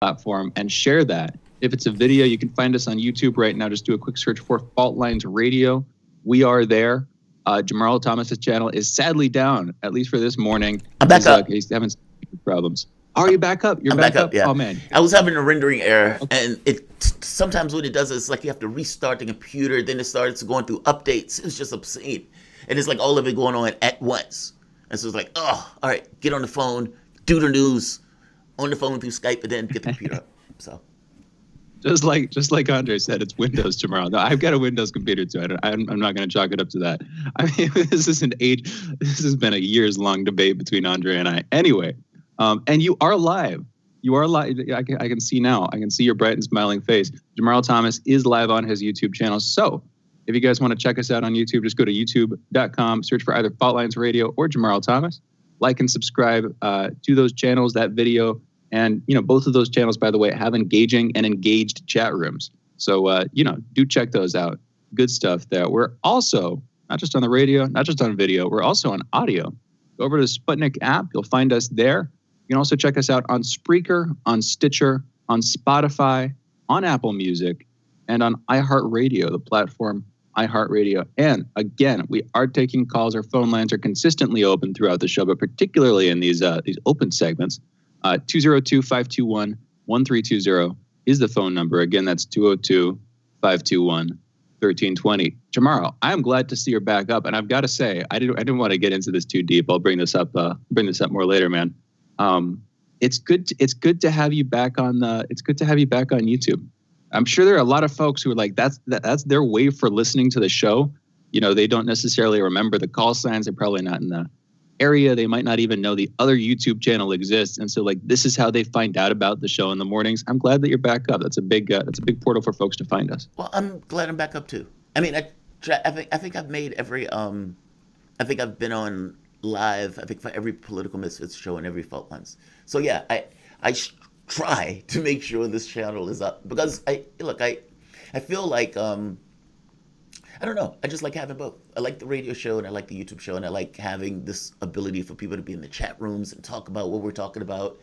platform and share that. If it's a video, you can find us on YouTube right now. Just do a quick search for Fault Lines Radio. We are there. Jamarl Thomas's channel is sadly down, at least for this morning. I'm back up. He's having problems. Are you back up? I'm back up. Yeah. Oh man, I was having a rendering error, and it sometimes what it does is like you have to restart the computer. Then it starts going through updates. It was just obscene, and it's like all of it going on at once. And so it's like, oh, all right, get on the phone, do the news on the phone through Skype, and then get the computer up. So. Just like Andre said, it's Windows tomorrow. No, I've got a Windows computer too. I'm not going to chalk it up to that. I mean, this has been a years-long debate between Andre and I. Anyway, and you are live. You are live. I can see now. I can see your bright and smiling face. Jamarl Thomas is live on his YouTube channel. So if you guys want to check us out on YouTube, just go to youtube.com, search for either Fault Lines Radio or Jamarl Thomas. Like and subscribe to those channels, that video. And, both of those channels, by the way, have engaging and engaged chat rooms. So, do check those out. Good stuff there. We're also not just on the radio, not just on video, we're also on audio. Go over to the Sputnik app. You'll find us there. You can also check us out on Spreaker, on Stitcher, on Spotify, on Apple Music, and on iHeartRadio, the platform iHeartRadio. And again, we are taking calls. Our phone lines are consistently open throughout the show, but particularly in these open segments. 202-521-1320 is the phone number. Again, that's 202-521-1320. Jamarl, I am glad to see you're back up, and I've got to say, I didn't want to get into this too deep. I'll bring this up more later, man. It's good to have you back on YouTube. I'm sure there are a lot of folks who are like, that's their way for listening to the show. They don't necessarily remember the call signs. They're probably not in the area. They might not even know the other YouTube channel exists, and so this is how they find out about the show in the mornings. I'm glad that you're back up. That's a big portal for folks to find us. Well, I'm glad I'm back up too. I mean, I think I've made every I think I've been on live. I think for every Political Misfits show and every Fault Lines. So yeah, I try to make sure this channel is up because I feel like I don't know. I just like having both. I like the radio show and I like the YouTube show, and I like having this ability for people to be in the chat rooms and talk about what we're talking about.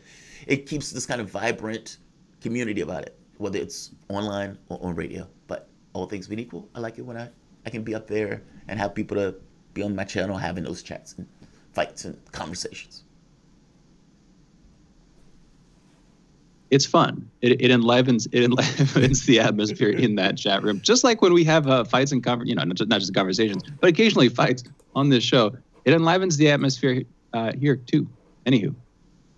It keeps this kind of vibrant community about it, whether it's online or on radio. But all things being equal, I like it when I can be up there and have people to be on my channel having those chats and fights and conversations. It's fun. It enlivens the atmosphere in that chat room. Just like when we have fights and not just conversations, but occasionally fights on this show. It enlivens the atmosphere here too. Anywho,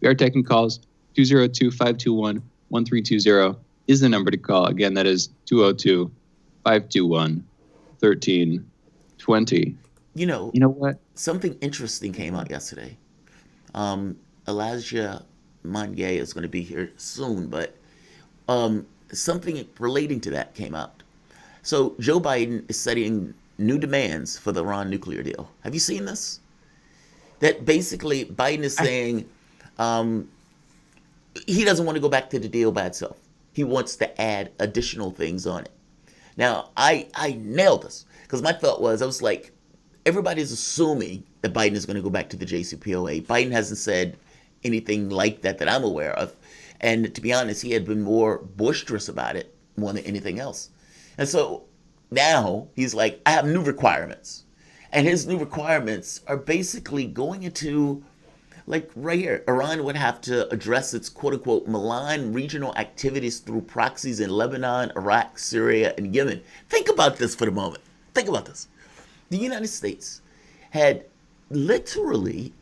we are taking calls. 202-521-1320 is the number to call. Again, that is 202-521-1320. You know what? Something interesting came out yesterday. Elijah Monye is going to be here soon, but something relating to that came out. So Joe Biden is setting new demands for the Iran nuclear deal. Have you seen this? That basically Biden is saying he doesn't want to go back to the deal by itself. He wants to add additional things on it. Now, I nailed this because my thought was, I was like, everybody's assuming that Biden is going to go back to the JCPOA. Biden hasn't said anything like that I'm aware of. And to be honest, he had been more boisterous about it more than anything else. And so now he's like, I have new requirements. And his new requirements are basically going into, like right here, Iran would have to address its quote-unquote malign regional activities through proxies in Lebanon, Iraq, Syria, and Yemen. Think about this for the moment. Think about this. The United States had literally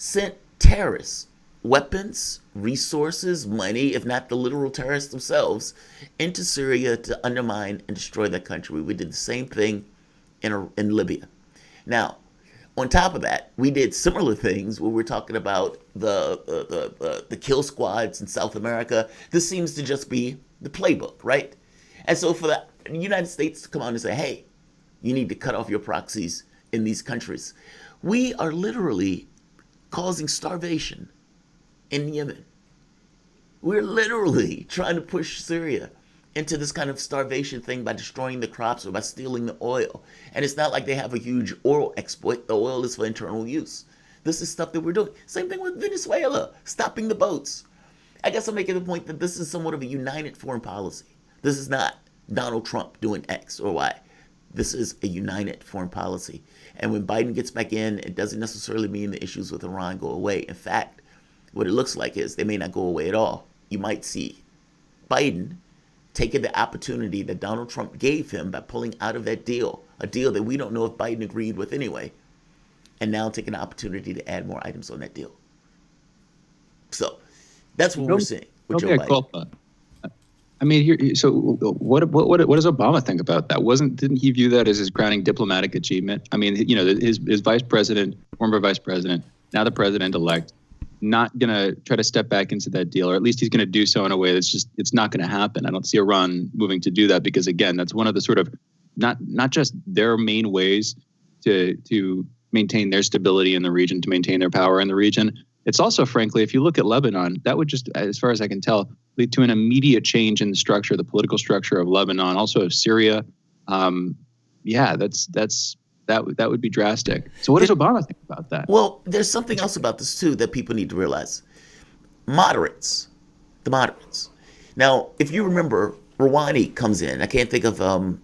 sent terrorists weapons, resources, money, if not the literal terrorists themselves, into Syria to undermine and destroy that country. We did the same thing in Libya. Now, on top of that, we did similar things where we're talking about the kill squads in South America. This seems to just be the playbook, right? And so for the United States to come out and say, hey, you need to cut off your proxies in these countries, we are literally causing starvation in Yemen. We're literally trying to push Syria into this kind of starvation thing by destroying the crops or by stealing the oil. And it's not like they have a huge oil exploit. The oil is for internal use. This is stuff that we're doing. Same thing with Venezuela, stopping the boats. I guess I'm making the point that this is somewhat of a united foreign policy. This is not Donald Trump doing X or Y. This is a united foreign policy. And when Biden gets back in, it doesn't necessarily mean the issues with Iran go away. In fact, what it looks like is they may not go away at all. You might see Biden taking the opportunity that Donald Trump gave him by pulling out of that deal, a deal that we don't know if Biden agreed with anyway, and now taking the opportunity to add more items on that deal. So that's what we're seeing with Joe Biden. I mean, so what does Obama think about that? Didn't he view that as his crowning diplomatic achievement? I mean, his vice president, former vice president, now the president-elect, not going to try to step back into that deal, or at least he's going to do so in a way it's not going to happen. I don't see Iran moving to do that because, again, that's one of the sort of not just their main ways to maintain their stability in the region, to maintain their power in the region. It's also, frankly, if you look at Lebanon, that would just, as far as I can tell, lead to an immediate change in the political structure of Lebanon, also of Syria. That would be drastic. So what does Obama think about that? Well, there's something else about this, too, that people need to realize. The moderates. Now, if you remember, Rouhani comes in. I can't think of Ahmed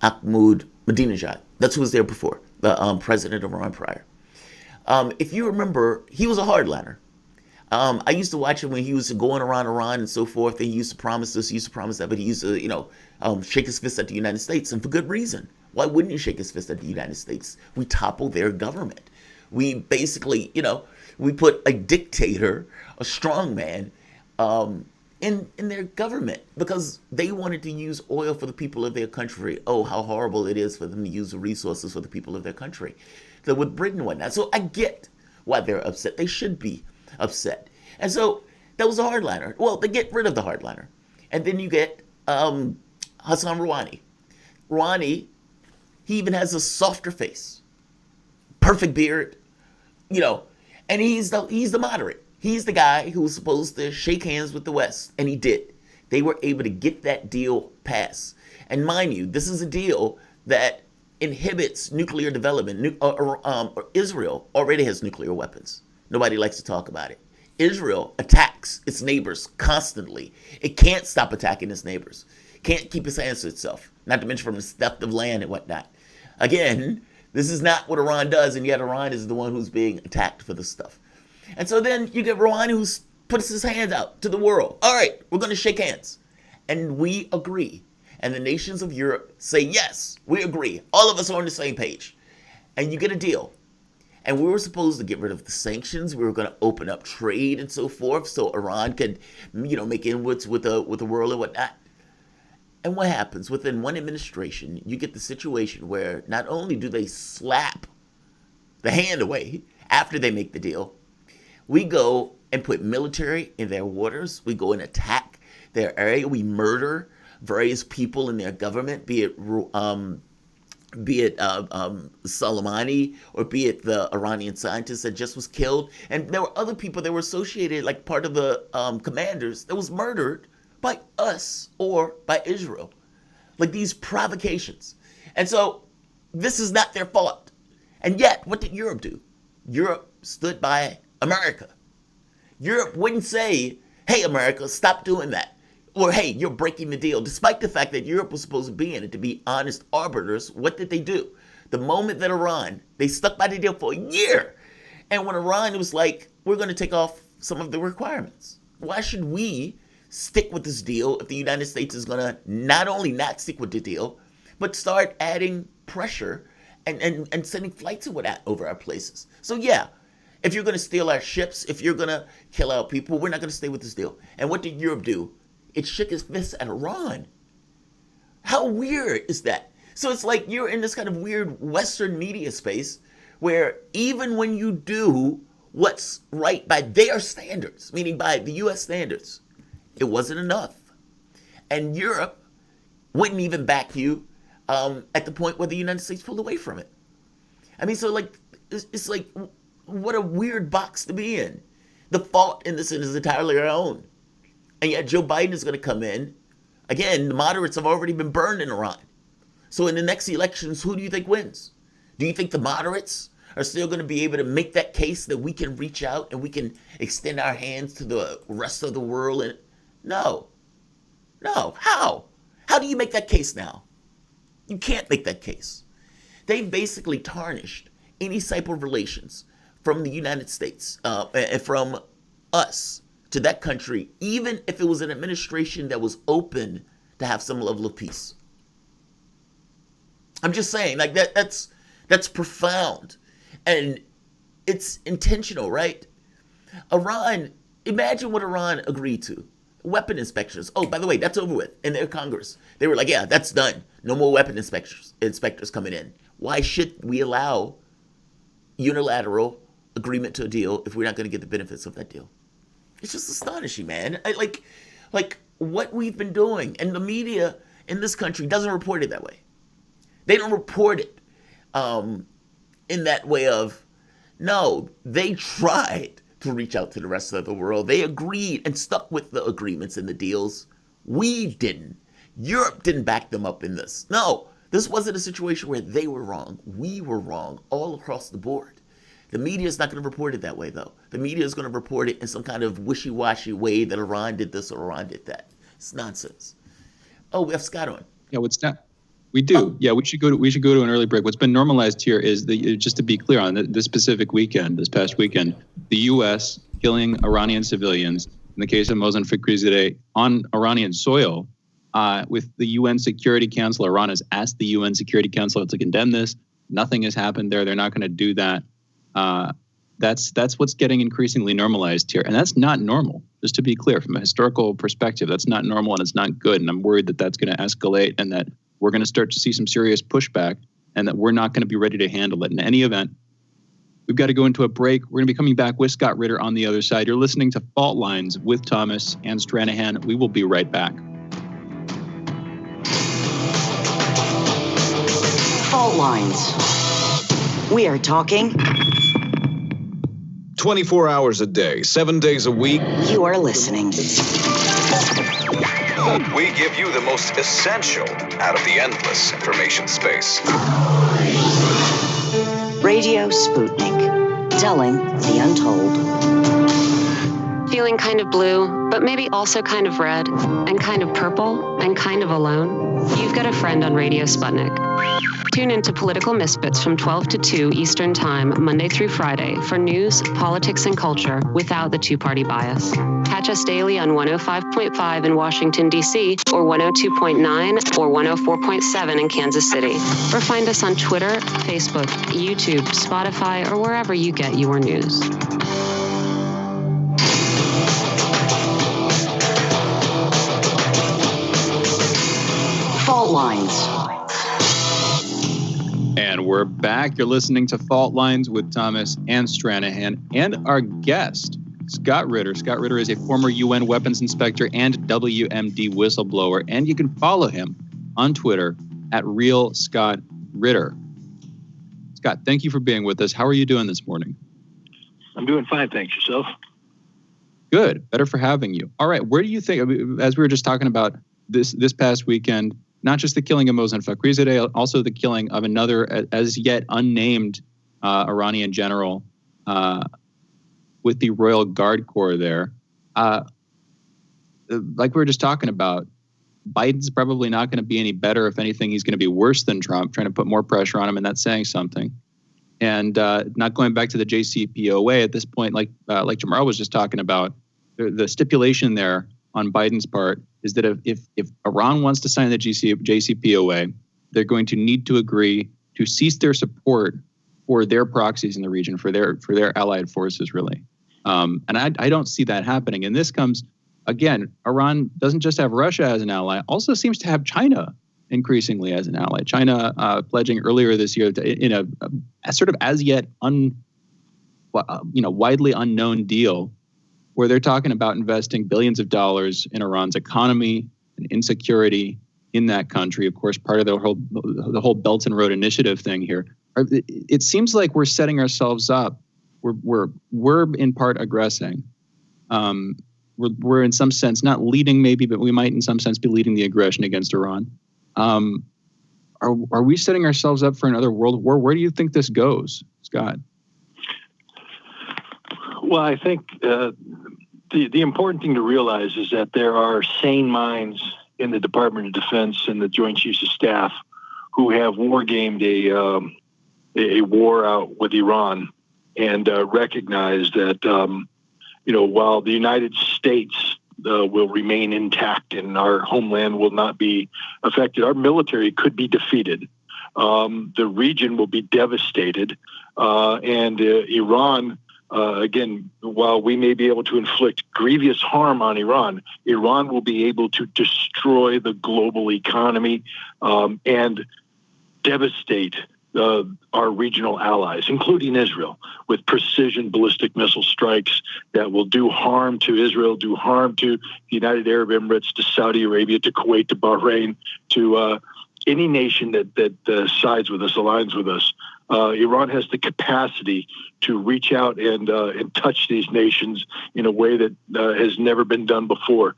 Ahmadinejad. That's who was there before, the president of Iran prior. If you remember, he was a hardliner. I used to watch him when he was going around Iran and so forth. And he used to promise this, he used to promise that, but he used to, shake his fist at the United States, and for good reason. Why wouldn't you shake his fist at the United States? We topple their government. We basically, we put a dictator, a strongman, in their government because they wanted to use oil for the people of their country. Oh, how horrible it is for them to use the resources for the people of their country. So with Britain and whatnot. So I get why they're upset. They should be upset. And so that was a hardliner. Well, they get rid of the hardliner. And then you get Hassan Rouhani. Rouhani, he even has a softer face. Perfect beard, and he's the moderate. He's the guy who was supposed to shake hands with the West, and he did. They were able to get that deal passed. And mind you, this is a deal that inhibits nuclear development. Israel already has nuclear weapons. Nobody likes to talk about it. Israel attacks its neighbors constantly. It can't stop attacking its neighbors. Can't keep its hands to itself, not to mention from the theft of land and whatnot. Again, this is not what Iran does, and yet Iran is the one who's being attacked for this stuff. And so then you get Rouhani who puts his hands out to the world. All right, we're going to shake hands. And we agree. And the nations of Europe say, yes, we agree. All of us are on the same page. And you get a deal. And we were supposed to get rid of the sanctions. We were going to open up trade and so forth so Iran could, make inroads with the world and whatnot. And what happens? Within one administration, you get the situation where not only do they slap the hand away after they make the deal, we go and put military in their waters. We go and attack their area. We murder various people in their government, be it Soleimani or be it the Iranian scientist that just was killed. And there were other people that were associated, like part of the commanders, that was murdered by us or by Israel. Like these provocations. And so this is not their fault. And yet, what did Europe do? Europe stood by America. Europe wouldn't say, hey, America, stop doing that. Or, hey, you're breaking the deal. Despite the fact that Europe was supposed to be in it to be honest arbiters, what did they do? The moment that Iran, they stuck by the deal for a year. And when Iran was like, we're going to take off some of the requirements. Why should we stick with this deal if the United States is going to not only not stick with the deal, but start adding pressure and sending flights over our places? So, yeah. If you're going to steal our ships, if you're going to kill our people, we're not going to stay with this deal. And what did Europe do? It shook its fist at Iran. How weird is that? So it's like you're in this kind of weird Western media space where even when you do what's right by their standards, meaning by the U.S. standards, it wasn't enough. And Europe wouldn't even back you at the point where the United States pulled away from it. I mean, so like, it's like, what a weird box to be in. The fault in this is entirely our own. And yet Joe Biden is going to come in. Again, the moderates have already been burned in Iran. So in the next elections, who do you think wins? Do you think the moderates are still going to be able to make that case that we can reach out and we can extend our hands to the rest of the world. And no. How do you make that case now? You can't make that case. They've basically tarnished any type of relations from the United States and from us to that country, even if it was an administration that was open to have some level of peace. I'm just saying, like that's profound, and it's intentional, right? Iran, imagine what Iran agreed to. Weapon inspectors. Oh, by the way, that's over with in their Congress. They were like, yeah, that's done. No more weapon inspectors coming in. Why should we allow unilateral agreement to a deal if we're not going to get the benefits of that deal? It's just astonishing, man. Like what we've been doing, and the media in this country doesn't report it that way. They don't report it in that way of, no, they tried to reach out to the rest of the world. They agreed and stuck with the agreements and the deals. We didn't. Europe didn't back them up in this. No, this wasn't a situation where they were wrong. We were wrong all across the board. The media is not going to report it that way, though. The media is going to report it in some kind of wishy-washy way that Iran did this or Iran did that. It's nonsense. Oh, we have Scott on. Yeah, what's not? We do. Oh. Yeah, we should go to an early break. What's been normalized here is just to be clear on this specific weekend, this past weekend, the U.S. killing Iranian civilians in the case of Mohsen Fakhrizadeh on Iranian soil. With the UN Security Council, Iran has asked the UN Security Council to condemn this. Nothing has happened there. They're not going to do that. That's what's getting increasingly normalized here, and that's not normal. Just to be clear, from a historical perspective, that's not normal and it's not good. And I'm worried that that's going to escalate, and that we're going to start to see some serious pushback, and that we're not going to be ready to handle it. In any event, we've got to go into a break. We're going to be coming back with Scott Ritter on the other side. You're listening to Fault Lines with Thomas and Stranahan. We will be right back. Fault Lines. We are talking 24 hours a day, 7 days a week. You are listening. We give you the most essential out of the endless information space. Radio Sputnik, telling the untold. Feeling kind of blue, but maybe also kind of red, and kind of purple, and kind of alone? You've got a friend on Radio Sputnik. Tune into Political Misfits from 12 to 2 Eastern Time, Monday through Friday, for news, politics, and culture without the two-party bias. Catch us daily on 105.5 in Washington, D.C., or 102.9 or 104.7 in Kansas City. Or find us on Twitter, Facebook, YouTube, Spotify, or wherever you get your news. Fault Lines. And we're back. You're listening to Fault Lines with Thomas and Stranahan, and our guest, Scott Ritter. Scott Ritter is a former UN weapons inspector and WMD whistleblower, and you can follow him on Twitter at @RealScottRitter. Scott, thank you for being with us. How are you doing this morning? I'm doing fine, thanks. Yourself? Good. Better for having you. All right. Where do you think, as we were just talking about this past weekend, not just the killing of Mohsen Fakhrizadeh, also the killing of another as yet unnamed Iranian general with the Royal Guard Corps there. Like we were just talking about, Biden's probably not going to be any better. If anything, he's going to be worse than Trump, trying to put more pressure on him, and that's saying something. And not going back to the JCPOA at this point, like Jamarl was just talking about, the stipulation there on Biden's part is that if Iran wants to sign the JCPOA, they're going to need to agree to cease their support for their proxies in the region, for their allied forces, really. And I don't see that happening. And this comes, again, Iran doesn't just have Russia as an ally, also seems to have China increasingly as an ally. China pledging earlier this year in a sort of as yet widely unknown deal, where they're talking about investing billions of dollars in Iran's economy and insecurity in that country. Of course, part of the whole Belt and Road Initiative thing here. It seems like we're setting ourselves up. We're in part aggressing. We're in some sense not leading, maybe, but we might in some sense be leading the aggression against Iran. are we setting ourselves up for another world war? Where do you think this goes, Scott? Well, I think the important thing to realize is that there are sane minds in the Department of Defense and the Joint Chiefs of Staff who have war gamed a war out with Iran and recognize that while the United States will remain intact and our homeland will not be affected, our military could be defeated. The region will be devastated, and Iran. Again, while we may be able to inflict grievous harm on Iran, Iran will be able to destroy the global economy and devastate our regional allies, including Israel, with precision ballistic missile strikes that will do harm to Israel, do harm to the United Arab Emirates, to Saudi Arabia, to Kuwait, to Bahrain, to any nation that sides with us, aligns with us. Iran has the capacity to reach out and touch these nations in a way that has never been done before.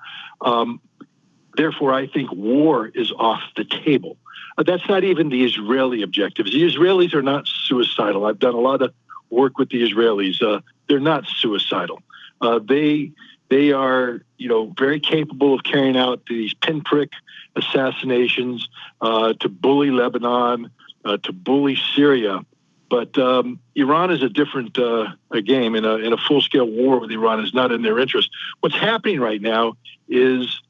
Therefore, I think war is off the table. That's not even the Israeli objectives. The Israelis are not suicidal. I've done a lot of work with the Israelis. They're not suicidal. They are, very capable of carrying out these pinprick assassinations to bully Lebanon, to bully Syria. But Iran is a different game, and a full-scale war with Iran is not in their interest. What's happening right now is,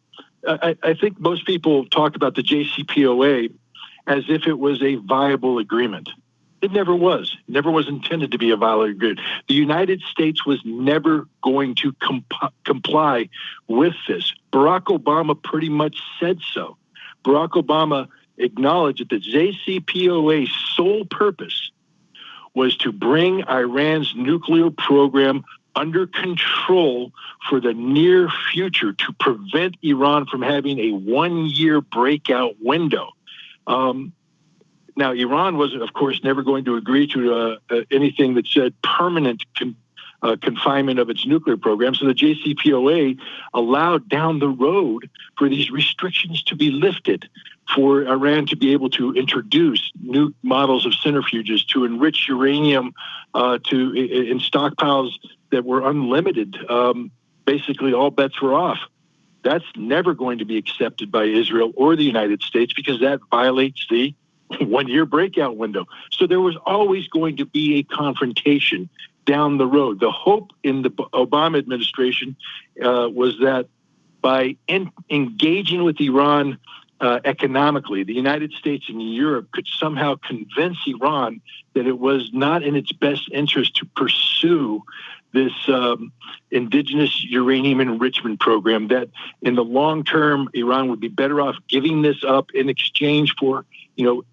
I think most people talk about the JCPOA as if it was a viable agreement. It never was. It never was intended to be a viable agreement. The United States was never going to comply with this. Barack Obama pretty much said so. Barack Obama acknowledged that the JCPOA's sole purpose was to bring Iran's nuclear program under control for the near future, to prevent Iran from having a one-year breakout window. Now, Iran was, of course, never going to agree to anything that said permanent confinement of its nuclear program. So the JCPOA allowed down the road for these restrictions to be lifted, for Iran to be able to introduce new models of centrifuges, to enrich uranium in stockpiles that were unlimited. Basically, all bets were off. That's never going to be accepted by Israel or the United States, because that violates the one-year breakout window. So there was always going to be a confrontation down the road. The hope in the Obama administration was that by engaging with Iran economically, the United States and Europe could somehow convince Iran that it was not in its best interest to pursue this indigenous uranium enrichment program, that in the long term, Iran would be better off giving this up in exchange for,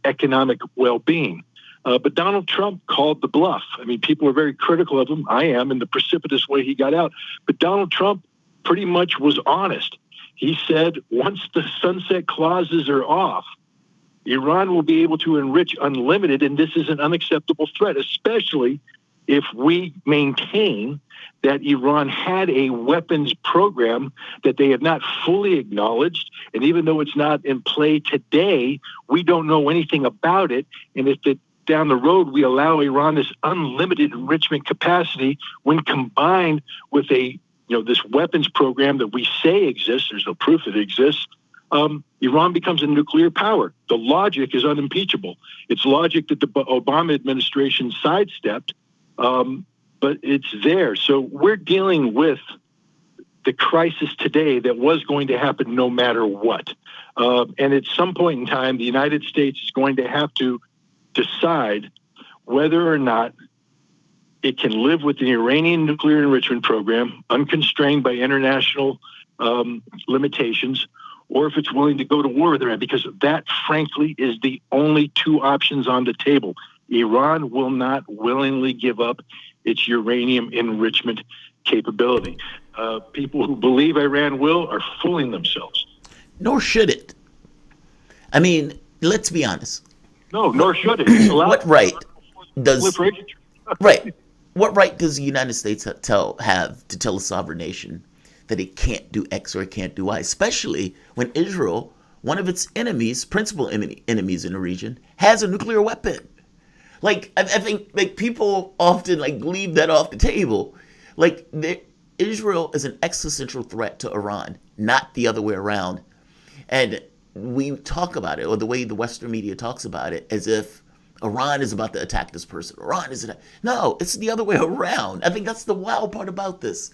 economic well-being. But Donald Trump called the bluff. I mean, people are very critical of him. I am, in the precipitous way he got out. But Donald Trump pretty much was honest. He said, once the sunset clauses are off, Iran will be able to enrich unlimited, and this is an unacceptable threat, especially if we maintain that Iran had a weapons program that they have not fully acknowledged. And even though it's not in play today, we don't know anything about it. And if down the road we allow Iran this unlimited enrichment capacity, when combined with this weapons program that we say exists, there's no proof that it exists, Iran becomes a nuclear power. The logic is unimpeachable. It's logic that the Obama administration sidestepped, but it's there. So we're dealing with the crisis today that was going to happen no matter what. And at some point in time, the United States is going to have to decide whether or not it can live with the Iranian nuclear enrichment program, unconstrained by international limitations, or if it's willing to go to war with Iran, because that, frankly, is the only two options on the table. Iran will not willingly give up its uranium enrichment capability. People who believe Iran will are fooling themselves. Nor should it. I mean, let's be honest. No, nor should it. It's allowed. What right does right? What right does the United States have to tell a sovereign nation that it can't do X or it can't do Y, especially when Israel one of its enemies, principal enemies in the region, has a nuclear weapon. Like, I think like people often like leave that off the table. Like, Israel is an existential threat to Iran, not the other way around. And we talk about it, or the way the Western media talks about it, as if Iran is about to attack this person. No, it's the other way around. I think that's the wild part about this.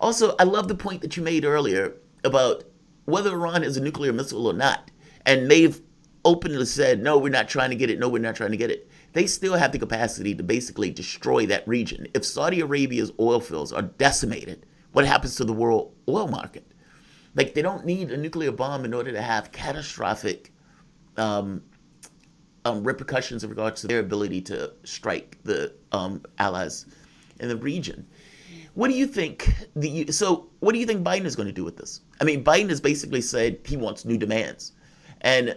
Also, I love the point that you made earlier about whether Iran has a nuclear missile or not. And they've openly said, no, we're not trying to get it. No, we're not trying to get it. They still have the capacity to basically destroy that region. If Saudi Arabia's oil fields are decimated, what happens to the world oil market? Like, they don't need a nuclear bomb in order to have catastrophic repercussions in regards to their ability to strike the allies in the region. What do you think? What do you think Biden is going to do with this? I mean, Biden has basically said he wants new demands, and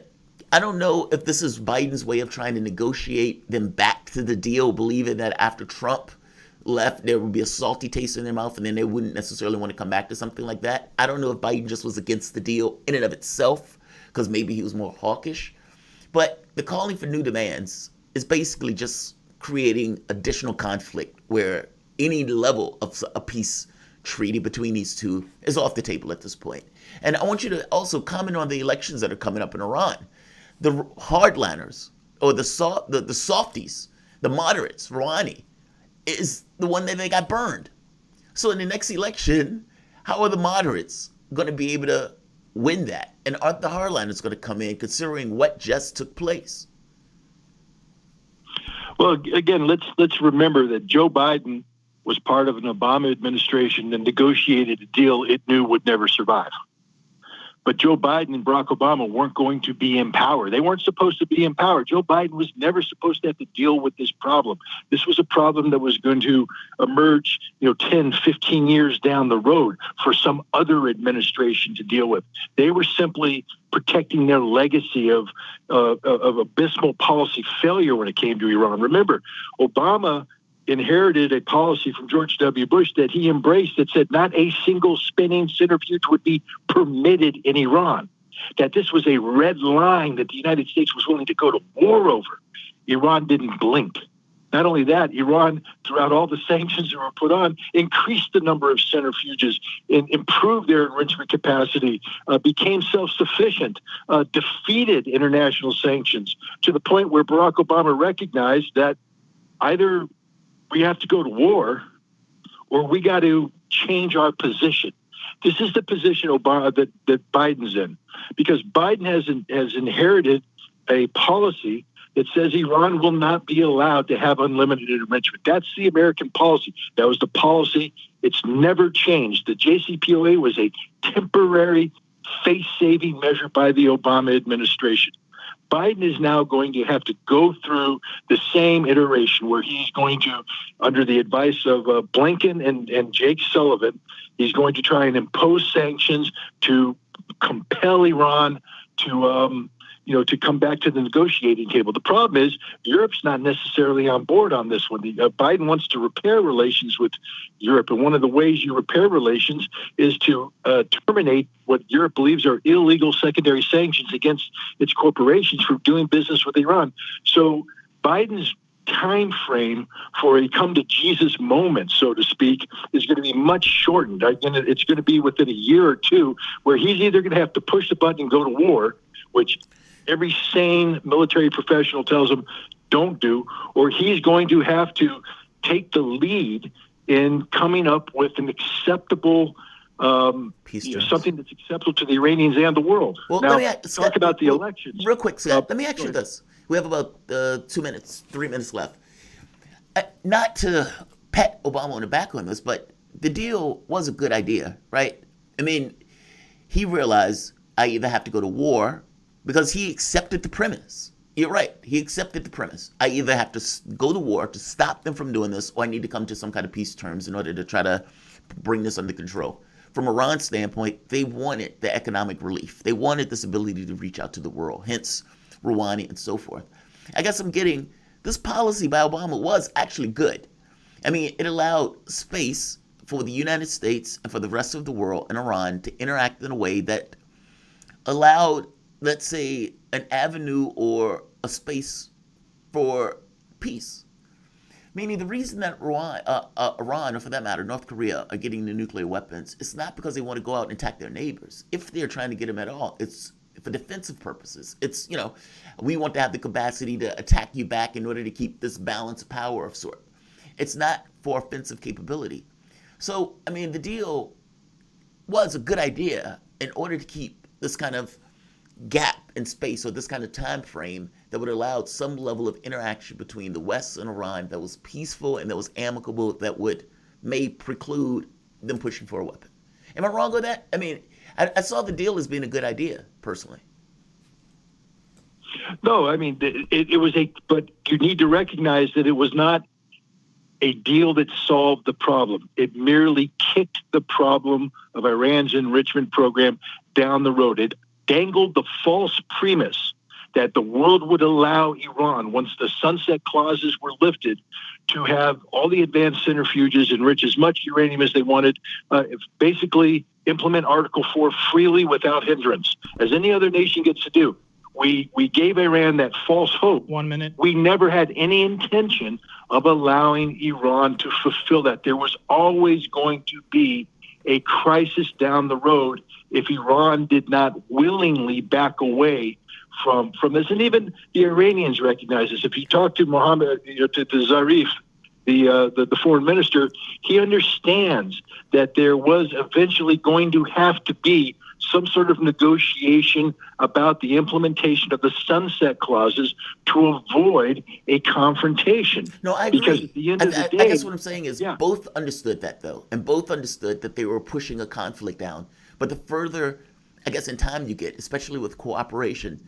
I don't know if this is Biden's way of trying to negotiate them back to the deal, believing that after Trump left, there would be a salty taste in their mouth, and then they wouldn't necessarily want to come back to something like that. I don't know if Biden just was against the deal in and of itself, because maybe he was more hawkish. But the calling for new demands is basically just creating additional conflict where any level of a peace treaty between these two is off the table at this point. And I want you to also comment on the elections that are coming up in Iran. The hardliners, or the softies, the moderates, Rouhani, is the one that they got burned. So in the next election, how are the moderates going to be able to win that? And aren't the hardliners going to come in, considering what just took place? Well, again, let's remember that Joe Biden was part of an Obama administration that negotiated a deal it knew would never survive. But Joe Biden and Barack Obama weren't going to be in power. They weren't supposed to be in power. Joe Biden was never supposed to have to deal with this problem. This was a problem that was going to emerge, 10, 15 years down the road for some other administration to deal with. They were simply protecting their legacy of abysmal policy failure when it came to Iran. Remember, Obama inherited a policy from George W. Bush that he embraced that said not a single spinning centrifuge would be permitted in Iran, that this was a red line that the United States was willing to go to war over. Iran didn't blink. Not only that, Iran, throughout all the sanctions that were put on, increased the number of centrifuges, improved their enrichment capacity, became self-sufficient, defeated international sanctions to the point where Barack Obama recognized that either we have to go to war, or we got to change our position. This is the position Obama that Biden's in, because Biden has inherited a policy that says Iran will not be allowed to have unlimited enrichment. That's the American policy. That was the policy. It's never changed. The JCPOA was a temporary face-saving measure by the Obama administration. Biden is now going to have to go through the same iteration where he's going to, under the advice of Blinken and Jake Sullivan, he's going to try and impose sanctions to compel Iran to come back to the negotiating table. The problem is Europe's not necessarily on board on this one. Biden wants to repair relations with Europe, and one of the ways you repair relations is to terminate what Europe believes are illegal secondary sanctions against its corporations for doing business with Iran. So Biden's time frame for a come to Jesus moment, so to speak, is going to be much shortened. It's going to be within a year or two where he's either going to have to push the button and go to war, which every sane military professional tells him don't do, or he's going to have to take the lead in coming up with an acceptable something that's acceptable to the Iranians and the world. Well, now, talk about the elections. Real quick, Scott, let me ask you this. We have about 3 minutes left. Not to pat Obama on the back on this, but the deal was a good idea, right? I mean, he realized I either have to go to war, because he accepted the premise. You're right. He accepted the premise. I either have to go to war to stop them from doing this, or I need to come to some kind of peace terms in order to try to bring this under control. From Iran's standpoint, they wanted the economic relief. They wanted this ability to reach out to the world, hence Rouhani and so forth. I guess I'm getting this policy by Obama was actually good. I mean, it allowed space for the United States and for the rest of the world and Iran to interact in a way that allowed let's say, an avenue or a space for peace. Meaning the reason that Iran, or for that matter, North Korea, are getting the nuclear weapons, it's not because they want to go out and attack their neighbors. If they're trying to get them at all, it's for defensive purposes. It's, we want to have the capacity to attack you back in order to keep this balance of power of sort. It's not for offensive capability. So, the deal was a good idea in order to keep this kind of gap in space, or this kind of time frame that would allow some level of interaction between the West and Iran that was peaceful and that was amicable, that may preclude them pushing for a weapon. Am I wrong with that? I saw the deal as being a good idea, personally. No, it was but you need to recognize that it was not a deal that solved the problem. It merely kicked the problem of Iran's enrichment program down the road. It dangled the false premise that the world would allow Iran, once the sunset clauses were lifted, to have all the advanced centrifuges enrich as much uranium as they wanted, basically implement Article 4 freely without hindrance, as any other nation gets to do. We gave Iran that false hope. 1 minute. We never had any intention of allowing Iran to fulfill that. There was always going to be a crisis down the road if Iran did not willingly back away from this. And even the Iranians recognize this. If you talk to Mohammed, to Zarif, the foreign minister, he understands that there was eventually going to have to be some sort of negotiation about the implementation of the sunset clauses to avoid a confrontation. No, I agree. Because at the end of the day, I guess what I'm saying is both understood that, though, and both understood that they were pushing a conflict down. But the further, I guess, in time you get, especially with cooperation,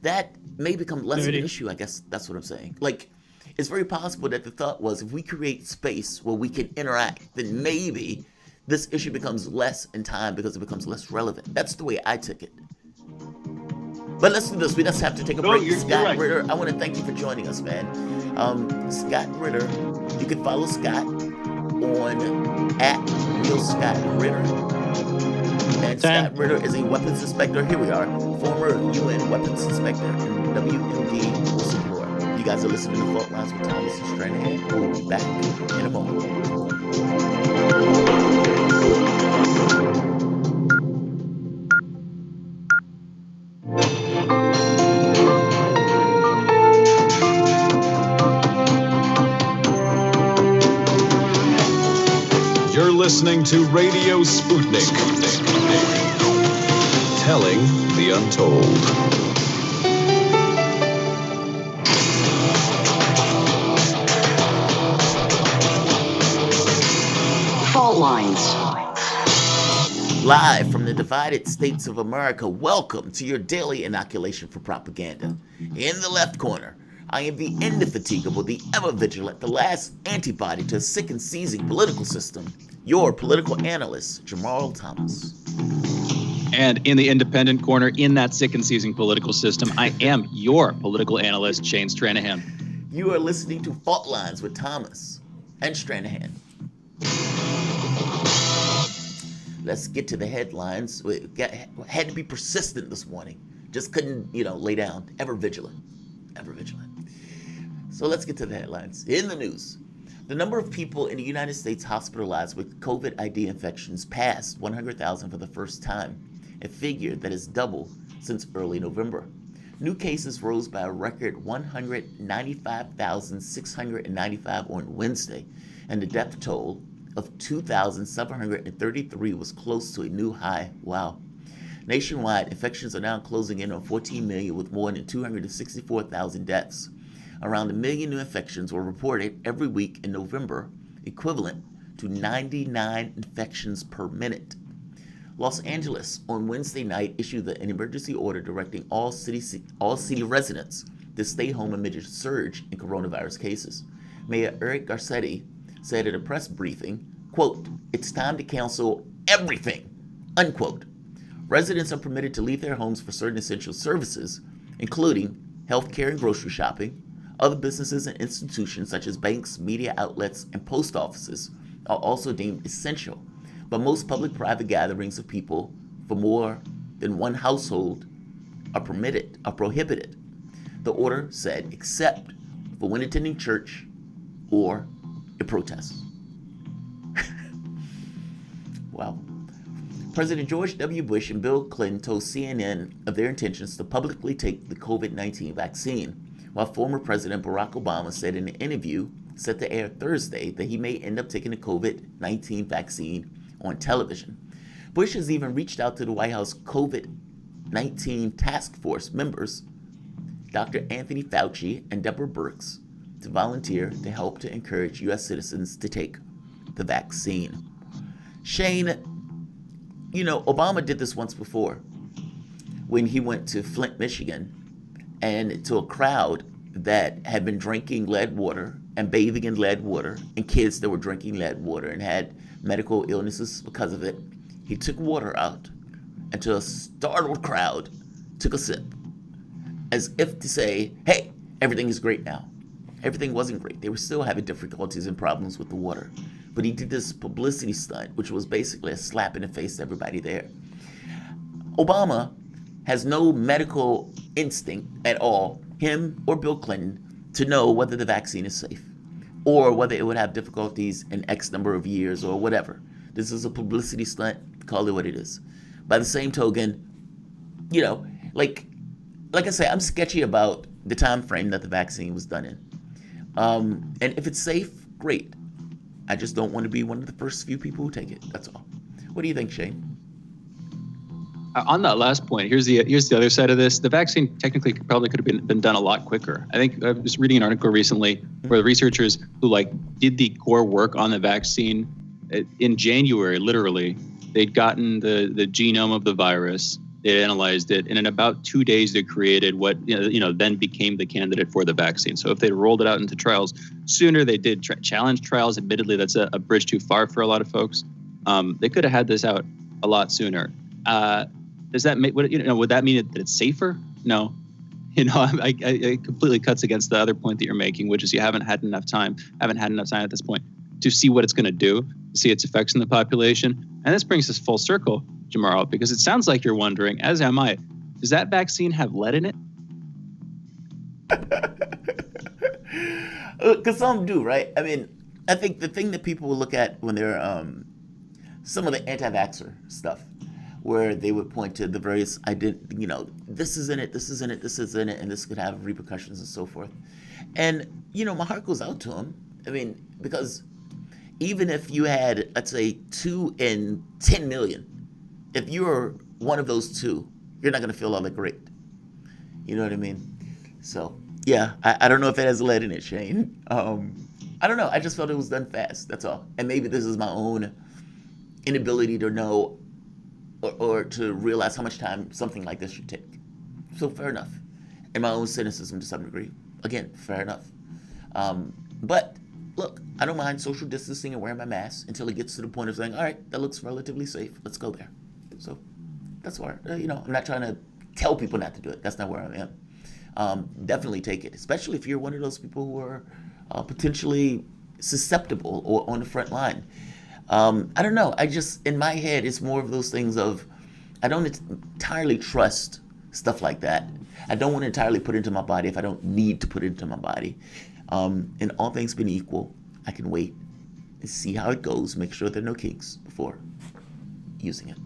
that may become less of an issue. I guess that's what I'm saying. Like, it's very possible that the thought was, if we create space where we can interact, then maybe this issue becomes less in time because it becomes less relevant. That's the way I took it. But let's do this. We just have to take a break. Scott right. Ritter, I want to thank you for joining us, man. Scott Ritter, you can follow Scott on @RealScottRitter. And Scott Ritter is a weapons inspector. Here we are, former UN weapons inspector and WMD whistleblower. You guys are listening to Fault Lines with Thomas and Stranahan. We'll be back in a moment. You're listening to Radio Sputnik. Telling the untold. Fault lines. Live from the divided states of America, welcome to your daily inoculation for propaganda. In the left corner, I am the indefatigable, the ever-vigilant, the last antibody to a sick and seizing political system, your political analyst, Jamarl Thomas. And in the independent corner, in that sick and seizing political system, I am your political analyst, Shane Stranahan. You are listening to Fault Lines with Thomas and Stranahan. Let's get to the headlines. We had to be persistent this morning. Just couldn't, lay down. Ever vigilant. Ever vigilant. So let's get to the headlines. In the news, the number of people in the United States hospitalized with COVID-ID infections passed 100,000 for the first time, a figure that is double since early November. New cases rose by a record 195,695 on Wednesday, and the death toll of 2,733 was close to a new high. Wow. Nationwide, infections are now closing in on 14 million with more than 264,000 deaths. Around 1 million new infections were reported every week in November, equivalent to 99 infections per minute. Los Angeles on Wednesday night issued an emergency order directing all city residents to stay home amid a surge in coronavirus cases. Mayor Eric Garcetti said at a press briefing, quote, "It's time to cancel everything," unquote. Residents are permitted to leave their homes for certain essential services, including healthcare and grocery shopping. Other businesses and institutions such as banks, media outlets, and post offices are also deemed essential. But most public-private gatherings of people for more than one household are prohibited. The order said, except for when attending church or a protest. Wow. President George W. Bush and Bill Clinton told CNN of their intentions to publicly take the COVID-19 vaccine, while former President Barack Obama said in an interview set to air Thursday that he may end up taking the COVID-19 vaccine on television. Bush has even reached out to the White House COVID-19 task force members, Dr. Anthony Fauci and Deborah Birx, to volunteer to help to encourage U.S. citizens to take the vaccine. Shane, Obama did this once before when he went to Flint, Michigan, and to a crowd that had been drinking lead water and bathing in lead water, and kids that were drinking lead water and had medical illnesses because of it. He took water out and to a startled crowd took a sip, as if to say, hey, everything is great now. Everything wasn't great. They were still having difficulties and problems with the water. But he did this publicity stunt, which was basically a slap in the face to everybody there. Obama has no medical instinct at all, him or Bill Clinton, to know whether the vaccine is safe or whether it would have difficulties in X number of years or whatever. This is a publicity stunt. Call it what it is. By the same token, like I say, I'm sketchy about the time frame that the vaccine was done in. And if it's safe, great. I just don't want to be one of the first few people who take it. That's all. What do you think, Shane? On that last point, here's the other side of this. The vaccine technically probably could have been done a lot quicker. I think I was reading an article recently where the researchers who did the core work on the vaccine in January, literally, they'd gotten the genome of the virus. They analyzed it, and in about 2 days, they created what then became the candidate for the vaccine. So if they rolled it out into trials sooner, they did challenge trials. Admittedly, that's a bridge too far for a lot of folks. They could have had this out a lot sooner. Does that make would that mean that it's safer? No. It completely cuts against the other point that you're making, which is you haven't had enough time at this point to see what it's going to do, to see its effects in the population. And this brings us full circle, Jamarl, because it sounds like you're wondering, as am I, does that vaccine have lead in it? Because some do, right? I mean, I think the thing that people will look at when they're some of the anti-vaxxer stuff, where they would point to the various, this is in it, this is in it, this is in it, and this could have repercussions and so forth. And, my heart goes out to them. I mean, because even if you had, let's say, 2 in 10 million, if you're one of those 2, you're not going to feel all that great. You know what I mean? So, yeah, I don't know if it has lead in it, Shane. I don't know. I just felt it was done fast. That's all. And maybe this is my own inability to know or to realize how much time something like this should take. So, fair enough. And my own cynicism to some degree. Again, fair enough. But, look, I don't mind social distancing and wearing my mask until it gets to the point of saying, all right, that looks relatively safe. Let's go there. So that's where, I'm not trying to tell people not to do it. That's not where I am. Definitely take it, especially if you're one of those people who are potentially susceptible or on the front line. I don't know. In my head, it's more of those things of, I don't entirely trust stuff like that. I don't want to entirely put it into my body if I don't need to put it into my body. And all things being equal, I can wait and see how it goes, make sure there are no kinks before using it.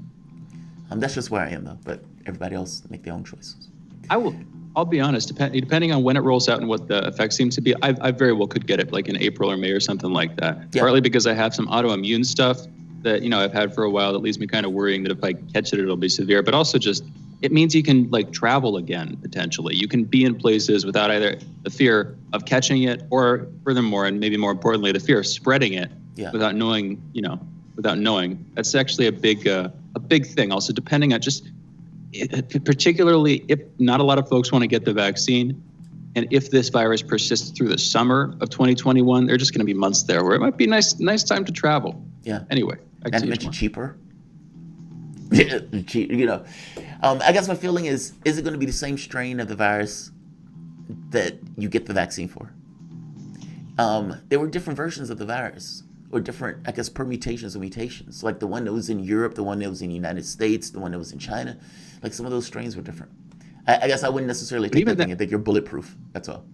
That's just where I am, though. But everybody else make their own choices. I'll be honest. Depending on when it rolls out and what the effect seems to be, I very well could get it like in April or May or something like that. Yeah. Partly because I have some autoimmune stuff that I've had for a while that leaves me kind of worrying that if I catch it, it'll be severe. But also just it means you can travel again potentially. You can be in places without either the fear of catching it or, furthermore, and maybe more importantly, the fear of spreading it without knowing. That's actually a big thing. Also, depending on particularly if not a lot of folks want to get the vaccine, and if this virus persists through the summer of 2021, there are just going to be months there where it might be nice time to travel. Yeah. Anyway, and mention cheaper. I guess my feeling is it going to be the same strain of the virus that you get the vaccine for? There were different versions of the virus, or different, I guess, permutations or mutations. Like the one that was in Europe, the one that was in the United States, the one that was in China. Like some of those strains were different. I guess I wouldn't necessarily take even that thing and think you're bulletproof. That's all.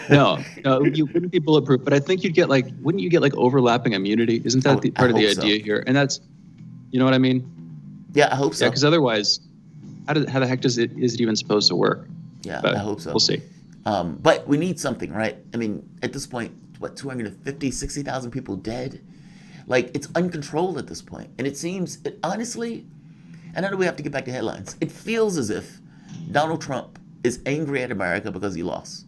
No, you wouldn't be bulletproof, but I think wouldn't you get like overlapping immunity? Isn't that part of the idea here? And that's, you know what I mean? Yeah, I hope so. Yeah, because otherwise, how the heck is it even supposed to work? Yeah, but I hope so. We'll see. But we need something, right? I mean, at this point, what, 250, 60,000 people dead? Like, it's uncontrolled at this point. And it seems, honestly, and I know we have to get back to headlines, it feels as if Donald Trump is angry at America because he lost.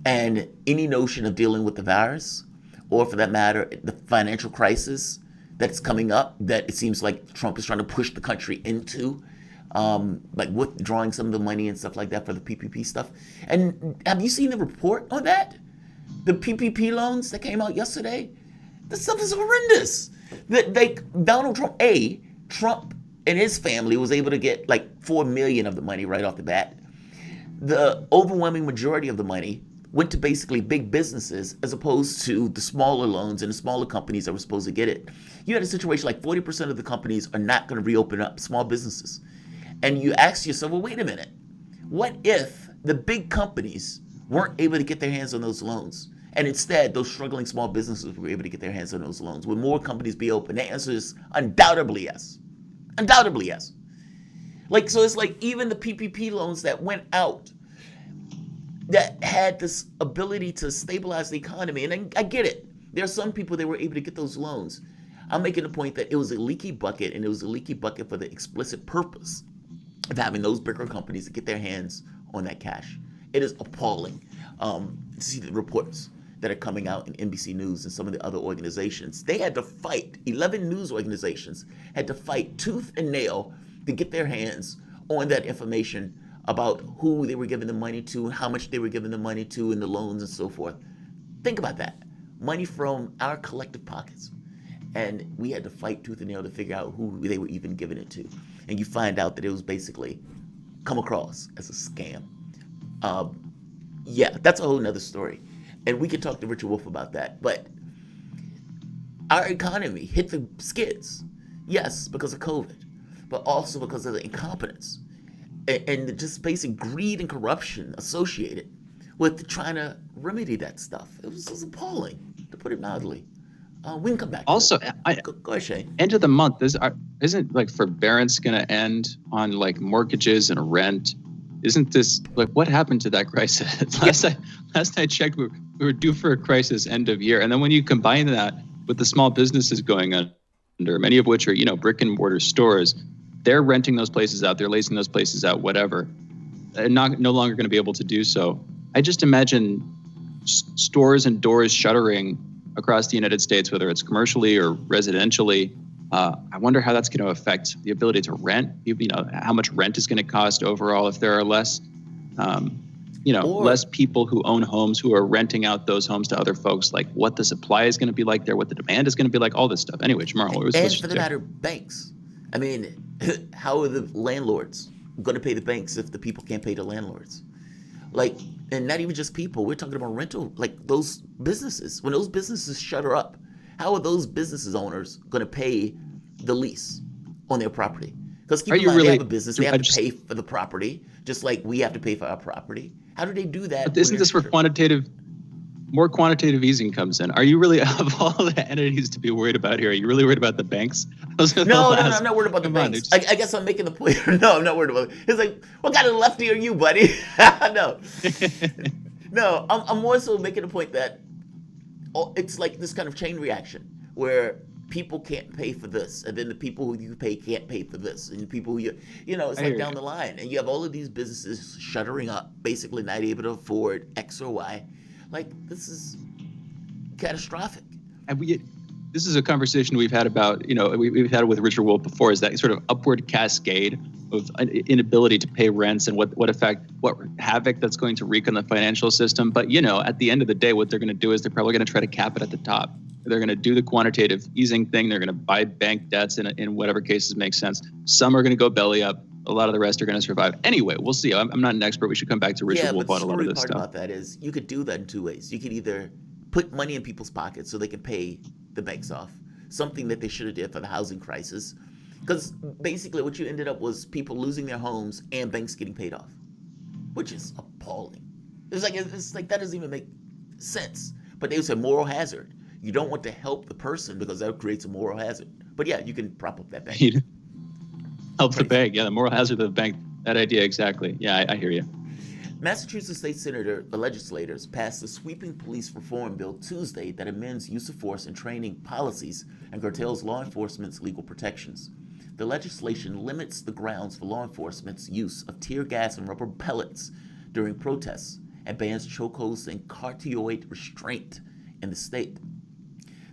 And any notion of dealing with the virus, or for that matter, the financial crisis that's coming up, that it seems like Trump is trying to push the country into, like withdrawing some of the money and stuff like that for the PPP stuff. And have you seen the report on that? The PPP loans that came out yesterday? This stuff is horrendous. Donald Trump, Trump and his family was able to get like $4 million of the money right off the bat. The overwhelming majority of the money went to basically big businesses as opposed to the smaller loans and the smaller companies that were supposed to get it. You had a situation like 40% of the companies are not going to reopen up, small businesses. And you ask yourself, well, wait a minute. What if the big companies weren't able to get their hands on those loans? And instead, those struggling small businesses were able to get their hands on those loans. Would more companies be open? The answer is undoubtedly yes. Undoubtedly yes. Like, so it's like even the PPP loans that went out that had this ability to stabilize the economy. And I get it. There are some people that were able to get those loans. I'm making the point that it was a leaky bucket, and it was a leaky bucket for the explicit purpose of having those bigger companies to get their hands on that cash. It is appalling to see the reports that are coming out in NBC News and some of the other organizations. They had to fight, 11 news organizations had to fight tooth and nail to get their hands on that information about who they were giving the money to, how much they were giving the money to, and the loans and so forth. Think about that. Money from our collective pockets. And we had to fight tooth and nail to figure out who they were even giving it to. And you find out that it was basically come across as a scam. Yeah, that's a whole nother story. And we could talk to Richard Wolff about that. But our economy hit the skids. Yes, because of COVID, but also because of the incompetence and just basic greed and corruption associated with trying to remedy that stuff. It was appalling, to put it mildly. We can come back. Also, go ahead, Shane. End of the month, isn't like forbearance going to end on like mortgages and rent? Isn't this like what happened to that crisis? Last I checked, we were due for a crisis end of year. And then when you combine that with the small businesses going under, many of which are, brick and mortar stores, they're renting those places out, they're leasing those places out, whatever. They're no longer going to be able to do so. I just imagine stores and doors shuttering across the United States, whether it's commercially or residentially. I wonder how that's going to affect the ability to rent. How much rent is going to cost overall if there are less, less people who own homes who are renting out those homes to other folks. Like what the supply is going to be like there, what the demand is going to be like, all this stuff. Anyway, Jamarl, what was and for the matter, banks. I mean, how are the landlords going to pay the banks if the people can't pay the landlords? Like, and not even just people. We're talking about rental, like those businesses. When those businesses shutter up, how are those businesses owners going to pay the lease on their property? Because keep in mind, they have a business, they have to pay for the property, just like we have to pay for our property. How do they do that? But isn't this where more quantitative easing comes in? Are you really, of all the entities to be worried about here, are you really worried about the banks? No, I'm not worried about the banks. I guess I'm making the point. No, I'm not worried about it. It's like, what kind of lefty are you, buddy? No. No, I'm more so making the point that it's like this kind of chain reaction where people can't pay for this, and then the people who you pay can't pay for this, and people who it's like down the line, and you have all of these businesses shuttering up, basically not able to afford X or Y. Like, this is catastrophic. And this is a conversation we've had about, we've had it with Richard Wolff before, is that sort of upward cascade of inability to pay rents and what havoc that's going to wreak on the financial system. But, at the end of the day, what they're going to do is they're probably going to try to cap it at the top. They're going to do the quantitative easing thing. They're going to buy bank debts in whatever cases make sense. Some are going to go belly up. A lot of the rest are going to survive. Anyway, we'll see. I'm not an expert. We should come back to Richard Wolff on a lot of this stuff. Yeah, but the part about that is you could do that in two ways. You could either put money in people's pockets so they can pay the banks off, something that they should have did for the housing crisis. Because basically what you ended up was people losing their homes and banks getting paid off. which is appalling. It's like that doesn't even make sense. But they said moral hazard. You don't want to help the person because that creates a moral hazard. But yeah, you can prop up that bank. Help the bank. Yeah, the moral hazard of the bank. That idea, exactly. Yeah, I hear you. Massachusetts State Senator, the legislators, passed a sweeping police reform bill Tuesday that amends use of force and training policies and curtails law enforcement's legal protections. The legislation limits the grounds for law enforcement's use of tear gas and rubber pellets during protests and bans chokeholds and cardioid restraint in the state.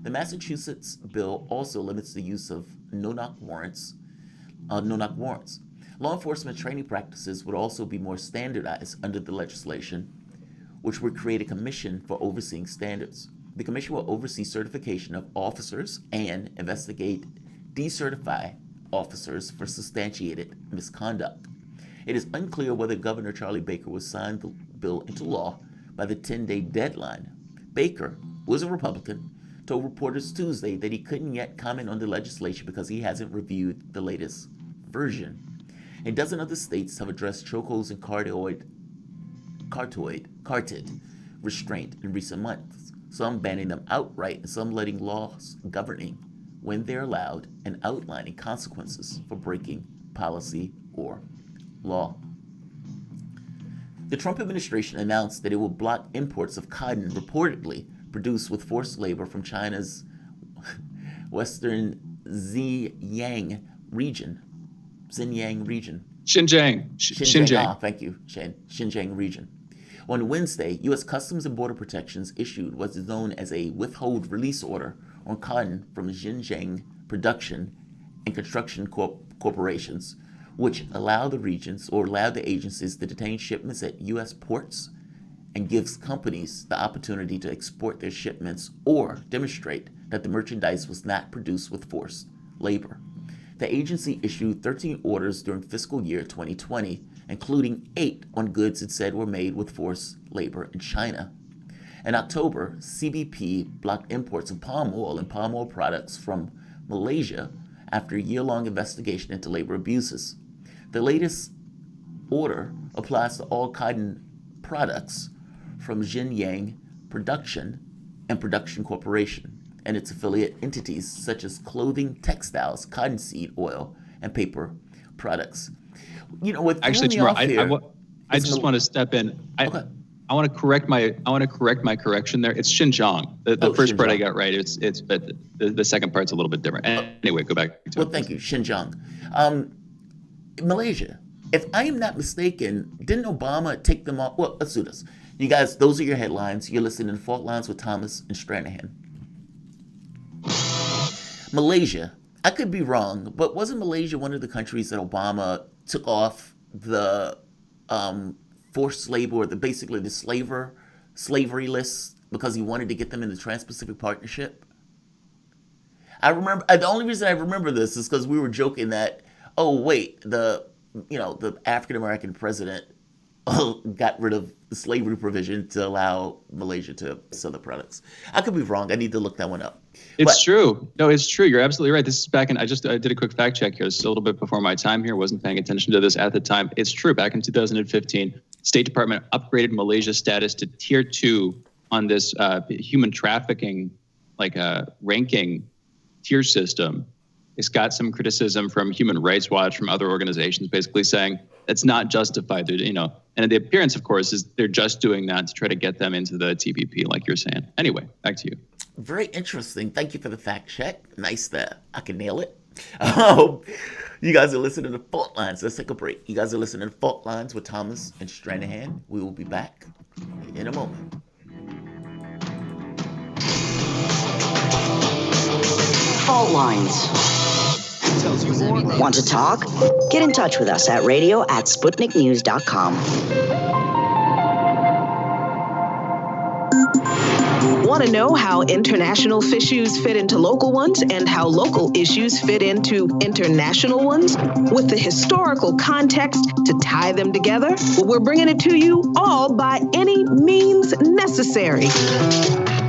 The Massachusetts bill also limits the use of no-knock warrants. Law enforcement training practices would also be more standardized under the legislation, which would create a commission for overseeing standards. The commission will oversee certification of officers and investigate decertify officers for substantiated misconduct. It is unclear whether Governor Charlie Baker will sign the bill into law by the 10-day deadline. Baker, who is a Republican, told reporters Tuesday that he couldn't yet comment on the legislation because he hasn't reviewed the latest version. A dozen other states have addressed chokeholds and carotid restraint in recent months, some banning them outright and some letting laws governing when they're allowed and outlining consequences for breaking policy or law. The Trump administration announced that it will block imports of cotton reportedly produced with forced labor from China's western Xinjiang region. Xinjiang. Thank you, Xinjiang region. On Wednesday, U.S. Customs and Border Protections issued what's known as a withhold release order on cotton from Xinjiang production and construction corporations, which allow the agencies to detain shipments at U.S. ports and gives companies the opportunity to export their shipments or demonstrate that the merchandise was not produced with forced labor. The agency issued 13 orders during fiscal year 2020, including 8 on goods it said were made with forced labor in China. In October, CBP blocked imports of palm oil and palm oil products from Malaysia after a year-long investigation into labor abuses. The latest order applies to all cotton products from Xinjiang Production and Production Corporation and its affiliate entities such as clothing, textiles, cottonseed oil, and paper products. You know, with actually, Jamarl, I just want to step in. Okay. I want to correct my correction there. It's Xinjiang. The first part I got right. But the second part's a little bit different. Anyway, go back to it. Well, thank you, Xinjiang. Malaysia. If I am not mistaken, didn't Obama take them off? Well, let's do this. You guys, those are your headlines. You're listening to Fault Lines with Thomas and Stranahan. Malaysia. I could be wrong, but wasn't Malaysia one of the countries that Obama took off the forced labor, or basically the slavery list, because he wanted to get them in the Trans-Pacific Partnership? I remember, the only reason I remember this is because we were joking that, oh wait, the African-American president got rid of the slavery provision to allow Malaysia to sell the products. I could be wrong. I need to look that one up. It's true. No, it's true. You're absolutely right. This is back in, I did a quick fact check here. This is a little bit before my time here. Wasn't paying attention to this at the time. It's true. Back in 2015, State Department upgraded Malaysia's status to tier 2 on this human trafficking, ranking tier system. It's got some criticism from Human Rights Watch, from other organizations, basically saying it's not justified. And the appearance, of course, is they're just doing that to try to get them into the TPP, like you're saying. Anyway, back to you. Very interesting. Thank you for the fact check. Nice that I can nail it. You guys are listening to Fault Lines. Let's take a break. You guys are listening to Fault Lines with Thomas and Stranahan. We will be back in a moment. Fault Lines. Want to talk? Get in touch with us at radio@sputniknews.com. Want to know how international issues fit into local ones and how local issues fit into international ones, with the historical context to tie them together? Well, we're bringing it to you all by any means necessary.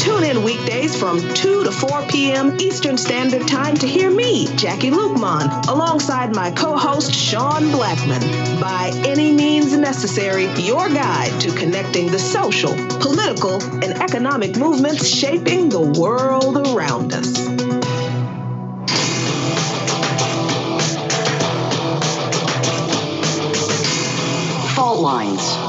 Tune in weekdays from 2 to 4 p.m. Eastern Standard Time to hear me, Jackie Lukman, alongside my co-host, Sean Blackman. By any means necessary, your guide to connecting the social, political, and economic movements shaping the world around us. Fault Lines.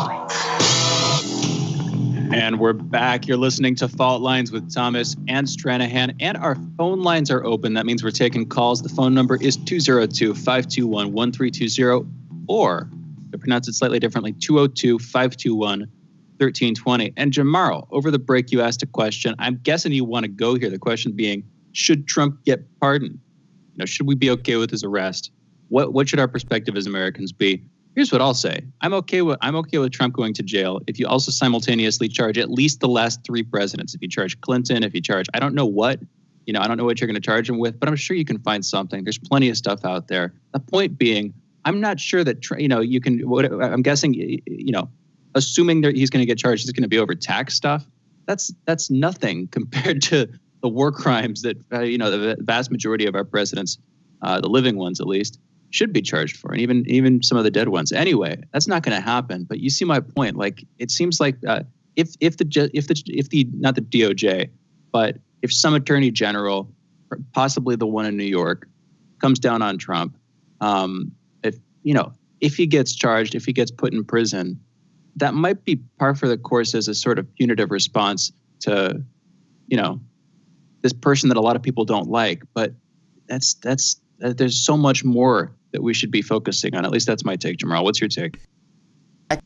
And we're back. You're listening to Fault Lines with Thomas and Stranahan, and our phone lines are open. That means we're taking calls. The phone number is 202-521-1320, or to pronounce it slightly differently, 202-521-1320. And Jamarl, over the break, you asked a question. I'm guessing you want to go here. The question being, should Trump get pardoned? Should we be okay with his arrest? What should our perspective as Americans be? Here's what I'll say. I'm okay with Trump going to jail if you also simultaneously charge at least the last 3 presidents. If you charge Clinton, if you charge, I don't know what you're going to charge him with, but I'm sure you can find something. There's plenty of stuff out there. The point being, I'm not sure that, you can, I'm guessing, assuming that he's going to get charged, it's going to be over tax stuff. That's nothing compared to the war crimes that, the vast majority of our presidents, the living ones at least, should be charged for, and even some of the dead ones. Anyway, that's not going to happen. But you see my point. Like, it seems like if the not the DOJ, but if some attorney general, possibly the one in New York, comes down on Trump, if he gets charged, if he gets put in prison, that might be par for the course as a sort of punitive response to, this person that a lot of people don't like. But there's so much more that we should be focusing on. At least that's my take, Jamarl. What's your take? I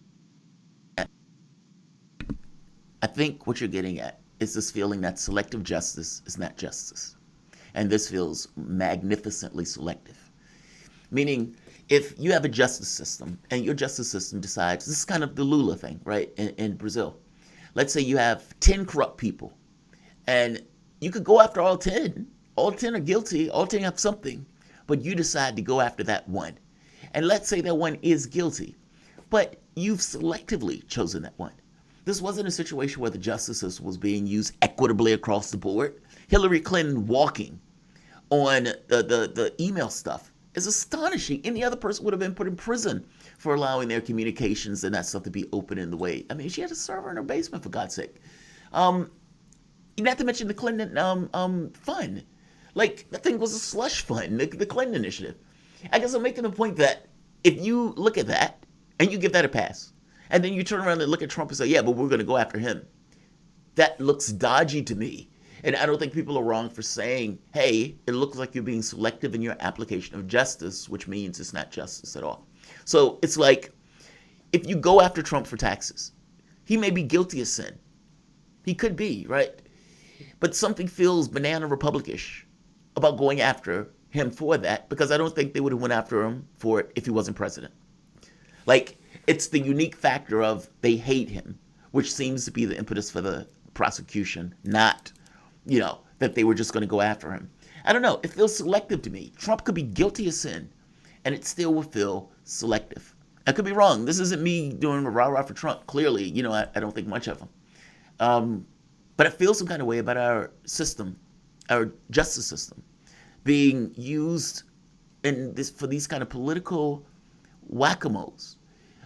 think what you're getting at is this feeling that selective justice is not justice. And this feels magnificently selective. Meaning, if you have a justice system and your justice system decides, this is kind of the Lula thing, right, in Brazil. Let's say you have 10 corrupt people and you could go after all 10. All 10 are guilty, all 10 have something, but you decide to go after that one. And let's say that one is guilty, but you've selectively chosen that one. This wasn't a situation where the justice system was being used equitably across the board. Hillary Clinton walking on the email stuff is astonishing. Any other person would have been put in prison for allowing their communications and that stuff to be open in the way. I mean, she had a server in her basement, for God's sake. Not to mention the Clinton fund. Like, that thing was a slush fund, the Clinton initiative. I guess I'm making the point that if you look at that and you give that a pass, and then you turn around and look at Trump and say, yeah, but we're going to go after him, that looks dodgy to me. And I don't think people are wrong for saying, hey, it looks like you're being selective in your application of justice, which means it's not justice at all. So it's like, if you go after Trump for taxes, he may be guilty of sin. He could be, right? But something feels banana republicish about going after him for that, because I don't think they would have went after him for it if he wasn't president. Like, it's the unique factor of they hate him, which seems to be the impetus for the prosecution, not, that they were just going to go after him. I don't know. It feels selective to me. Trump could be guilty of sin, and it still would feel selective. I could be wrong. This isn't me doing a rah-rah for Trump. Clearly, I don't think much of him. But I feel some kind of way about our system, our justice system, being used for these kind of political whack-a-moles,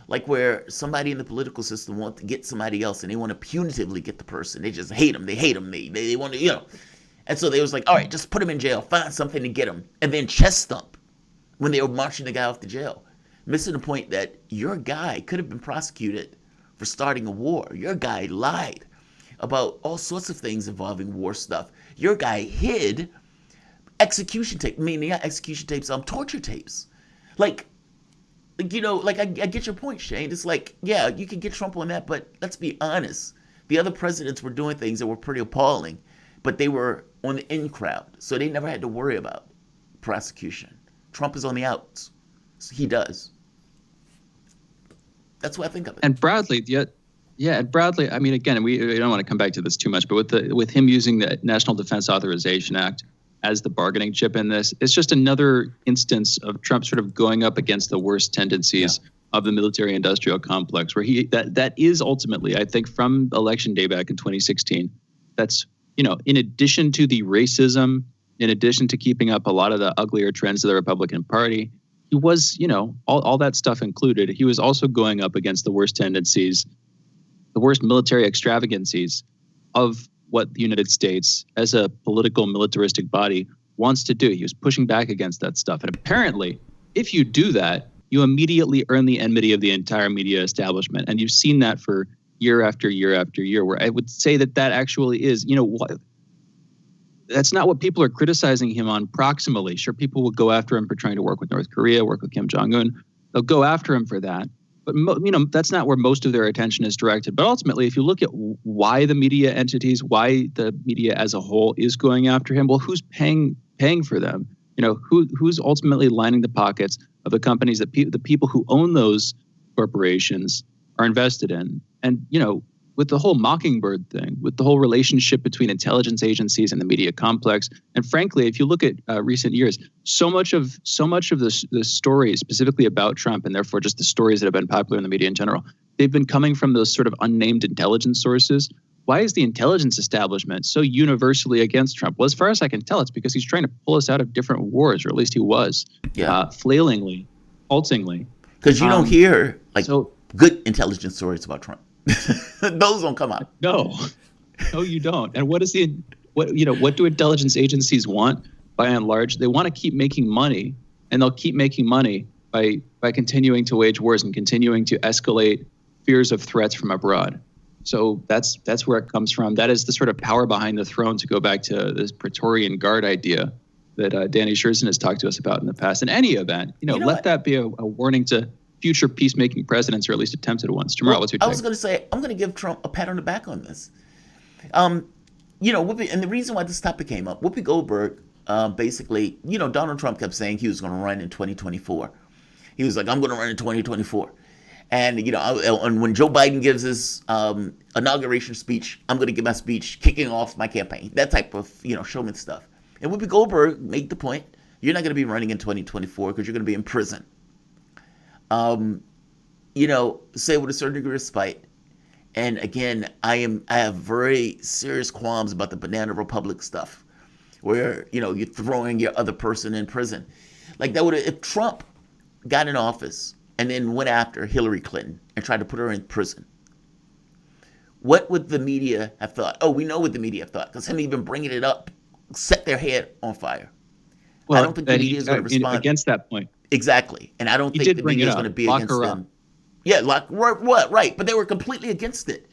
like where somebody in the political system wants to get somebody else and they want to punitively get the person. They just hate them. They hate them. They want to, And so they was like, all right, just put him in jail, find something to get him, and then chest thump when they were marching the guy off to jail, missing the point that your guy could have been prosecuted for starting a war. Your guy lied about all sorts of things involving war stuff. Your guy hid execution tapes, torture tapes. I get your point, Shane. It's like, yeah, you can get Trump on that, but let's be honest. The other presidents were doing things that were pretty appalling, but they were on the in crowd, so they never had to worry about prosecution. Trump is on the outs. So he does. That's what I think of it. And Bradley, and Bradley, I mean, again, we don't want to come back to this too much, but with him using the National Defense Authorization Act as the bargaining chip in this, it's just another instance of Trump sort of going up against the worst tendencies of the military-industrial complex, where that is ultimately, I think, from Election Day back in 2016, that's, in addition to the racism, in addition to keeping up a lot of the uglier trends of the Republican Party, he was, all that stuff included, he was also going up against the worst tendencies, the worst military extravagancies of what the United States as a political militaristic body wants to do. He was pushing back against that stuff. And apparently, if you do that, you immediately earn the enmity of the entire media establishment. And you've seen that for year after year after year, where I would say that actually is, that's not what people are criticizing him on proximally. Sure, people will go after him for trying to work with North Korea, work with Kim Jong-un. They'll go after him for that. But, that's not where most of their attention is directed. But ultimately, if you look at why the media entities, why the media as a whole is going after him, well, who's paying for them? Who's ultimately lining the pockets of the companies that the people who own those corporations are invested in? And, with the whole Mockingbird thing, with the whole relationship between intelligence agencies and the media complex, and frankly, if you look at recent years, so much of the stories specifically about Trump, and therefore just the stories that have been popular in the media in general, they've been coming from those sort of unnamed intelligence sources. Why is the intelligence establishment so universally against Trump? Well, as far as I can tell, it's because he's trying to pull us out of different wars, or at least he was, flailingly, haltingly. Because you don't hear good intelligence stories about Trump. Those don't come out. No, you don't. And what do intelligence agencies want? By and large, they want to keep making money, and they'll keep making money by continuing to wage wars and continuing to escalate fears of threats from abroad. So that's where it comes from. That is the sort of power behind the throne, to go back to this Praetorian Guard idea that Danny Scherzen has talked to us about in the past. In any event, let that be a warning to future peacemaking presidents, or at least attempted ones. Jamarl, what's your take? I was going to say, I'm going to give Trump a pat on the back on this. Whoopi, and the reason why this topic came up, Whoopi Goldberg, basically, Donald Trump kept saying he was going to run in 2024. He was like, I'm going to run in 2024. And, and when Joe Biden gives his inauguration speech, I'm going to give my speech kicking off my campaign. That type of, showman stuff. And Whoopi Goldberg made the point, you're not going to be running in 2024 because you're going to be in prison. Say with a certain degree of spite. And again, I have very serious qualms about the Banana Republic stuff, where, you're throwing your other person in prison. Like that if Trump got in office and then went after Hillary Clinton and tried to put her in prison, what would the media have thought? Oh, we know what the media have thought, because him even bringing it up set their head on fire. Well, I don't think the media is going to respond against that point. Exactly. And I don't think the media is going to be against them. Yeah, right. But they were completely against it.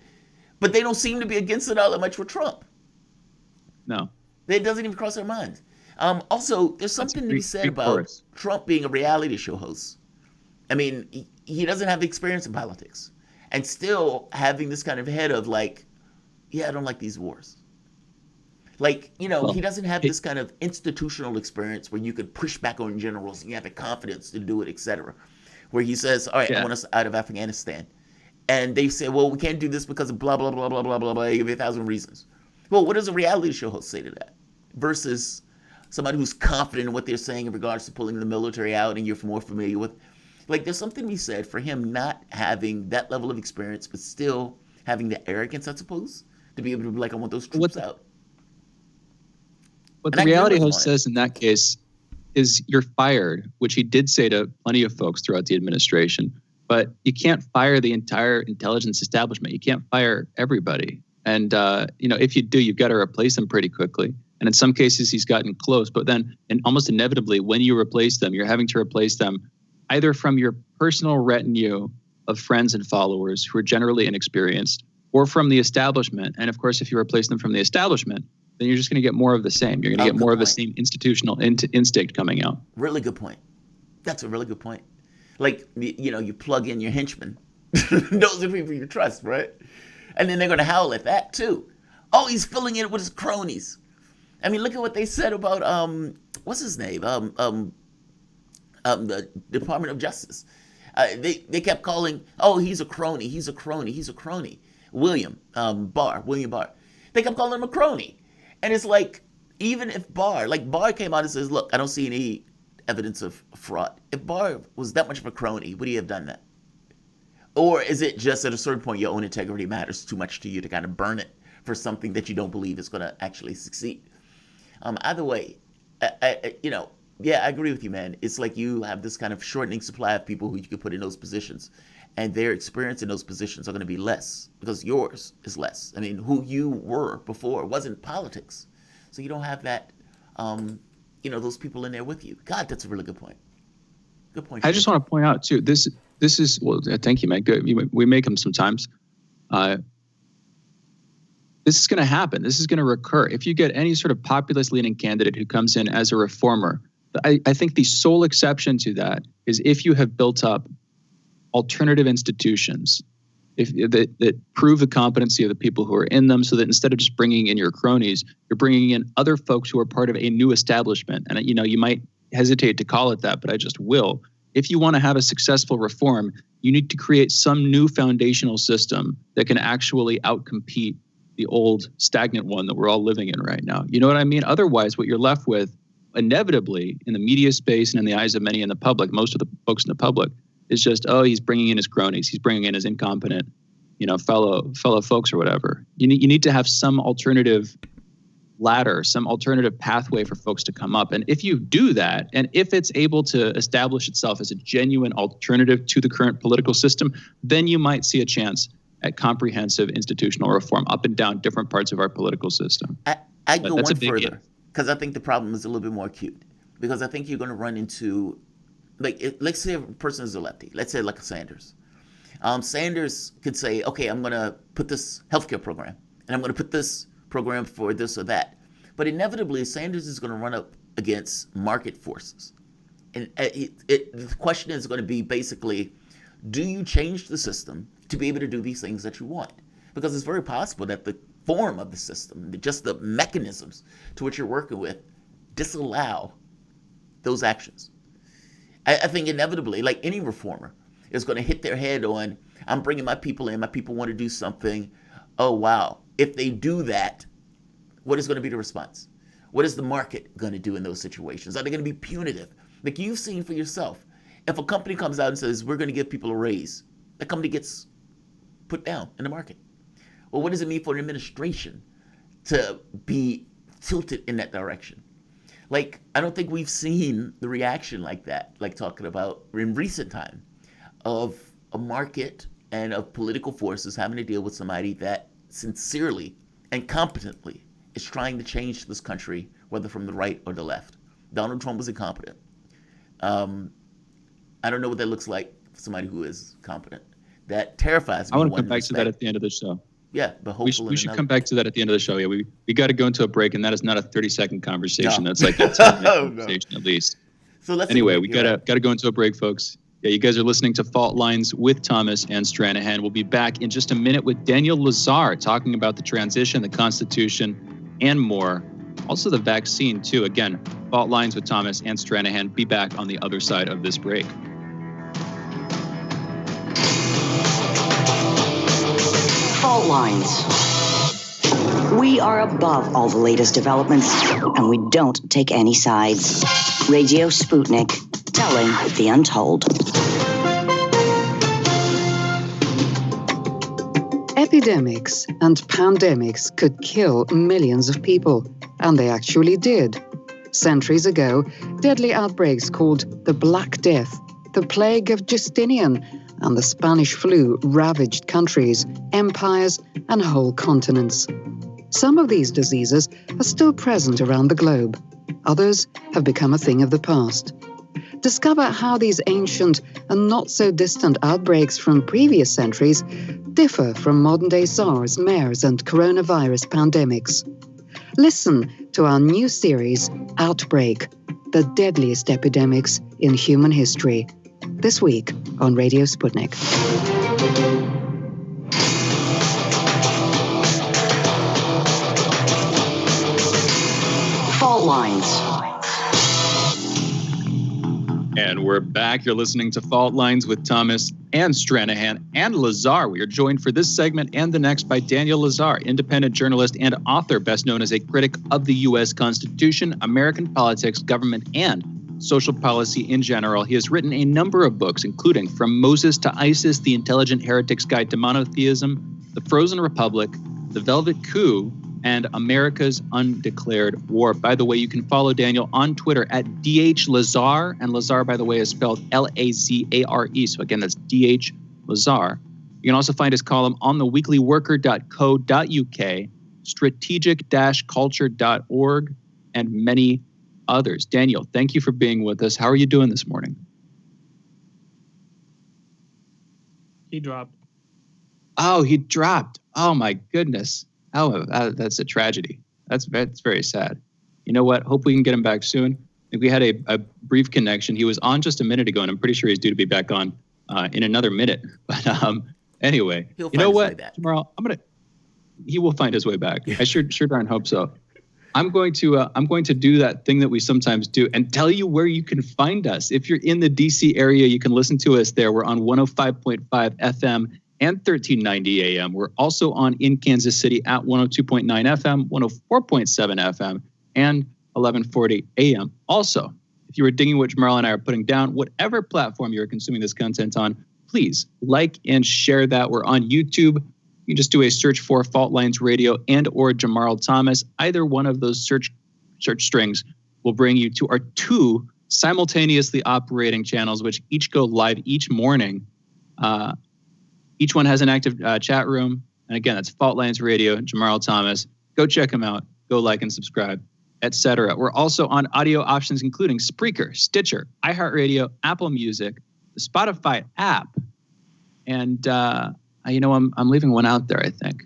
But they don't seem to be against it all that much with Trump. No. It doesn't even cross their minds. Also, there's something to be said about Trump being a reality show host. I mean, he doesn't have the experience in politics. And still having this kind of head of I don't like these wars. He doesn't have this kind of institutional experience where you could push back on generals and you have the confidence to do it, etc. Where he says, all right, I want us out of Afghanistan. And they say, well, we can't do this because of blah, blah, blah, blah, blah, blah, blah. You give you 1,000 reasons. Well, what does a reality show host say to that? Versus somebody who's confident in what they're saying in regards to pulling the military out and you're more familiar with. There's something to be said for him not having that level of experience, but still having the arrogance, I suppose, to be able to be like, I want those troops out. What the reality host says in that case is you're fired, which he did say to plenty of folks throughout the administration. But you can't fire the entire intelligence establishment. You can't fire everybody. And, if you do, you've got to replace them pretty quickly. And in some cases, he's gotten close. But then, and almost inevitably, when you replace them, you're having to replace them either from your personal retinue of friends and followers who are generally inexperienced, or from the establishment. And of course, if you replace them from the establishment, then you're just going to get more of the same. You're going to get more of the same institutional instinct coming out. Really good point. That's a really good point. You plug in your henchmen. Those are people you trust, right? And then they're going to howl at that too. Oh, he's filling it with his cronies. I mean, look at what they said about, what's his name? The Department of Justice. They kept calling, oh, he's a crony. He's a crony. He's a crony. William Barr. They kept calling him a crony. And it's like, even if Barr came out and says, look, I don't see any evidence of fraud. If Barr was that much of a crony, would he have done that? Or is it just at a certain point your own integrity matters too much to you to kind of burn it for something that you don't believe is going to actually succeed. Either way, I agree with you, man. It's like you have this kind of shortening supply of people who you could put in those positions, and their experience in those positions are going to be less because yours is less. I mean, who you were before wasn't politics, so you don't have that, those people in there with you. God, that's a really good point. Good point. I just want to point out too. This is well. Thank you, man. Good. We make them sometimes. This is going to happen. This is going to recur. If you get any sort of populist-leaning candidate who comes in as a reformer, I think the sole exception to that is if you have built up alternative institutions that prove the competency of the people who are in them, so that instead of just bringing in your cronies, you're bringing in other folks who are part of a new establishment. And, you might hesitate to call it that, but I just will. If you want to have a successful reform, you need to create some new foundational system that can actually outcompete the old stagnant one that we're all living in right now. You know what I mean? Otherwise, what you're left with, inevitably, in the media space and in the eyes of many in the public, most of the folks in the public, is just, he's bringing in his cronies. He's bringing in his incompetent, fellow folks or whatever. You need to have some alternative ladder, some alternative pathway for folks to come up. And if you do that, and if it's able to establish itself as a genuine alternative to the current political system, then you might see a chance at comprehensive institutional reform up and down different parts of our political system. I go one further, because I think the problem is a little bit more acute. Because I think you're going to run into, let's say a person is a lefty. Let's say like a Sanders. Sanders could say, okay, I'm going to put this healthcare program, and I'm going to put this program for this or that. But inevitably, Sanders is going to run up against market forces. And the question is going to be basically, do you change the system to be able to do these things that you want? Because it's very possible that the form of the system, just the mechanisms to which you're working with, disallow those actions. I think inevitably, like any reformer, is going to hit their head on, I'm bringing my people in, my people want to do something. Oh, wow. If they do that, what is going to be the response? What is the market going to do in those situations? Are they going to be punitive? Like you've seen for yourself. If a company comes out and says, we're going to give people a raise, the company gets put down in the market. Well, what does it mean for an administration to be tilted in that direction? Like, I don't think we've seen the reaction like that, like talking about in recent time, of a market and of political forces having to deal with somebody that sincerely and competently is trying to change this country, whether from the right or the left. Donald Trump was incompetent. I don't know what that looks like for somebody who is competent. That terrifies me. I want to come back to that at the end of the show. Yeah, but hopefully we should come back to that at the end of the show. Yeah, we got to go into a break, and that is not a 30-second conversation. No. That's like a 10-minute conversation at least. So anyway, we gotta go into a break, folks. Yeah, you guys are listening to Fault Lines with Thomas and Stranahan. We'll be back in just a minute with Daniel Lazar talking about the transition, the Constitution, and more. Also the vaccine, too. Again, Fault Lines with Thomas and Stranahan. Be back on the other side of this break. Fault Lines. We are above all the latest developments, and we don't take any sides. Radio Sputnik, telling the untold. Epidemics and pandemics could kill millions of people, and they actually did. Centuries ago, deadly outbreaks called the Black Death, the plague of Justinian, and the Spanish flu ravaged countries, empires, and whole continents. Some of these diseases are still present around the globe. Others have become a thing of the past. Discover how these ancient and not so distant outbreaks from previous centuries differ from modern-day SARS, MERS, and coronavirus pandemics. Listen to our new series, Outbreak, the deadliest epidemics in human history. This week on Radio Sputnik. Fault Lines. And we're back. You're listening to Fault Lines with Thomas and Stranahan and Lazar. We are joined for this segment and the next by Daniel Lazar, independent journalist and author, best known as a critic of the U.S. Constitution, American politics, government, and social policy in general. He has written a number of books, including From Moses to ISIS, The Intelligent Heretic's Guide to Monotheism, The Frozen Republic, The Velvet Coup, and America's Undeclared War. By the way, you can follow Daniel on Twitter at DH and Lazar, by the way, is spelled Lazare. So again, that's DH Lazar. You can also find his column on theweeklyworker.co.uk, strategic-culture.org, and many others. Daniel, thank you for being with us. How are you doing this morning? He dropped. Oh, he dropped. Oh, my goodness. Oh, that's a tragedy. That's very sad. You know what? Hope we can get him back soon. I think we had a brief connection. He was on just a minute ago, and I'm pretty sure he's due to be back on in another minute. But anyway, you know what, Jamarl? He will find his way back. I sure darn hope so. I'm going to do that thing that we sometimes do and tell you where you can find us. If you're in the DC area, you can listen to us there. We're on 105.5 FM and 1390 AM. We're also on in Kansas City at 102.9 FM, 104.7 FM, and 1140 AM. Also, if you were digging what Jamarl and I are putting down, whatever platform you're consuming this content on, please like and share that. We're on YouTube. You can just do a search for Fault Lines Radio and or Jamarl Thomas. Either one of those search strings will bring you to our two simultaneously operating channels, which each go live each morning. Each one has an active chat room. And again, that's Fault Lines Radio, Jamarl Thomas. Go check them out. Go like and subscribe, etc. We're also on audio options, including Spreaker, Stitcher, iHeartRadio, Apple Music, the Spotify app. And, I'm leaving one out there, I think.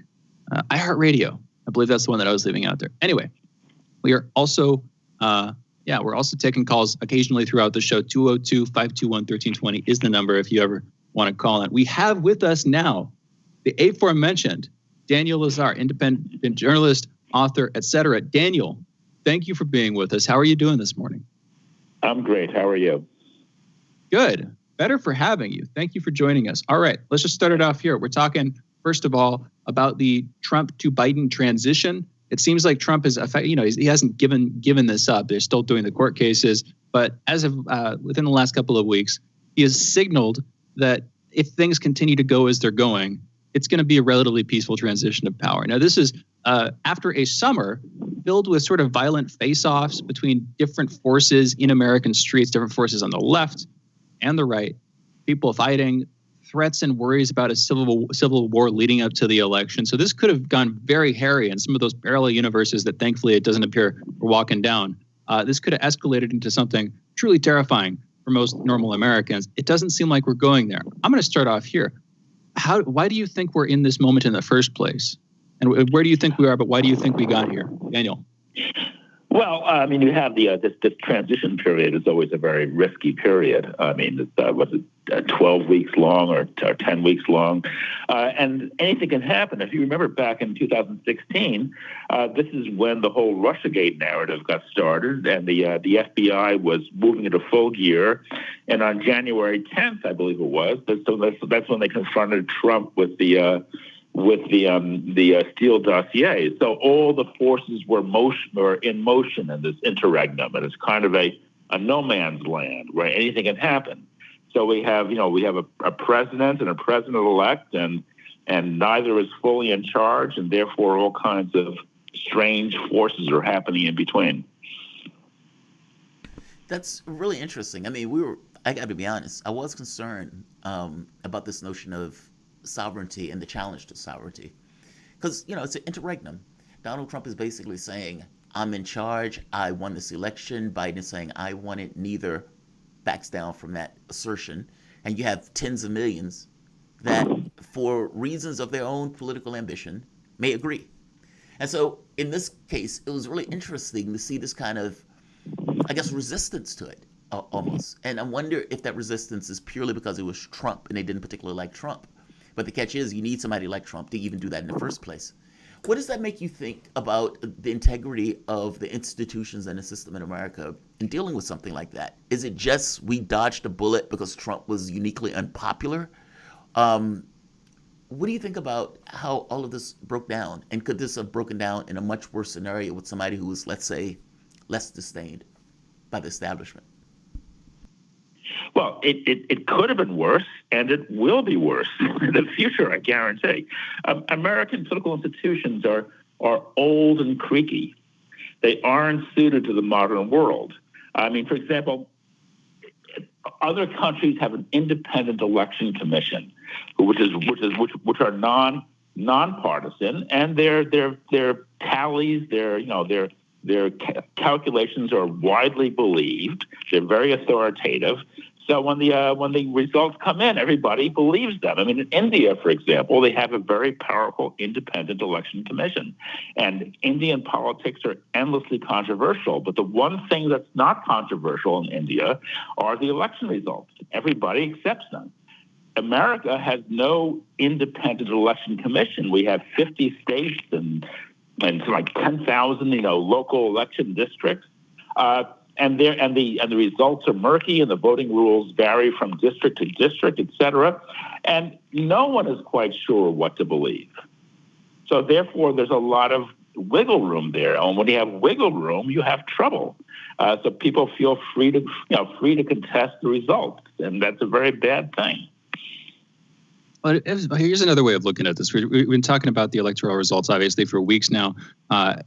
iHeartRadio. I believe that's the one that I was leaving out there. Anyway, we are also, we're also taking calls occasionally throughout the show. 202-521-1320 is the number if you ever want to call in. We have with us now the aforementioned Daniel Lazar, independent journalist, author, etc. Daniel, thank you for being with us. How are you doing this morning? I'm great. How are you? Good. Better for having you. Thank you for joining us. All right, let's just start it off here. We're talking, first of all, about the Trump to Biden transition. It seems like Trump is, he hasn't given this up. They're still doing the court cases. But as of within the last couple of weeks, he has signaled that if things continue to go as they're going, it's going to be a relatively peaceful transition of power. Now, this is after a summer filled with sort of violent face-offs between different forces in American streets, different forces on the left and the right, people fighting, threats and worries about a civil war leading up to the election. So this could have gone very hairy in some of those parallel universes that thankfully it doesn't appear we're walking down. This could have escalated into something truly terrifying for most normal Americans. It doesn't seem like we're going there. I'm going to start off here. Why do you think we're in this moment in the first place? And where do you think we are, but why do you think we got here? Daniel. Well, you have this transition period is always a very risky period. Was it 12 weeks long or 10 weeks long? And anything can happen. If you remember back in 2016, this is when the whole Russiagate narrative got started, and the FBI was moving into full gear. And on January 10th, I believe it was, that's when they confronted Trump with the Steele dossier. So all the forces were in motion in this interregnum, and it's kind of a no man's land where anything can happen. So we have a president and a president-elect, and neither is fully in charge, and therefore all kinds of strange forces are happening in between. That's really interesting. I got to be honest, I was concerned about this notion of sovereignty and the challenge to sovereignty, because it's an interregnum. Donald Trump is basically saying, I'm in charge, I won this election. Biden is saying, I won it. Neither backs down from that assertion. And you have tens of millions that, for reasons of their own political ambition, may agree. And so in this case, it was really interesting to see this kind of, resistance to it almost. And I wonder if that resistance is purely because it was Trump and they didn't particularly like Trump. But the catch is, you need somebody like Trump to even do that in the first place. What does that make you think about the integrity of the institutions and the system in America in dealing with something like that? Is it just we dodged a bullet because Trump was uniquely unpopular? What do you think about how all of this broke down? And could this have broken down in a much worse scenario with somebody who was, let's say, less disdained by the establishment? Well, it could have been worse, and it will be worse in the future, I guarantee. American political institutions are old and creaky. They aren't suited to the modern world. I mean, for example, other countries have an independent election commission, which are nonpartisan, and their tallies, their calculations are widely believed. They're very authoritative. So when the results come in, everybody believes them. I mean, in India, for example, they have a very powerful independent election commission. And Indian politics are endlessly controversial. But the one thing that's not controversial in India are the election results. Everybody accepts them. America has no independent election commission. We have 50 states and like 10,000, local election districts. And the results are murky, and the voting rules vary from district to district, et cetera. And no one is quite sure what to believe. So therefore, there's a lot of wiggle room there. And when you have wiggle room, you have trouble. So people feel free to contest the results, and that's a very bad thing. Well, here's another way of looking at this. We've been talking about the electoral results, obviously, for weeks now. As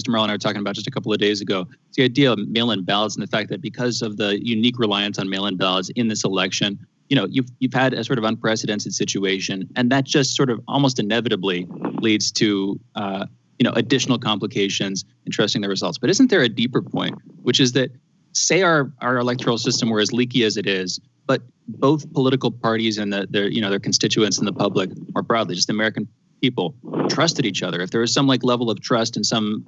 Jamarl and I were talking about just a couple of days ago, it's the idea of mail-in ballots and the fact that because of the unique reliance on mail-in ballots in this election, you've had a sort of unprecedented situation, and that just sort of almost inevitably leads to additional complications in trusting the results. But isn't there a deeper point, which is that say our electoral system were as leaky as it is, but both political parties and their constituents and the public more broadly, just American people, trusted each other. If there was some level of trust and some,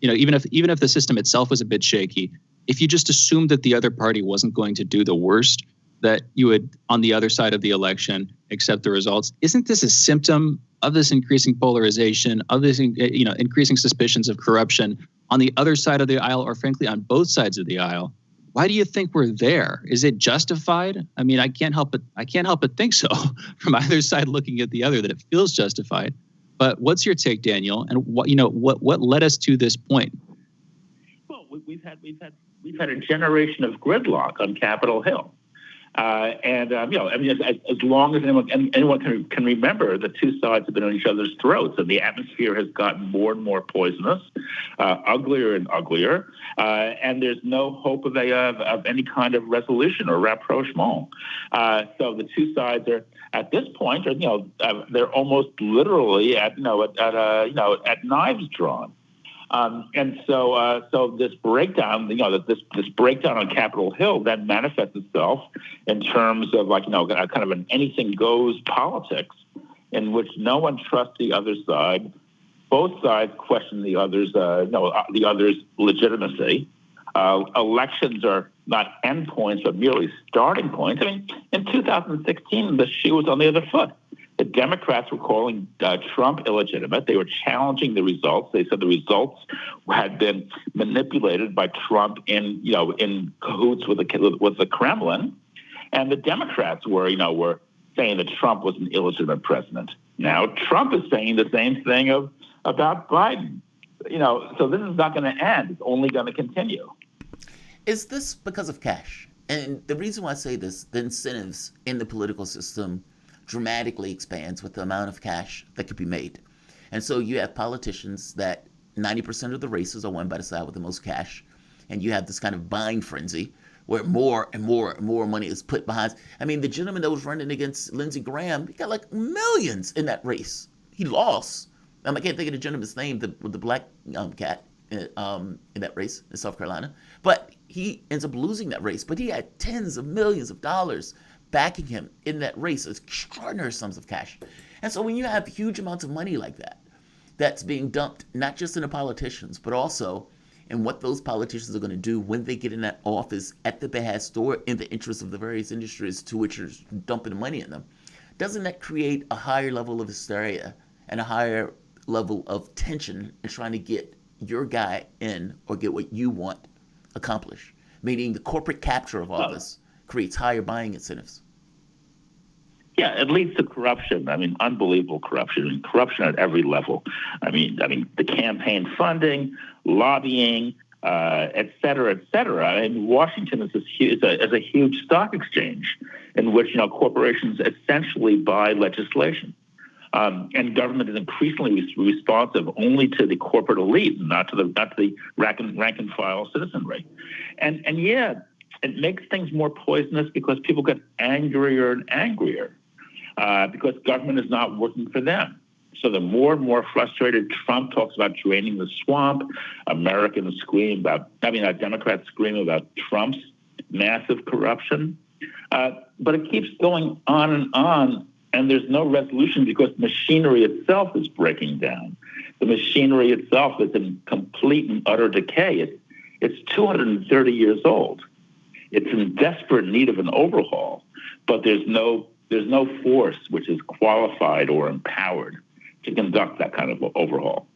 even if the system itself was a bit shaky, if you just assumed that the other party wasn't going to do the worst, that you would, on the other side of the election, accept the results. Isn't this a symptom of this increasing polarization, of this, increasing suspicions of corruption on the other side of the aisle, or frankly, on both sides of the aisle? Why do you think we're there? Is it justified? I mean, I can't help but think so from either side looking at the other, that it feels justified. But what's your take, Daniel? And what led us to this point? Well, we've had a generation of gridlock on Capitol Hill. As long as anyone can remember, the two sides have been on each other's throats, and the atmosphere has gotten more and more poisonous, uglier and uglier, and there's no hope of any kind of resolution or rapprochement. So the two sides are at this point, they're almost literally at knives drawn. And so this breakdown, this breakdown on Capitol Hill then manifests itself in terms of kind of an anything goes politics in which no one trusts the other side. Both sides question the other's legitimacy. Elections are not endpoints, but merely starting points. I mean, in 2016, the shoe was on the other foot. The Democrats were calling Trump illegitimate. They were challenging the results. They said the results had been manipulated by Trump in cahoots with the Kremlin, and the Democrats were saying that Trump was an illegitimate president. Now Trump is saying the same thing about Biden. So this is not going to end. It's only going to continue. Is this because of cash? And the reason why I say this, the incentives in the political system dramatically expands with the amount of cash that could be made. And so you have politicians that 90% of the races are won by the side with the most cash. And you have this kind of buying frenzy where more and more and more money is put behind. I mean, the gentleman that was running against Lindsey Graham, he got millions in that race. He lost. I can't think of the gentleman's name, the black cat in that race in South Carolina. But he ends up losing that race. But he had tens of millions of dollars backing him in that race, extraordinary sums of cash. And so when you have huge amounts of money like that, that's being dumped not just into politicians, but also in what those politicians are going to do when they get in that office at the behest or in the interest of the various industries to which you're dumping money in them, doesn't that create a higher level of hysteria and a higher level of tension in trying to get your guy in or get what you want accomplished? Meaning the corporate capture of office creates higher buying incentives. Yeah, it leads to corruption. I mean, unbelievable corruption. I mean, corruption at every level. I mean, the campaign funding, lobbying, et cetera, et cetera. And Washington is a huge stock exchange in which corporations essentially buy legislation. And government is increasingly responsive only to the corporate elite, not to the rank and file citizenry. And yeah, it makes things more poisonous because people get angrier and angrier because government is not working for them. So the more and more frustrated Trump talks about draining the swamp, Democrats scream about Trump's massive corruption. But it keeps going on, and there's no resolution because machinery itself is breaking down. The machinery itself is in complete and utter decay. It's 230 years old. It's in desperate need of an overhaul, but there's no force which is qualified or empowered to conduct that kind of overhaul.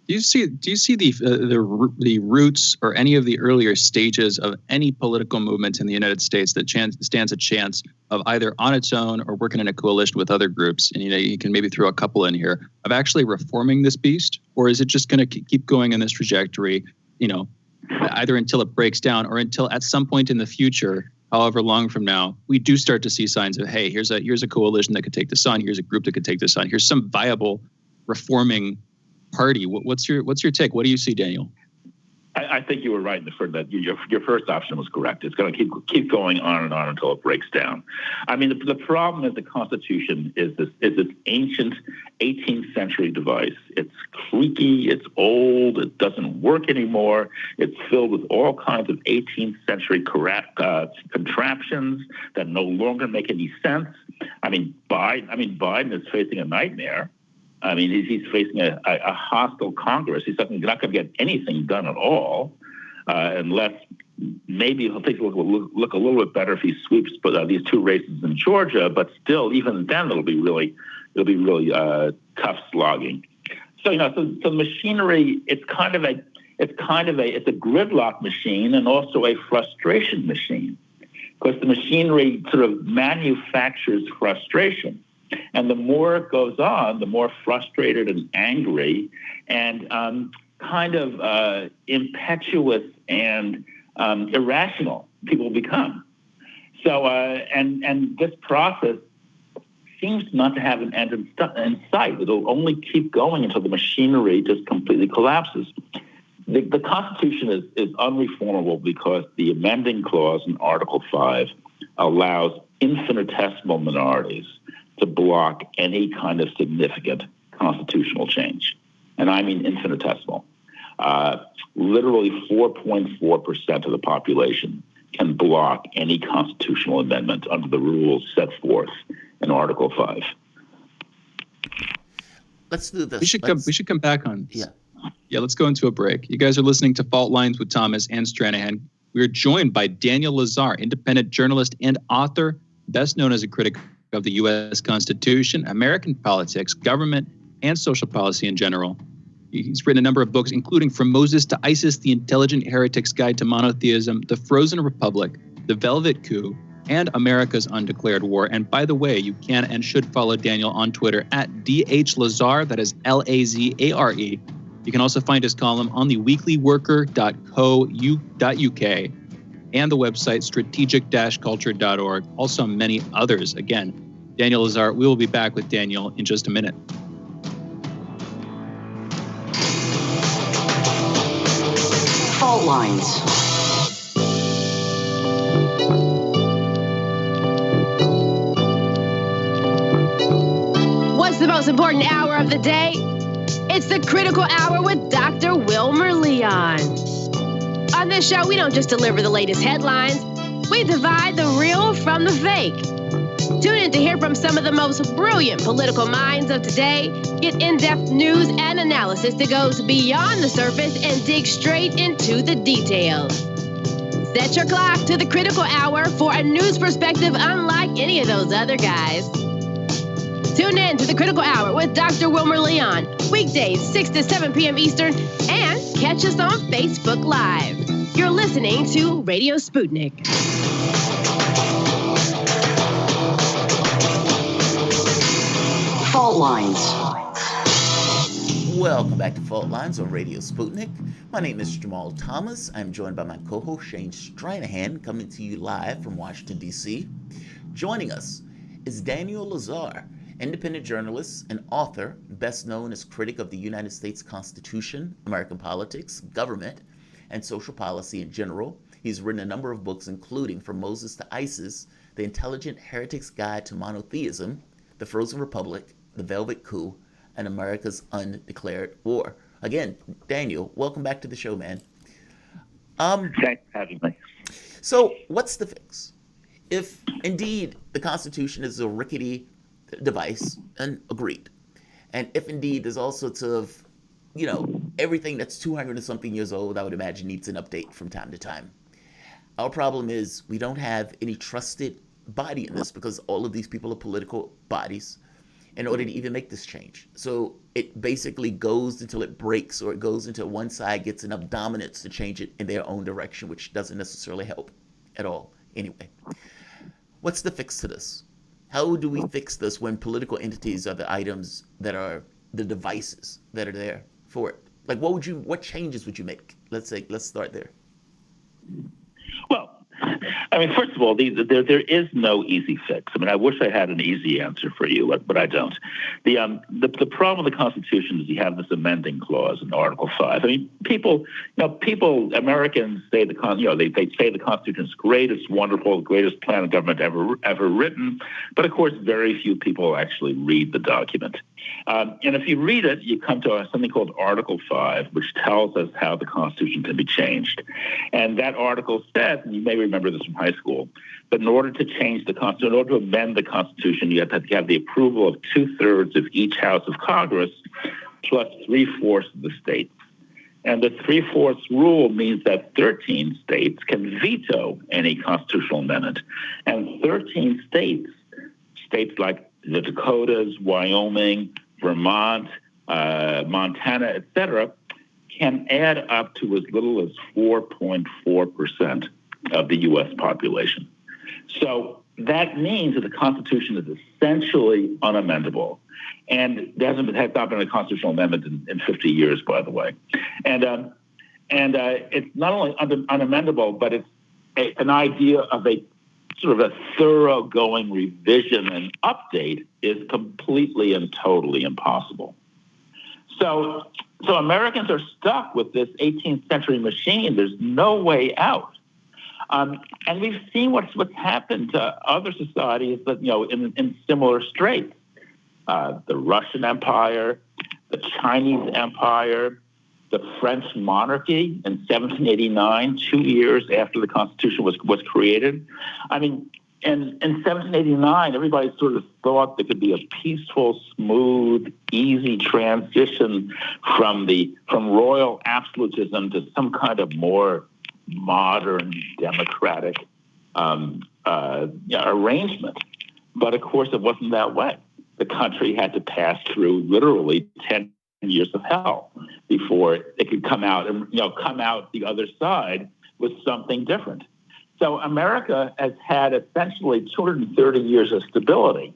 Do you see the roots or any of the earlier stages of any political movement in the United States that stands a chance of either on its own or working in a coalition with other groups? And you can maybe throw a couple in here of actually reforming this beast, or is it just going to keep going in this trajectory? Either until it breaks down or until at some point in the future, however long from now, we do start to see signs of, hey, here's a coalition that could take this on. Here's a group that could take this on. Here's some viable reforming party. What's your take? What do you see, Daniel? I think you were right in that your first option was correct. It's going to keep going on and on until it breaks down. I mean, the problem is the Constitution is this ancient 18th century device. It's creaky, it's old, it doesn't work anymore. It's filled with all kinds of 18th century contraptions that no longer make any sense. Biden is facing a nightmare. I mean, he's facing a hostile Congress. He's not going to get anything done at all, unless maybe he'll think it'll look a little bit better if he sweeps these two races in Georgia. But still, even then, it'll be really tough slogging. So so machinery. It's a gridlock machine and also a frustration machine, because the machinery sort of manufactures frustration. And the more it goes on, the more frustrated and angry and impetuous and irrational people become. So, and this process seems not to have an end in sight. It'll only keep going until the machinery just completely collapses. The Constitution is unreformable because the amending clause in Article 5 allows infinitesimal minorities to block any kind of significant constitutional change. And I mean infinitesimal. Literally 4.4% of the population can block any constitutional amendment under the rules set forth in Article 5. Let's do this. We should come back on this. Yeah, let's go into a break. You guys are listening to Fault Lines with Thomas and Stranahan. We are joined by Daniel Lazar, independent journalist and author, best known as a critic of the U.S. Constitution, American politics, government, and social policy in general. He's written a number of books, including From Moses to ISIS, The Intelligent Heretic's Guide to Monotheism, The Frozen Republic, The Velvet Coup, and America's Undeclared War. And by the way, you can and should follow Daniel on Twitter at DHLazare, that is Lazare. You can also find his column on the weeklyworker.co.uk and the website strategic-culture.org, also many others. Again, Daniel Lazar. We will be back with Daniel in just a minute. Fault lines. What's the most important hour of the day? It's the Critical Hour with Dr. Wilmer Leon. On this show, we don't just deliver the latest headlines. We divide the real from the fake. Tune in to hear from some of the most brilliant political minds of today. Get in-depth news and analysis that goes beyond the surface and dig straight into the details. Set your clock to the Critical Hour for a news perspective unlike any of those other guys. Tune in to the Critical Hour with Dr. Wilmer Leon, weekdays 6 to 7 p.m. Eastern, and catch us on Facebook Live. You're listening to Radio Sputnik. Fault lines. Welcome back to Fault Lines on Radio Sputnik. My name is Jamarl Thomas. I'm joined by my co-host Shane Stranahan, coming to you live from Washington, D.C. Joining us is Daniel Lazar, independent journalist and author, best known as critic of the United States Constitution, American politics, government, and social policy in general. He's written a number of books, including From Moses to ISIS, The Intelligent Heretic's Guide to Monotheism, The Frozen Republic, The Velvet Coup, and America's Undeclared War. Again, Daniel, welcome back to the show, man. Thanks for having me. So, what's the fix? If indeed the Constitution is a rickety device, and agreed, and if indeed there's all sorts of, everything that's 200 and something years old, I would imagine needs an update from time to time. Our problem is we don't have any trusted body in this because all of these people are political bodies in order to even make this change. So it basically goes until it breaks, or it goes until one side gets enough dominance to change it in their own direction, which doesn't necessarily help at all. Anyway, what's the fix to this? How do we fix this when political entities are the items that are the devices that are there for it? Like, what changes would you make? Let's start there. Well, first of all, there is no easy fix. I wish I had an easy answer for you, but I don't. The problem with the Constitution is you have this amending clause in Article 5. Americans say they say the Constitution is great, it's wonderful, the greatest plan of government ever written, but of course, very few people actually read the document. And if you read it, you come to something called Article 5, which tells us how the Constitution can be changed. And that article says, and you may remember this from high school, that in order to change the Constitution, in order to amend the Constitution, you have to have the approval of 2/3 of each House of Congress plus 3/4 of the states. And the 3/4 rule means that 13 states can veto any constitutional amendment. And 13 states like the Dakotas, Wyoming, Vermont, Montana, etc., can add up to as little as 4.4% of the U.S. population. So that means that the Constitution is essentially unamendable. And there has not been a constitutional amendment in 50 years, by the way. And it's not only unamendable, but it's an idea of a sort of a thoroughgoing revision and update is completely and totally impossible. So Americans are stuck with this 18th century machine. There's no way out. And we've seen what's happened to other societies that, in similar straits. The Russian Empire, the Chinese Empire, the French monarchy in 1789, 2 years after the Constitution was created. In 1789, everybody sort of thought there could be a peaceful, smooth, easy transition from royal absolutism to some kind of more modern democratic arrangement. But of course, it wasn't that way. The country had to pass through literally 10 years of hell before it could come out the other side with something different. So America has had essentially 230 years of stability.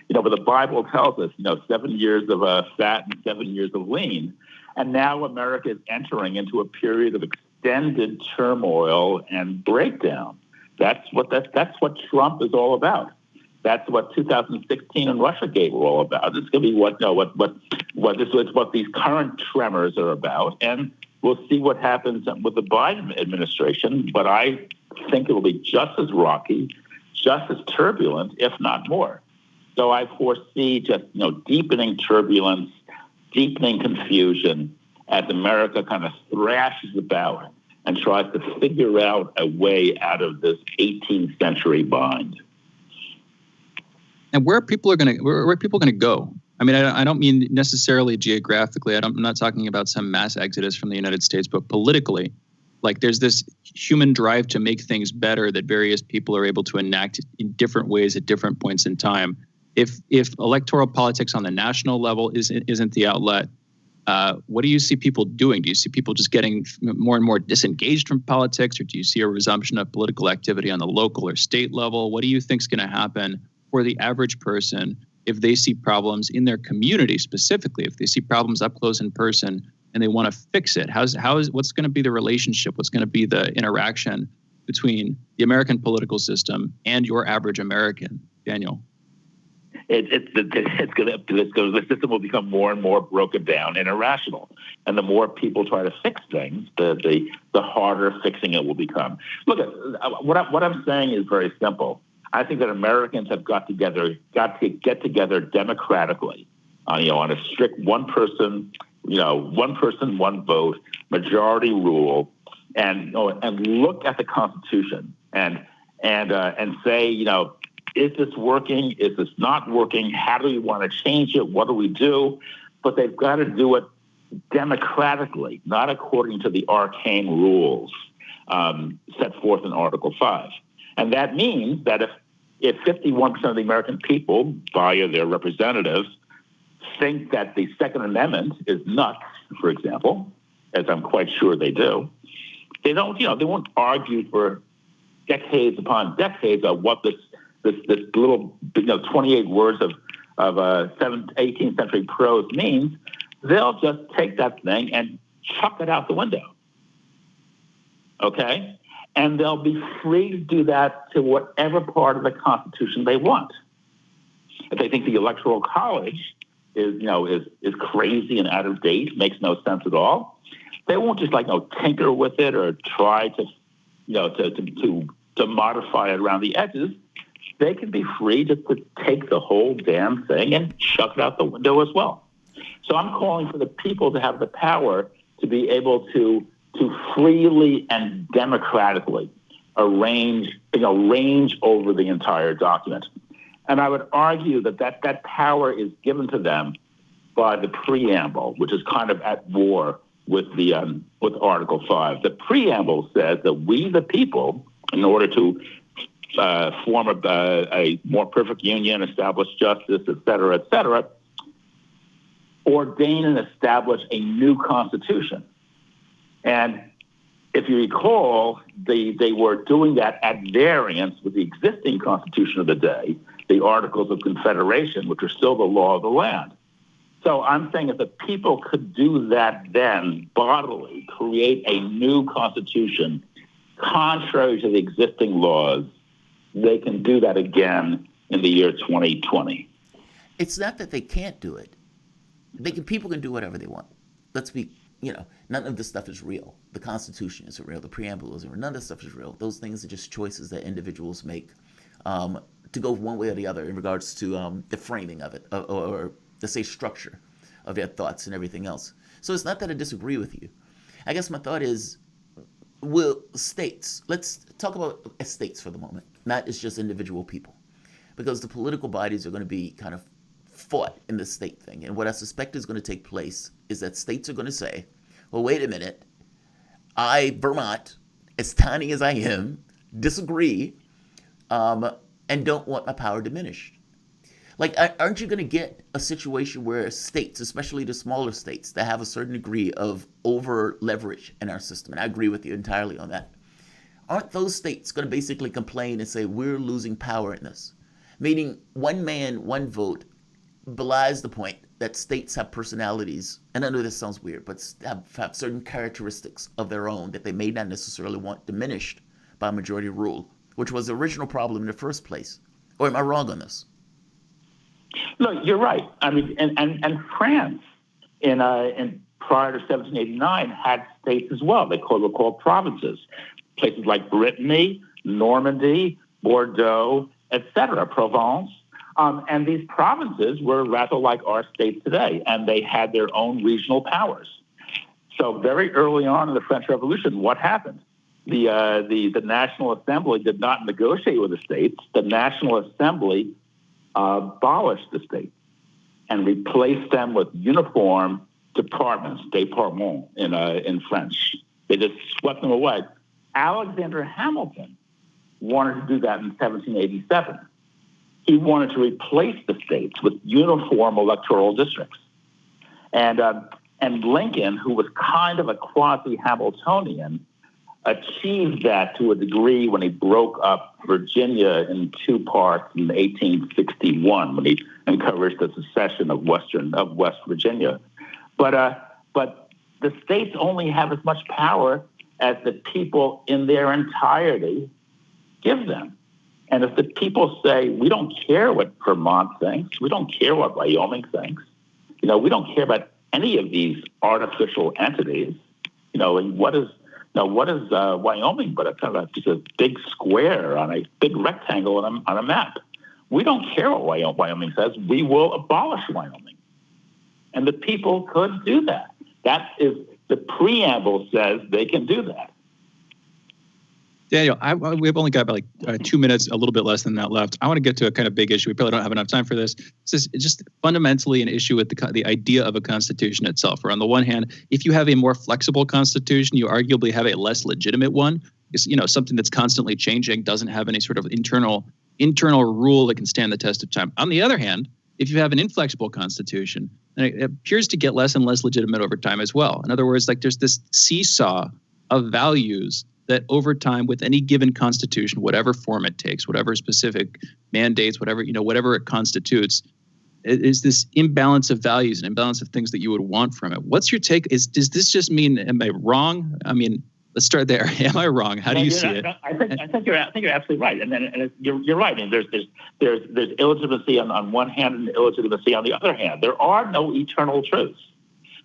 But the Bible tells us, 7 years of fat and 7 years of lean. And now America is entering into a period of extended turmoil and breakdown. That's what Trump is all about. That's what 2016 and Russiagate were all about. It's going to be what these current tremors are about, and we'll see what happens with the Biden administration. But I think it will be just as rocky, just as turbulent, if not more. So I foresee just deepening turbulence, deepening confusion as America kind of thrashes about and tries to figure out a way out of this 18th century bind. And where are people going to go? I don't mean necessarily geographically. I'm not talking about some mass exodus from the United States, but politically. Like, there's this human drive to make things better that various people are able to enact in different ways at different points in time. If electoral politics on the national level isn't the outlet, what do you see people doing? Do you see people just getting more and more disengaged from politics, or do you see a resumption of political activity on the local or state level? What do you think is going to happen for the average person if they see problems in their community specifically, if they see problems up close in person and they want to fix it. What's going to be the relationship? What's going to be the interaction between the American political system and your average American, Daniel? The system will become more and more broken down and irrational, and the more people try to fix things, the harder fixing it will become. Look, what I'm saying is very simple. I think that Americans have got to get together democratically, on a strict one person, one vote, majority rule, and look at the Constitution and say, is this working? Is this not working? How do we want to change it? What do we do? But they've got to do it democratically, not according to the arcane rules set forth in Article 5. And that means that if 51% of the American people, via their representatives, think that the Second Amendment is nuts, for example, as I'm quite sure they do, they won't argue for decades upon decades of what this little 28 words of 18th century prose means. They'll just take that thing and chuck it out the window. Okay? And they'll be free to do that to whatever part of the Constitution they want. If they think the Electoral College is crazy and out of date, makes no sense at all, they won't just tinker with it or try to modify it around the edges. They can be free to take the whole damn thing and chuck it out the window as well. So I'm calling for the people to have the power to be able to freely and democratically range over the entire document. And I would argue that power is given to them by the preamble, which is kind of at war with Article 5. The preamble says that we, the people, in order to form a more perfect union, establish justice, et cetera, ordain and establish a new constitution. And if you recall, they were doing that at variance with the existing constitution of the day, the Articles of Confederation, which are still the law of the land. So I'm saying if the people could do that then, bodily, create a new constitution contrary to the existing laws, they can do that again in the year 2020. It's not that they can't do it. People can do whatever they want. Let's be, none of this stuff is real. The Constitution isn't real. The preamble isn't real. None of this stuff is real. Those things are just choices that individuals make to go one way or the other in regards to the framing of it or the say structure of their thoughts and everything else. So it's not that I disagree with you. I guess my thought is, states, let's talk about states for the moment, not as just individual people, because the political bodies are going to be kind of fought in the state thing. And what I suspect is going to take place is that states are going to say, well, wait a minute, Vermont, as tiny as I am, disagree and don't want my power diminished. Aren't you going to get a situation where states, especially the smaller states that have a certain degree of over leverage in our system, and I agree with you entirely on that, aren't those states going to basically complain and say, we're losing power in this? Meaning, one man, one vote belies the point that states have personalities, and I know this sounds weird, but have certain characteristics of their own that they may not necessarily want diminished by majority rule, which was the original problem in the first place. Or am I wrong on this? No, you're right. I mean, and France in prior to 1789 had states as well. They were called provinces. Places like Brittany, Normandy, Bordeaux, etc., Provence. And these provinces were rather like our states today, and they had their own regional powers. So very early on in the French Revolution, what happened? The National Assembly did not negotiate with the states. The National Assembly abolished the states and replaced them with uniform departments, départements in French. They just swept them away. Alexander Hamilton wanted to do that in 1787. He wanted to replace the states with uniform electoral districts. And Lincoln, who was kind of a quasi-Hamiltonian, achieved that to a degree when he broke up Virginia in two parts in 1861, when he encouraged the secession of West Virginia. But the states only have as much power as the people in their entirety give them. And if the people say, we don't care what Vermont thinks, we don't care what Wyoming thinks, we don't care about any of these artificial entities, and what is Wyoming but a kind of just a big square on a big rectangle on a map? We don't care what Wyoming says. We will abolish Wyoming. And the people could do that. That is, the preamble says they can do that. Daniel, we've only got about 2 minutes, a little bit less than that left. I want to get to a kind of big issue. We probably don't have enough time for this. It's just fundamentally an issue with the idea of a constitution itself. Where on the one hand, if you have a more flexible constitution, you arguably have a less legitimate one. Because, something that's constantly changing doesn't have any sort of internal rule that can stand the test of time. On the other hand, if you have an inflexible constitution, then it appears to get less and less legitimate over time as well. In other words, there's this seesaw of values that over time, with any given constitution, whatever form it takes, whatever specific mandates, whatever it constitutes, is this imbalance of values and imbalance of things that you would want from it. What's your take? Does this just mean, am I wrong? I mean, let's start there. Am I wrong? How do you see it? I think you're absolutely right, and you're right. And there's illegitimacy on one hand and illegitimacy on the other hand. There are no eternal truths.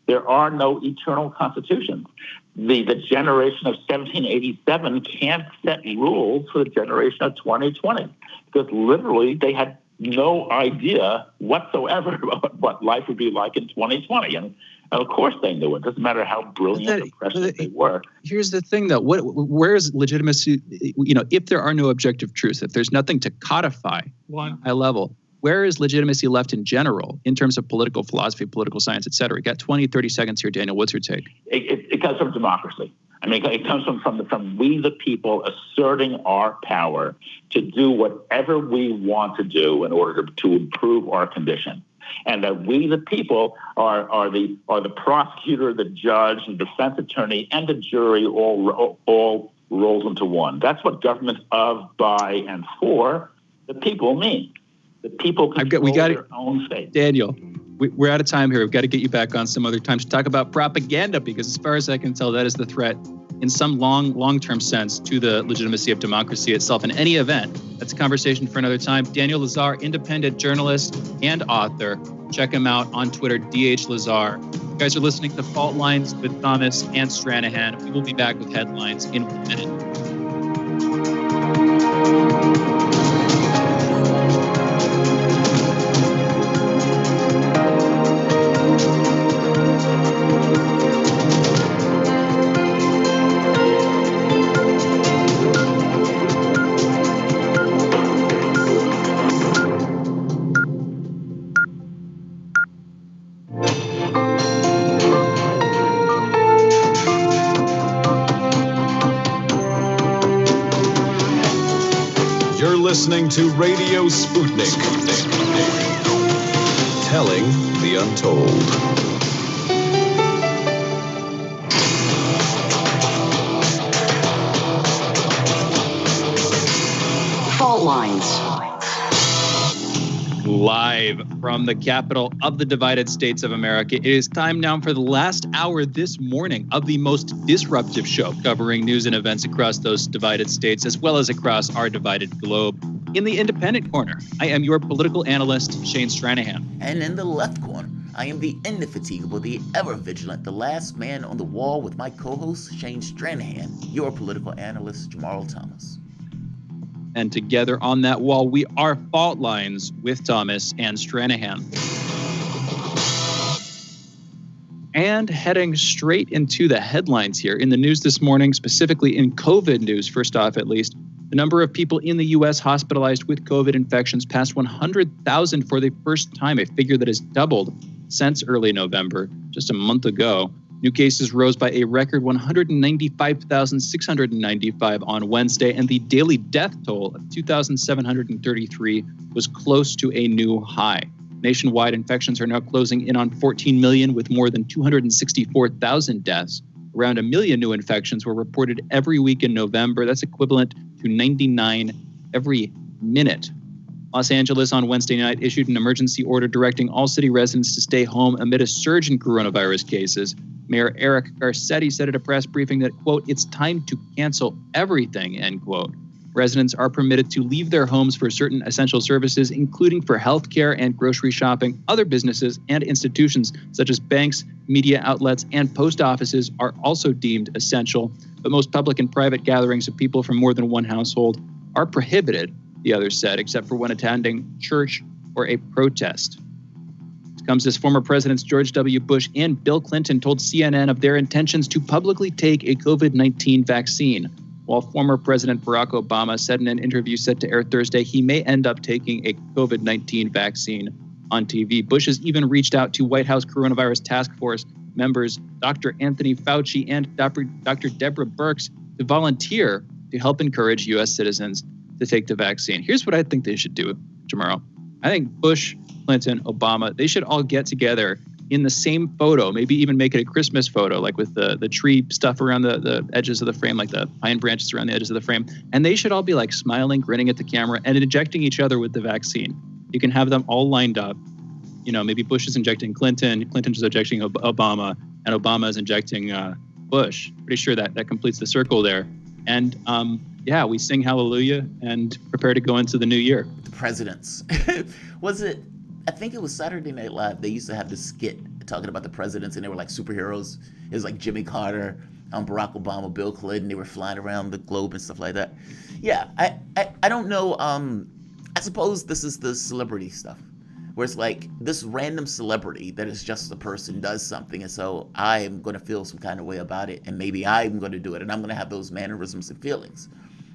There are no eternal constitutions. The generation of 1787 can't set rules for the generation of 2020 because literally they had no idea whatsoever about what life would be like in 2020. And of course they knew it. Doesn't matter how brilliant or prescient they were. Here's the thing, though. Where is legitimacy? If there are no objective truths, if there's nothing to codify on high level, where is legitimacy left in general in terms of political philosophy, political science, et cetera? You got 20, 30 seconds here, Daniel. What's your take? It comes from democracy. I mean, it comes from we the people asserting our power to do whatever we want to do in order to improve our condition. And that we the people are the prosecutor, the judge, the defense attorney, and the jury all rolls into one. That's what government of, by, and for the people mean. The people control their own fate. Daniel, we're out of time here. We've got to get you back on some other time to talk about propaganda, because as far as I can tell, that is the threat in some long-term sense to the legitimacy of democracy itself. In any event, that's a conversation for another time. Daniel Lazar, independent journalist and author. Check him out on Twitter, DH_Lazar. You guys are listening to Fault Lines with Thomas and Stranahan. We will be back with headlines in 1 minute. Listening to Radio Sputnik. Telling the untold. Fault Lines. Live from the capital of the divided states of America. It is time now for the last hour this morning of the most disruptive show covering news and events across those divided states as well as across our divided globe. In the independent corner, I am your political analyst, Shane Stranahan. And in the left corner, I am the indefatigable, the ever-vigilant, the last man on the wall with my co-host, Shane Stranahan, your political analyst, Jamarl Thomas. And together on that wall, we are Fault Lines with Thomas and Stranahan. And heading straight into the headlines here. In the news this morning, specifically in COVID news, first off at least, the number of people in the U.S. hospitalized with COVID infections passed 100,000 for the first time, a figure that has doubled since early November, just a month ago. New cases rose by a record 195,695 on Wednesday, and the daily death toll of 2,733 was close to a new high. Nationwide infections are now closing in on 14 million, with more than 264,000 deaths. Around 1 million new infections were reported every week in November. That's equivalent to 99 every minute. Los Angeles on Wednesday night issued an emergency order directing all city residents to stay home amid a surge in coronavirus cases. Mayor Eric Garcetti said at a press briefing that, quote, it's time to cancel everything, end quote. Residents are permitted to leave their homes for certain essential services, including for healthcare and grocery shopping. Other businesses and institutions, such as banks, media outlets, and post offices, are also deemed essential. But most public and private gatherings of people from more than one household are prohibited, the others said, except for when attending church or a protest. It comes as former Presidents George W. Bush and Bill Clinton told CNN of their intentions to publicly take a COVID-19 vaccine, while former President Barack Obama said in an interview set to air Thursday he may end up taking a COVID-19 vaccine on TV. Bush has even reached out to White House Coronavirus Task Force members Dr. Anthony Fauci and Dr. Deborah Birx to volunteer to help encourage U.S. citizens to take the vaccine. Here's what I think they should do, Jamarl. I think Bush, Clinton, Obama, they should all get together in the same photo, maybe even make it a Christmas photo, like with the tree stuff around the edges of the frame, like the pine branches around the edges of the frame. And they should all be like smiling, grinning at the camera and injecting each other with the vaccine. You can have them all lined up. You know, maybe Bush is injecting Clinton, Clinton's injecting Obama, and Obama is injecting Bush. Pretty sure that completes the circle there. And yeah, we sing hallelujah and prepare to go into the new year. The presidents. I think it was Saturday Night Live. They used to have this skit talking about the presidents, and they were like superheroes. It was like Jimmy Carter, Barack Obama, Bill Clinton. They were flying around the globe and stuff like that. Yeah, I don't know. I suppose this is the celebrity stuff, where it's like this random celebrity that is just a person does something, and so I am going to feel some kind of way about it, and maybe I'm going to do it, and I'm going to have those mannerisms and feelings.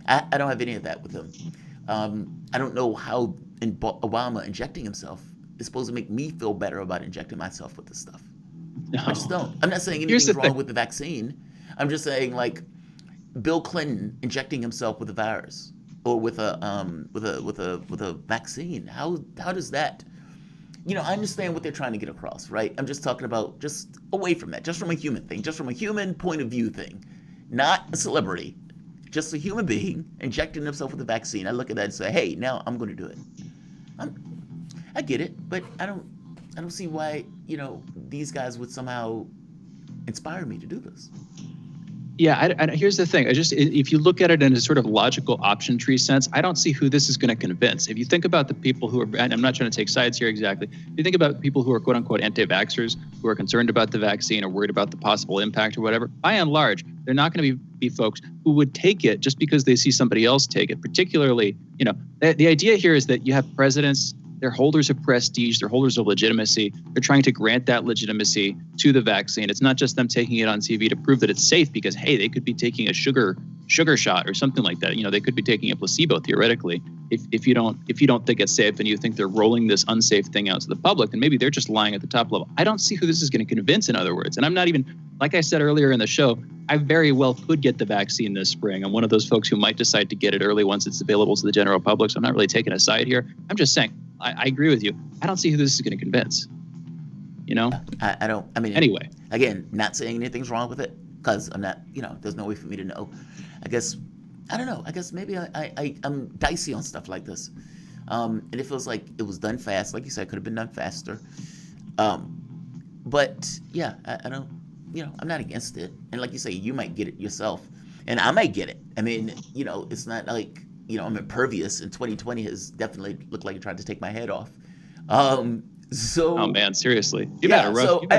I don't have any of that with him. I don't know how Obama injecting himself is supposed to make me feel better about injecting myself with this stuff. No. I just don't. I'm not saying anything's wrong with the vaccine. I'm just saying, like, Bill Clinton injecting himself with a virus or with a vaccine. How does that? You know, I understand what they're trying to get across, right? I'm just talking about just away from that, just from a human thing, just from a human point of view thing, not a celebrity, just a human being injecting himself with a vaccine. I look at that and say, hey, now I'm going to do it. I get it, but I don't see why, you know, these guys would somehow inspire me to do this. Yeah, here's the thing. If you look at it in a sort of logical option tree sense, I don't see who this is going to convince. If you think about the people who are, and I'm not trying to take sides here exactly, if you think about people who are quote unquote anti-vaxxers, who are concerned about the vaccine or worried about the possible impact or whatever, by and large, they're not going to be folks who would take it just because they see somebody else take it. Particularly, you know, the idea here is that you have presidents. They're holders of prestige. They're holders of legitimacy. They're trying to grant that legitimacy to the vaccine. It's not just them taking it on TV to prove that it's safe because, hey, they could be taking a sugar shot or something like that. You know, they could be taking a placebo theoretically. If you don't think it's safe and you think they're rolling this unsafe thing out to the public, then maybe they're just lying at the top level. I don't see who this is going to convince, in other words. And I'm not even, like I said earlier in the show, I very well could get the vaccine this spring. I'm one of those folks who might decide to get it early once it's available to the general public. So I'm not really taking a side here. I'm just saying, I agree with you. I don't see who this is going to convince. You know? I don't. I mean, anyway, again, not saying anything's wrong with it because I'm not, you know, there's no way for me to know. I guess, I don't know. I guess maybe I'm dicey on stuff like this. And it feels like it was done fast. Like you said, it could have been done faster. But yeah, I don't, you know, I'm not against it. And like you say, you might get it yourself and I might get it. I mean, you know, it's not like, you know, I'm impervious, and 2020 has definitely looked like it tried to take my head off. So. Oh man, seriously, you've had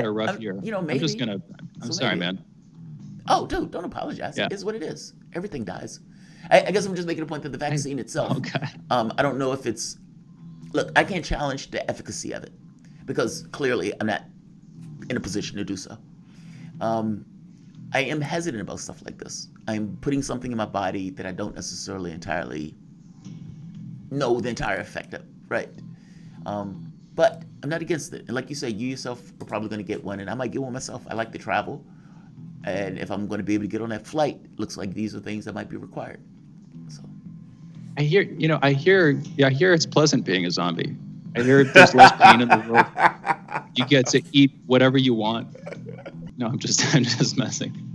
a rough year. You know, maybe. I'm sorry, man. Oh, dude, don't apologize. Yeah. It's what it is. Everything dies. I guess I'm just making a point that the vaccine itself. Okay. I don't know if it's. Look, I can't challenge the efficacy of it because clearly I'm not in a position to do so. I am hesitant about stuff like this. I'm putting something in my body that I don't necessarily entirely know the entire effect of, right? But I'm not against it. And like you say, you yourself are probably going to get one, and I might get one myself. I like to travel. And if I'm going to be able to get on that flight, looks like these are things that might be required. So I hear it's pleasant being a zombie. I hear there's less pain in the world. You get to eat whatever you want. No, I'm just messing.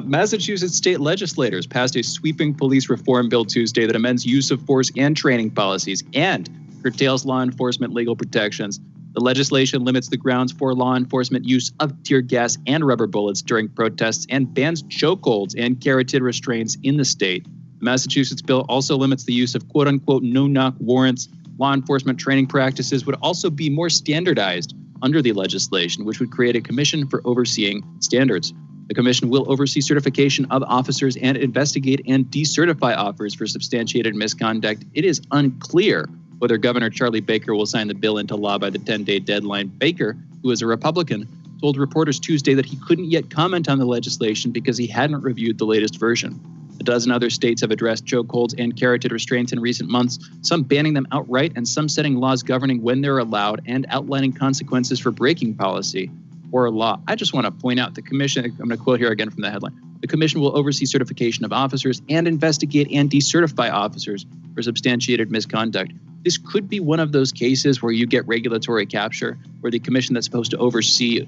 Massachusetts state legislators passed a sweeping police reform bill Tuesday that amends use of force and training policies and curtails law enforcement legal protections. The legislation limits the grounds for law enforcement use of tear gas and rubber bullets during protests and bans chokeholds and carotid restraints in the state. The Massachusetts bill also limits the use of quote-unquote no-knock warrants. Law enforcement training practices would also be more standardized under the legislation, which would create a commission for overseeing standards. The commission will oversee certification of officers and investigate and decertify offers for substantiated misconduct. It is unclear whether Governor Charlie Baker will sign the bill into law by the 10-day deadline. Baker, who is a Republican, told reporters Tuesday that he couldn't yet comment on the legislation because he hadn't reviewed the latest version. A dozen other states have addressed chokeholds and carotid restraints in recent months, some banning them outright and some setting laws governing when they're allowed and outlining consequences for breaking policy or law. I just want to point out the commission, I'm going to quote here again from the headline. The commission will oversee certification of officers and investigate and decertify officers for substantiated misconduct. This could be one of those cases where you get regulatory capture, where the commission that's supposed to oversee,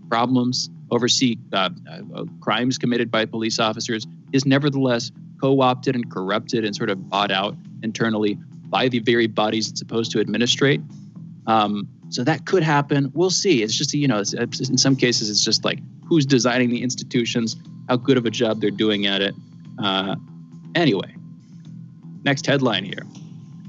problems, oversee crimes committed by police officers is nevertheless co-opted and corrupted and sort of bought out internally by the very bodies it's supposed to administrate. So that could happen. We'll see. It's just, in some cases, it's just like who's designing the institutions, how good of a job they're doing at it. Anyway, next headline here.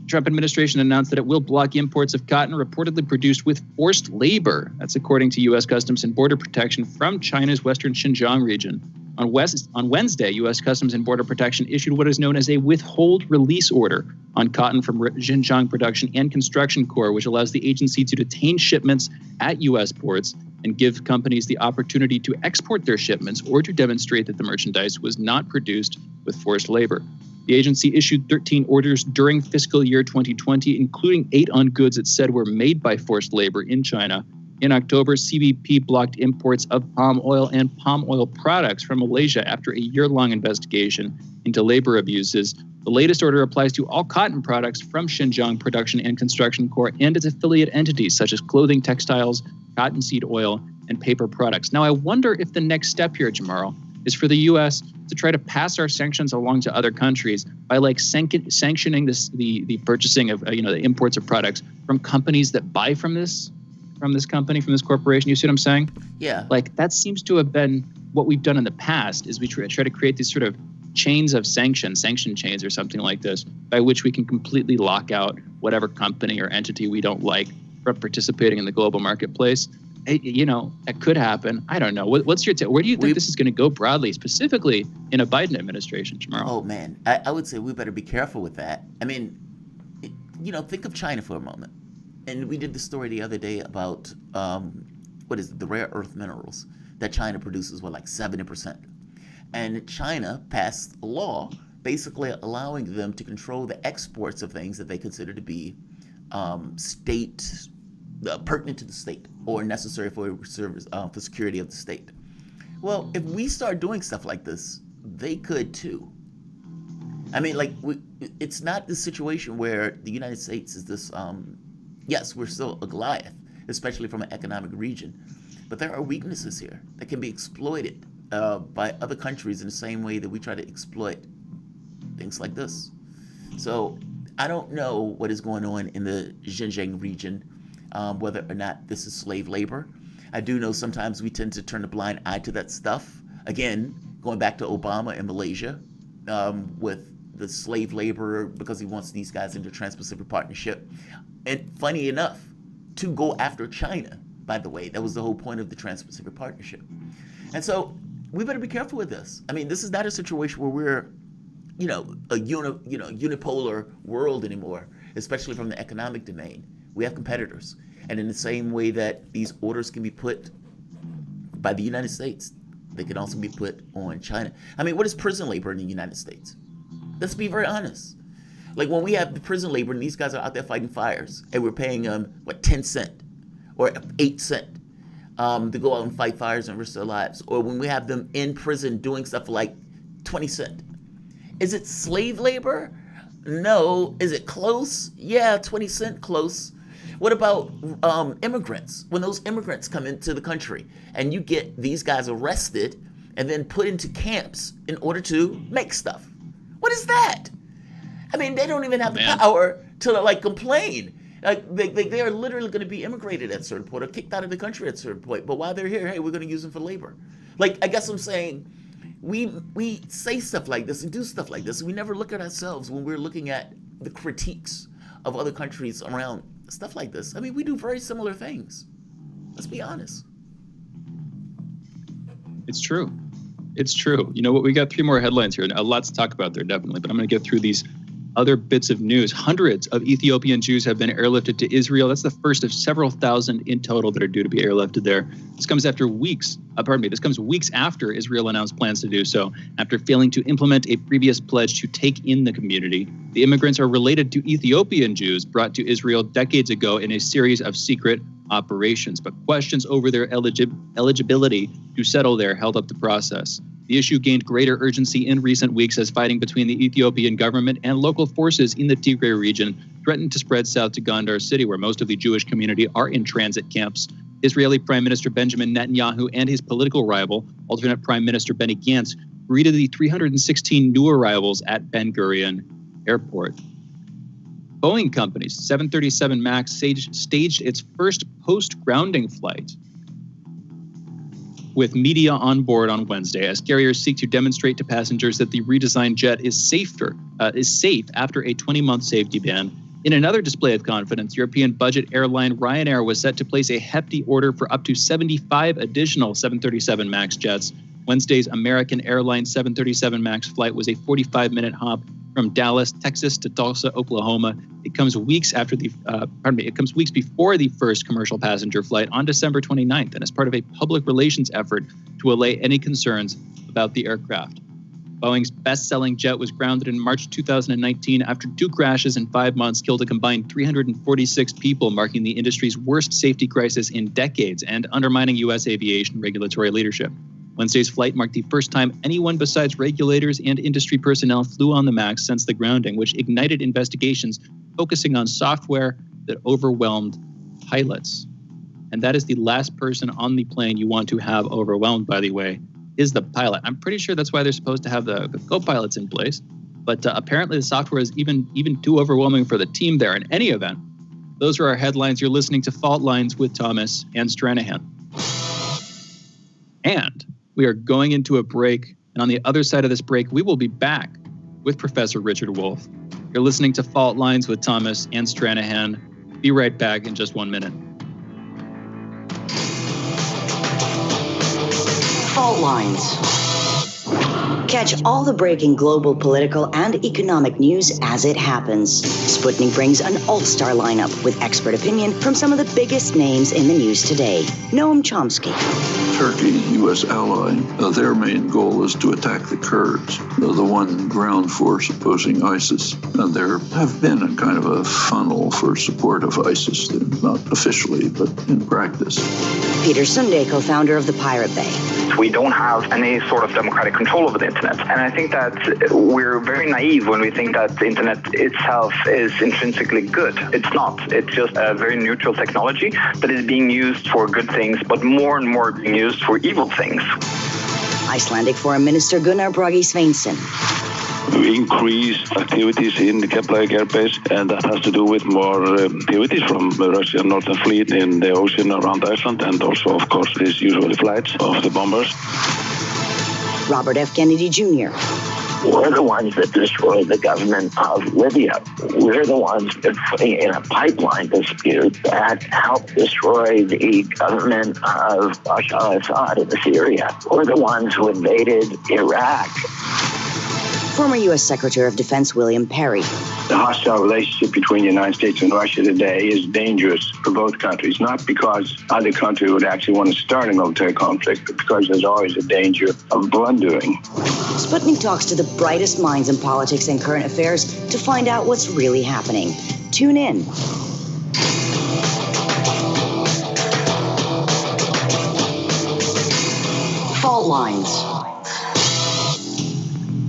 Trump administration announced that it will block imports of cotton reportedly produced with forced labor. That's according to U.S. Customs and Border Protection from China's western Xinjiang region. On Wednesday, U.S. Customs and Border Protection issued what is known as a withhold release order on cotton from Xinjiang Production and Construction Corps, which allows the agency to detain shipments at U.S. ports and give companies the opportunity to export their shipments or to demonstrate that the merchandise was not produced with forced labor. The agency issued 13 orders during fiscal year 2020, including 8 on goods it said were made by forced labor in China. In October, CBP blocked imports of palm oil and palm oil products from Malaysia after a year-long investigation into labor abuses. The latest order applies to all cotton products from Xinjiang Production and Construction Corps and its affiliate entities, such as clothing, textiles, cottonseed oil, and paper products. Now, I wonder if the next step here, Jamarl, is for the U.S. to try to pass our sanctions along to other countries by sanctioning the purchasing of the imports of products from companies that buy from this corporation. You see what I'm saying? Yeah. Like that seems to have been what we've done in the past. Is we try to create these sort of chains of sanction chains or something like this, by which we can completely lock out whatever company or entity we don't like from participating in the global marketplace. That could happen. I don't know. What's your take? Where do you think this is going to go broadly, specifically in a Biden administration, Jamarl? Oh, man. I would say we better be careful with that. I mean, think of China for a moment. And we did the story the other day about, the rare earth minerals that China produces, like 70%. And China passed a law basically allowing them to control the exports of things that they consider to be pertinent to the state or necessary for security of the state. Well, if we start doing stuff like this, they could too. I mean, it's not the situation where the United States is this. Yes, we're still a Goliath, especially from an economic region, but there are weaknesses here that can be exploited by other countries in the same way that we try to exploit things like this. So I don't know what is going on in the Xinjiang region. Whether or not this is slave labor. I do know sometimes we tend to turn a blind eye to that stuff. Again, going back to Obama in Malaysia with the slave labor because he wants these guys into Trans-Pacific Partnership. And funny enough, to go after China, by the way, that was the whole point of the Trans-Pacific Partnership. And so we better be careful with this. I mean, this is not a situation where we're, a unipolar world anymore, especially from the economic domain. We have competitors. And in the same way that these orders can be put by the United States, they can also be put on China. I mean, what is prison labor in the United States? Let's be very honest. Like when we have the prison labor and these guys are out there fighting fires and we're paying them, 10 cents or 8 cents to go out and fight fires and risk their lives. Or when we have them in prison doing stuff for like 20 cents. Is it slave labor? No. Is it close? Yeah, 20 cents close. What about immigrants? When those immigrants come into the country and you get these guys arrested and then put into camps in order to make stuff. What is that? I mean, they don't even have the power like complain. Like they are literally going to be immigrated at a certain point or kicked out of the country at a certain point. But while they're here, hey, we're going to use them for labor. Like, I guess I'm saying we say stuff like this and do stuff like this. And we never look at ourselves when we're looking at the critiques of other countries around stuff like this. I mean, we do very similar things. Let's be honest. It's true. It's true. You know what? We got 3 more headlines here, and a lot to talk about there, definitely. But I'm going to get through these other bits of news. Hundreds of Ethiopian Jews have been airlifted to Israel. That's the first of several thousand in total that are due to be airlifted there. This comes after weeks. This comes weeks after Israel announced plans to do so, after failing to implement a previous pledge to take in the community. The immigrants are related to Ethiopian Jews brought to Israel decades ago in a series of secret operations, but questions over their eligibility to settle there held up the process. The issue gained greater urgency in recent weeks as fighting between the Ethiopian government and local forces in the Tigray region threatened to spread south to Gondar City, where most of the Jewish community are in transit camps. Israeli Prime Minister Benjamin Netanyahu and his political rival, alternate Prime Minister Benny Gantz, greeted the 316 new arrivals at Ben Gurion Airport. Boeing Company's 737 MAX staged its first post-grounding flight with media on board on Wednesday as carriers seek to demonstrate to passengers that the redesigned jet is safe after a 20-month safety ban. In another display of confidence, European budget airline Ryanair was set to place a hefty order for up to 75 additional 737 MAX jets. Wednesday's American Airlines 737 MAX flight was a 45-minute hop from Dallas, Texas to Tulsa, Oklahoma. It comes weeks before the first commercial passenger flight on December 29th, and as part of a public relations effort to allay any concerns about the aircraft. Boeing's best-selling jet was grounded in March 2019 after 2 crashes in 5 months killed a combined 346 people, marking the industry's worst safety crisis in decades and undermining U.S. aviation regulatory leadership. Wednesday's flight marked the first time anyone besides regulators and industry personnel flew on the MAX since the grounding, which ignited investigations focusing on software that overwhelmed pilots. And that is the last person on the plane you want to have overwhelmed, by the way, is the pilot. I'm pretty sure that's why they're supposed to have the co-pilots in place. But apparently the software is even too overwhelming for the team there. In any event, those are our headlines. You're listening to Fault Lines with Thomas and Stranahan. And we are going into a break, and on the other side of this break, we will be back with Professor Richard Wolff. You're listening to Fault Lines with Thomas and Stranahan. Be right back in just 1 minute. Fault Lines. Catch all the breaking global political and economic news as it happens. Sputnik brings an all-star lineup with expert opinion from some of the biggest names in the news today. Noam Chomsky. Turkey, U.S. ally, their main goal is to attack the Kurds, the one ground force opposing ISIS. And there have been a kind of a funnel for support of ISIS, not officially, but in practice. Peter Sunday, co-founder of the Pirate Bay. We don't have any sort of democratic control over the internet. And I think that we're very naive when we think that the internet itself is intrinsically good. It's not. It's just a very neutral technology that is being used for good things, but more and more being used for evil things. Icelandic Foreign Minister Gunnar Bragi Sveinsson. We increased activities in the Keflavik airbase, and that has to do with more activities from the Russian Northern Fleet in the ocean around Iceland, and also, of course, these usually flights of the bombers. Robert F. Kennedy Jr. We're the ones that destroyed the government of Libya. We're the ones that, in a pipeline dispute, that helped destroy the government of Bashar al-Assad in Syria. We're the ones who invaded Iraq. Former U.S. Secretary of Defense William Perry. The hostile relationship between the United States and Russia today is dangerous for both countries, not because either country would actually want to start a military conflict, but because there's always a danger of blundering. Sputnik talks to the brightest minds in politics and current affairs to find out what's really happening. Tune in. Fault Lines.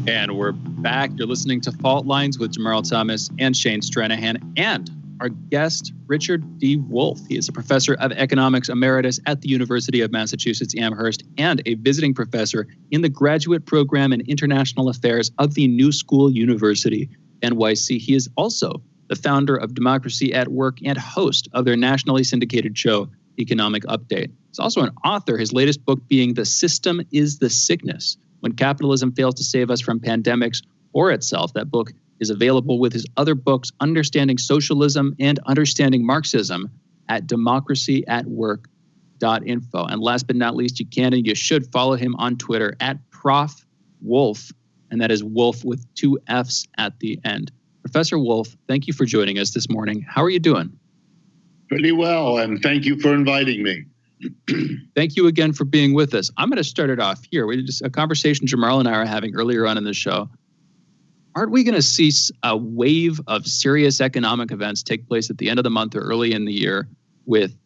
And we're back. You're listening to Fault Lines with Jamarl Thomas and Shane Stranahan, and our guest, Richard D. Wolff. He is a professor of economics emeritus at the University of Massachusetts Amherst and a visiting professor in the graduate program in international affairs of the New School University, NYC. He is also the founder of Democracy at Work and host of their nationally syndicated show, Economic Update. He's also an author, his latest book being The System is the Sickness, When Capitalism Fails to Save Us from Pandemics or Itself. That book is available with his other books, Understanding Socialism and Understanding Marxism, at democracyatwork.info. And last but not least, you can and you should follow him on Twitter at Prof. Wolff, and that is Wolff with 2 F's at the end. Professor Wolff, thank you for joining us this morning. How are you doing? Pretty well, and thank you for inviting me. Thank you again for being with us. I'm going to start it off here. We just a conversation Jamarl and I were having earlier on in the show. Aren't we going to see a wave of serious economic events take place at the end of the month or early in the year with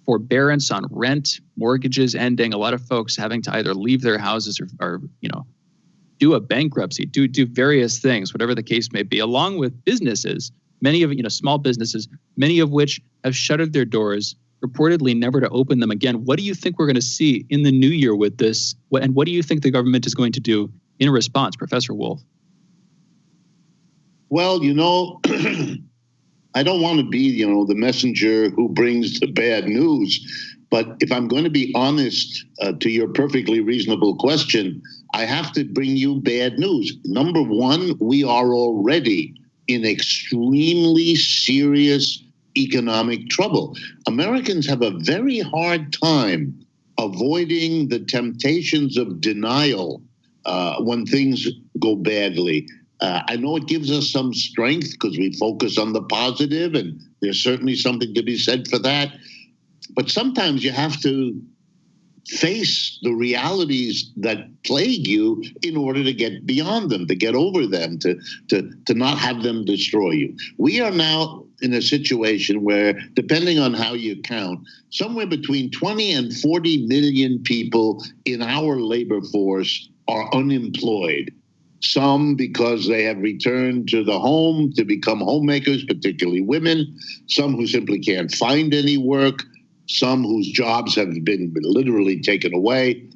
forbearance on rent, mortgages ending, a lot of folks having to either leave their houses or do a bankruptcy, do various things, whatever the case may be, along with businesses, many of small businesses, many of which have shuttered their doors, reportedly never to open them again. What do you think we're going to see in the new year with this? And what do you think the government is going to do in response, Professor Wolff? Well, I don't want to be, the messenger who brings the bad news. But if I'm going to be honest to your perfectly reasonable question, I have to bring you bad news. Number one, we are already in extremely serious economic trouble. Americans have a very hard time avoiding the temptations of denial when things go badly. I know it gives us some strength because we focus on the positive, and there's certainly something to be said for that. But sometimes you have to face the realities that plague you in order to get beyond them, to get over them, to not have them destroy you. We are now in a situation where, depending on how you count, somewhere between 20 and 40 million people in our labor force are unemployed. Some because they have returned to the home to become homemakers, particularly women. Some who simply can't find any work. Some whose jobs have been literally taken away.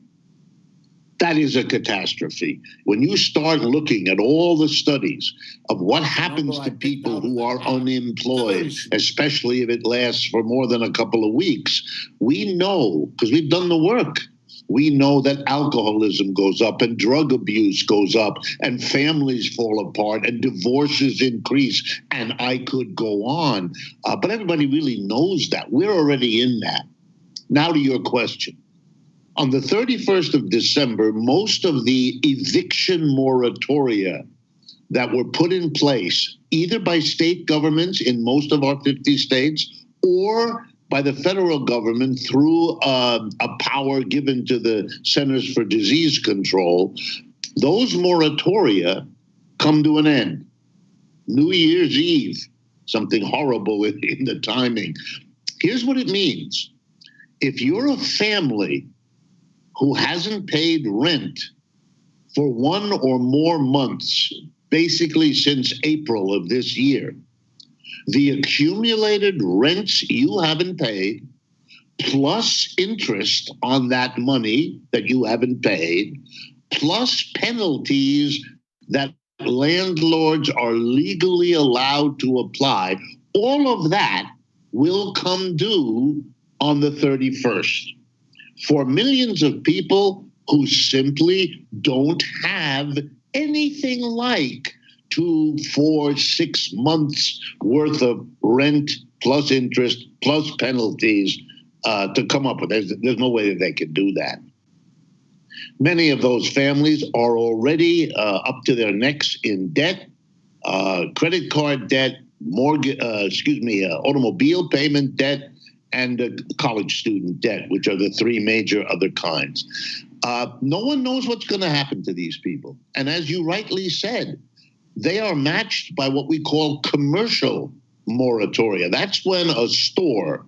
That is a catastrophe. When you start looking at all the studies of what happens to people who are unemployed, especially if it lasts for more than a couple of weeks, we know, because we've done the work, we know that alcoholism goes up and drug abuse goes up and families fall apart and divorces increase, and I could go on. But everybody really knows that. We're already in that. Now to your question. On the 31st of December, most of the eviction moratoria that were put in place, either by state governments in most of our 50 states or by the federal government through a power given to the Centers for Disease Control, those moratoria come to an end. New Year's Eve, something horrible in the timing. Here's what it means. If you're a family who hasn't paid rent for 1 or more months, basically since April of this year, the accumulated rents you haven't paid, plus interest on that money that you haven't paid, plus penalties that landlords are legally allowed to apply, all of that will come due on the 31st. For millions of people who simply don't have anything like 2, 4, 6 months worth of rent plus interest plus penalties to come up with. There's no way that they could do that. Many of those families are already up to their necks in debt, credit card debt, automobile payment debt, and college student debt, which are the 3 major other kinds. No one knows what's going to happen to these people. And as you rightly said, they are matched by what we call commercial moratoria. That's when a store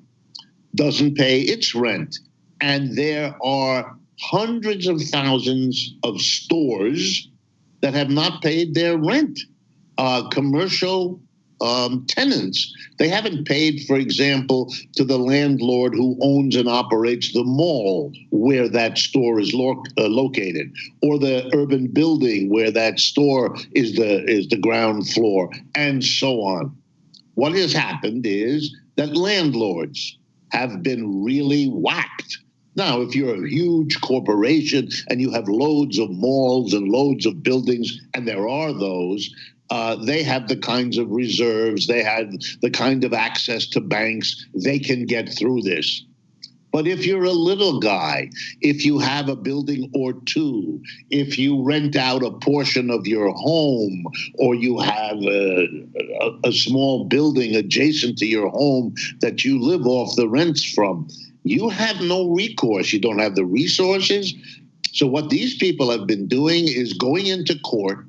doesn't pay its rent. And there are hundreds of thousands of stores that have not paid their rent. Commercial tenants. They haven't paid, for example, to the landlord who owns and operates the mall where that store is located, or the urban building where that store is the ground floor, and so on. What has happened is that landlords have been really whacked. Now, if you're a huge corporation and you have loads of malls and loads of buildings, and there are those, they have the kinds of reserves, they have the kind of access to banks, they can get through this. But if you're a little guy, if you have a building or two, if you rent out a portion of your home, or you have a small building adjacent to your home that you live off the rents from, you have no recourse. You don't have the resources. So what these people have been doing is going into court,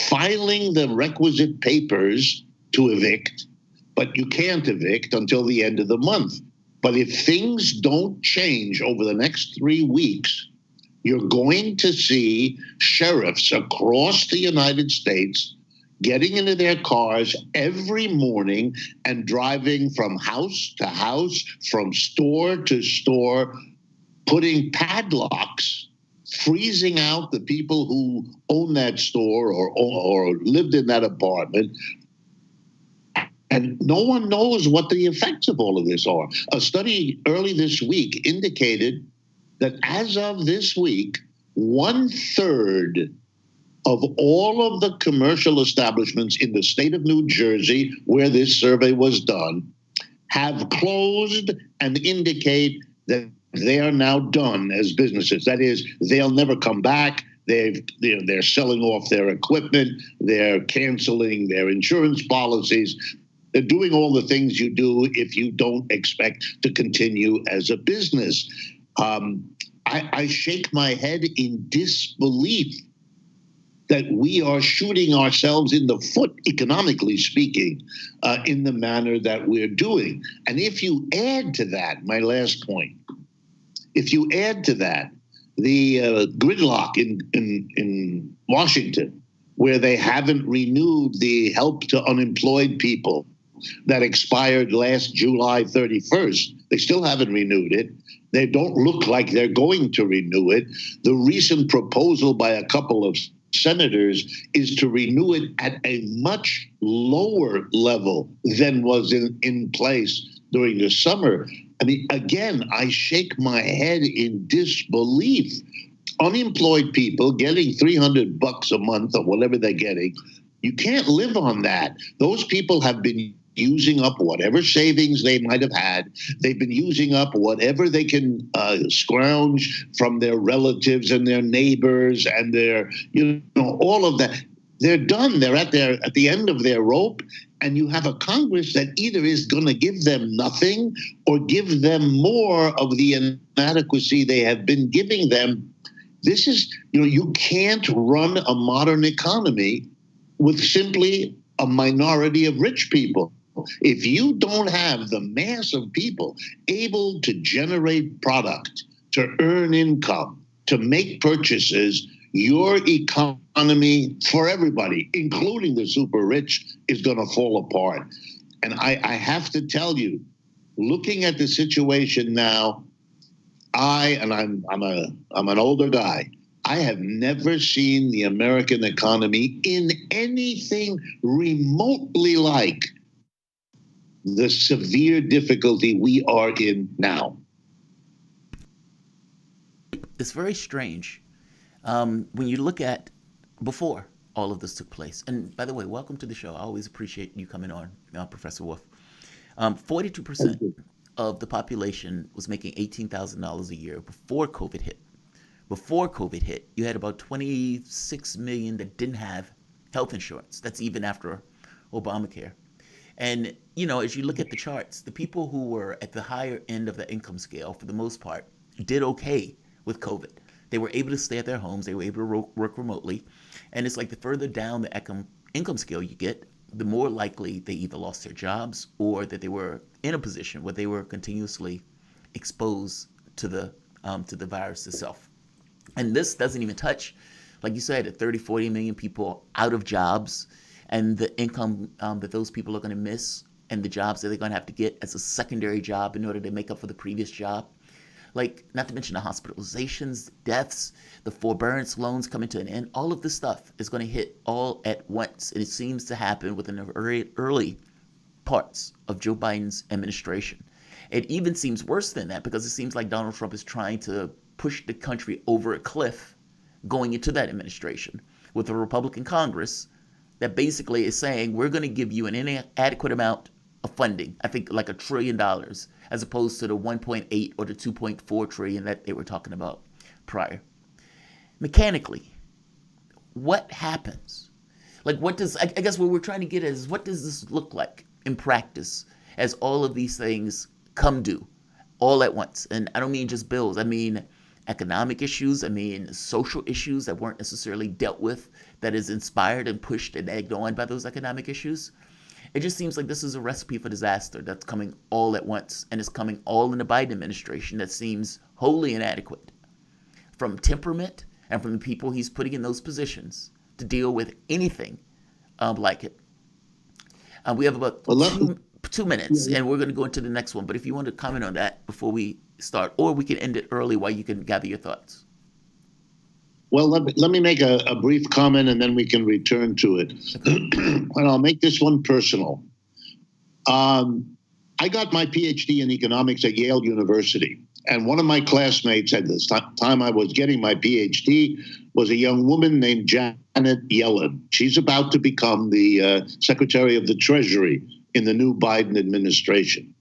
filing the requisite papers to evict, but you can't evict until the end of the month. But if things don't change over the next 3 weeks, you're going to see sheriffs across the United States getting into their cars every morning and driving from house to house, from store to store, putting padlocks, freezing out the people who own that store or lived in that apartment. And no one knows what the effects of all of this are. A study early this week indicated that as of this week, 1/3 of all of the commercial establishments in the state of New Jersey where this survey was done have closed and indicate that they are now done as businesses. That is, they'll never come back. They're selling off their equipment. They're canceling their insurance policies. They're doing all the things you do if you don't expect to continue as a business. I shake my head in disbelief that we are shooting ourselves in the foot, economically speaking, in the manner that we're doing. And if you add to that, my last point, if you add to that the gridlock in Washington, where they haven't renewed the help to unemployed people that expired last July 31st, they still haven't renewed it. They don't look like they're going to renew it. The recent proposal by a couple of senators is to renew it at a much lower level than was in place during the summer. I mean, again, I shake my head in disbelief. Unemployed people getting $300 a month or whatever they're getting, you can't live on that. Those people have been using up whatever savings they might have had. They've been using up whatever they can scrounge from their relatives and their neighbors and their, all of that. They're done. They're at the end of their rope. And you have a Congress that either is going to give them nothing or give them more of the inadequacy they have been giving them. This is, you can't run a modern economy with simply a minority of rich people. If you don't have the mass of people able to generate product, to earn income, to make purchases, your economy for everybody, including the super rich, is going to fall apart. And I have to tell you, looking at the situation now, I'm an older guy. I have never seen the American economy in anything remotely like the severe difficulty we are in now. It's very strange. When you look at before all of this took place, and by the way, welcome to the show. I always appreciate you coming on, Professor Wolff. 42% of the population was making $18,000 a year before COVID hit. Before COVID hit, you had about 26 million that didn't have health insurance. That's even after Obamacare. And, as you look at the charts, the people who were at the higher end of the income scale, for the most part, did okay with COVID. They were able to stay at their homes. They were able to work remotely. And it's like the further down the income scale you get, the more likely they either lost their jobs or that they were in a position where they were continuously exposed to the virus itself. And this doesn't even touch, like you said, 30, 40 million people out of jobs. and the income that those people are going to miss, and the jobs that they're going to have to get as a secondary job in order to make up for the previous job. Like, not to mention the hospitalizations, deaths, the forbearance loans coming to an end. All of this stuff is going to hit all at once. And it seems to happen within the early parts of Joe Biden's administration. It even seems worse than that, because it seems like Donald Trump is trying to push the country over a cliff going into that administration with a Republican Congress that basically is saying, we're going to give you an inadequate amount of funding, I think like $1 trillion, as opposed to the 1.8 or the 2.4 trillion that they were talking about prior. Mechanically, what happens? Like, what does, I guess what we're trying to get at is, what does this look like in practice as all of these things come due all at once? And I don't mean just bills. I mean economic issues. I mean social issues that weren't necessarily dealt with, that is inspired and pushed and egged on by those economic issues. It just seems like this is a recipe for disaster that's coming all at once, and it's coming all in the Biden administration that seems wholly inadequate from temperament and from the people he's putting in those positions to deal with anything like it. We have about 2 minutes, and we're going to go into the next one. But if you want to comment on that before we start, or we can end it early while you can gather your thoughts. Well, let me make a brief comment, and then we can return to it. And I'll make this one personal. I got my PhD in economics at Yale University. And one of my classmates at the time I was getting my PhD was a young woman named Janet Yellen. She's about to become the Secretary of the Treasury in the new Biden administration.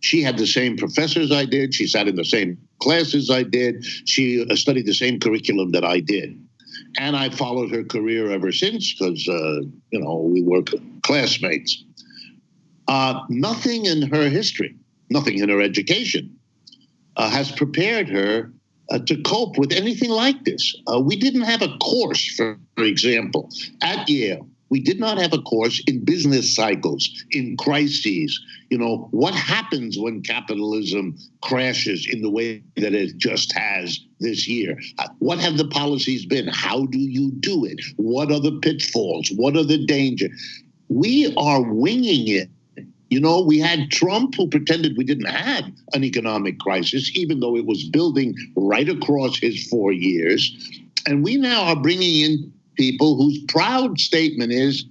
She had the same professors I did. She sat in the same classes I did. She studied the same curriculum that I did. And I followed her career ever since because, we were classmates. Nothing in her history, nothing in her education has prepared her to cope with anything like this. We didn't have a course, for example, at Yale. We did not have a course in business cycles, in crises. What happens when capitalism crashes in the way that it just has this year? What have the policies been? How do you do it? What are the pitfalls? What are the dangers? We are winging it. We had Trump, who pretended we didn't have an economic crisis, even though it was building right across his 4 years. And we now are bringing in people whose proud statement is,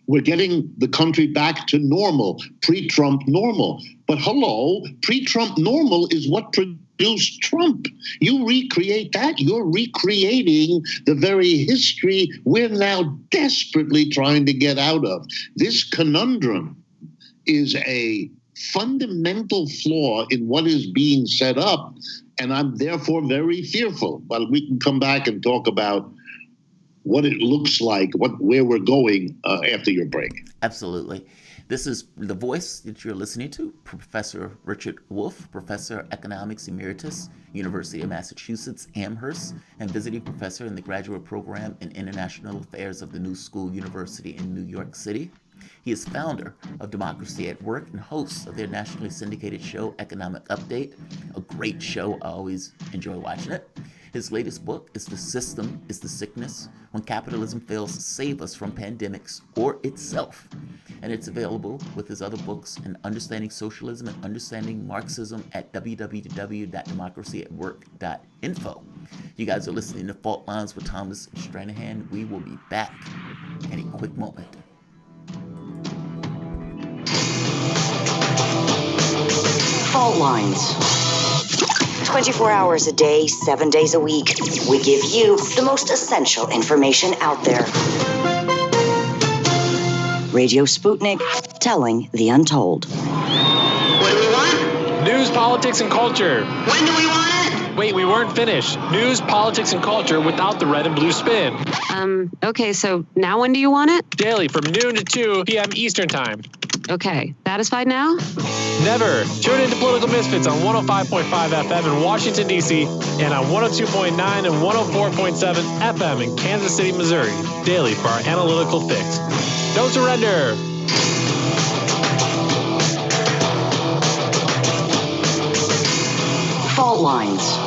we're getting the country back to normal, pre-Trump normal. But hello, pre-Trump normal is what produced Trump. You recreate that, you're recreating the very history we're now desperately trying to get out of. This conundrum is a fundamental flaw in what is being set up, and I'm therefore very fearful. But we can come back and talk about what it looks like, where we're going after your break. Absolutely. This is the voice that you're listening to, Professor Richard Wolff, Professor of Economics Emeritus, University of Massachusetts, Amherst, and visiting professor in the graduate program in International Affairs of the New School University in New York City. He is founder of Democracy at Work and host of their nationally syndicated show, Economic Update, a great show. I always enjoy watching it. His latest book is The System is the Sickness, When Capitalism Fails to Save Us from Pandemics or Itself. And it's available with his other books in Understanding Socialism and Understanding Marxism at www.democracyatwork.info. You guys are listening to Fault Lines with Thomas Stranahan. We will be back in a quick moment. Fault Lines. 24 hours a day, 7 days a week. We give you the most essential information out there. Radio Sputnik, telling the untold. What do we want? News, politics, and culture. When do we want it? Wait, we weren't finished. News, politics, and culture without the red and blue spin. Okay, so now when do you want it? Daily from noon to 2 p.m. Eastern Time. Okay, satisfied now? Never. Tune into Political Misfits on 105.5 FM in Washington, D.C. and on 102.9 and 104.7 FM in Kansas City, Missouri. Daily for our analytical fix. Don't surrender. Fault Lines.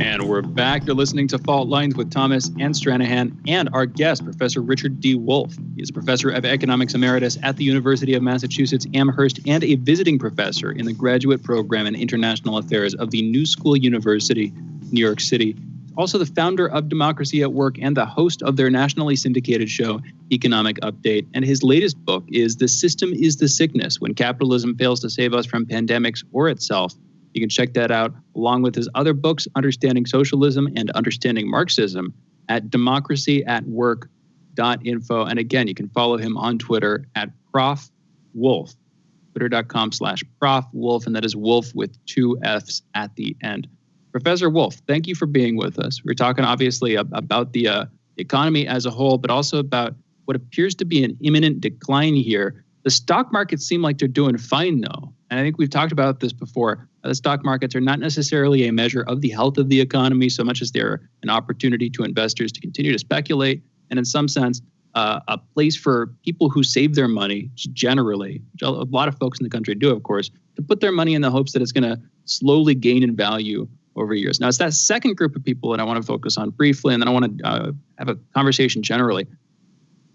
And we're back. You're listening to Fault Lines with Thomas and Stranahan and our guest, Professor Richard D. Wolff. He is Professor of Economics Emeritus at the University of Massachusetts Amherst and a visiting professor in the Graduate Program in International Affairs of the New School University, New York City. Also the founder of Democracy at Work and the host of their nationally syndicated show, Economic Update. And his latest book is The System is the Sickness, When Capitalism Fails to Save Us from Pandemics or Itself. You can check that out along with his other books, Understanding Socialism and Understanding Marxism, at democracyatwork.info. And again, you can follow him on Twitter at Prof. Wolff, twitter.com/Prof. Wolff, and that is Wolff with 2 F's at the end. Professor Wolff, thank you for being with us. We're talking obviously about the economy as a whole, but also about what appears to be an imminent decline here. The stock markets seem like they're doing fine, though. And I think we've talked about this before. The stock markets are not necessarily a measure of the health of the economy so much as they're an opportunity to investors to continue to speculate. And in some sense, a place for people who save their money generally, which a lot of folks in the country do, of course, to put their money in the hopes that it's going to slowly gain in value over years. Now, it's that second group of people that I want to focus on briefly, and then I want to have a conversation generally.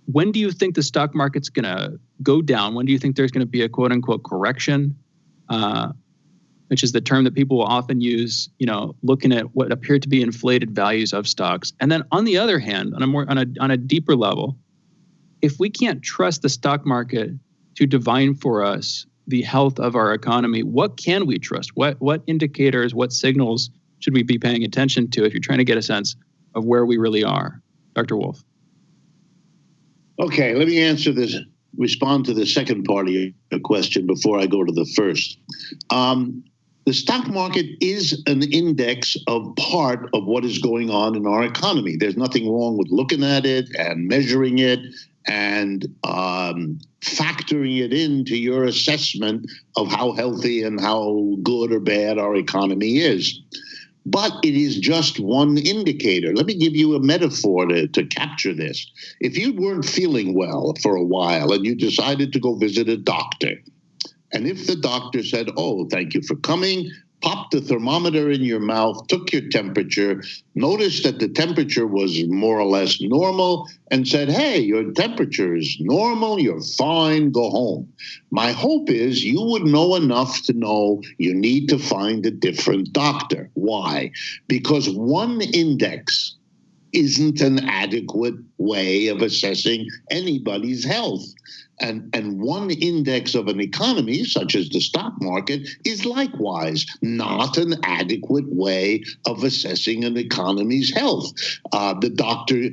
When do you think the stock market's going to go down? When do you think there's going to be a quote-unquote correction, which is the term that people will often use, looking at what appear to be inflated values of stocks? And then on the other hand, on a deeper level, if we can't trust the stock market to divine for us the health of our economy, what can we trust? What indicators, what signals should we be paying attention to if you're trying to get a sense of where we really are? Dr. Wolff. Okay, let me respond to the second part of your question before I go to the first. The stock market is an index of part of what is going on in our economy. There's nothing wrong with looking at it and measuring it and factoring it into your assessment of how healthy and how good or bad our economy is. But it is just one indicator. Let me give you a metaphor to capture this. If you weren't feeling well for a while and you decided to go visit a doctor, and if the doctor said, "Oh, thank you for coming," popped the thermometer in your mouth, took your temperature, noticed that the temperature was more or less normal, and said, "Hey, your temperature is normal, you're fine, go home." My hope is you would know enough to know you need to find a different doctor. Why? Because one index isn't an adequate way of assessing anybody's health. And one index of an economy, such as the stock market, is likewise not an adequate way of assessing an economy's health. The doctor,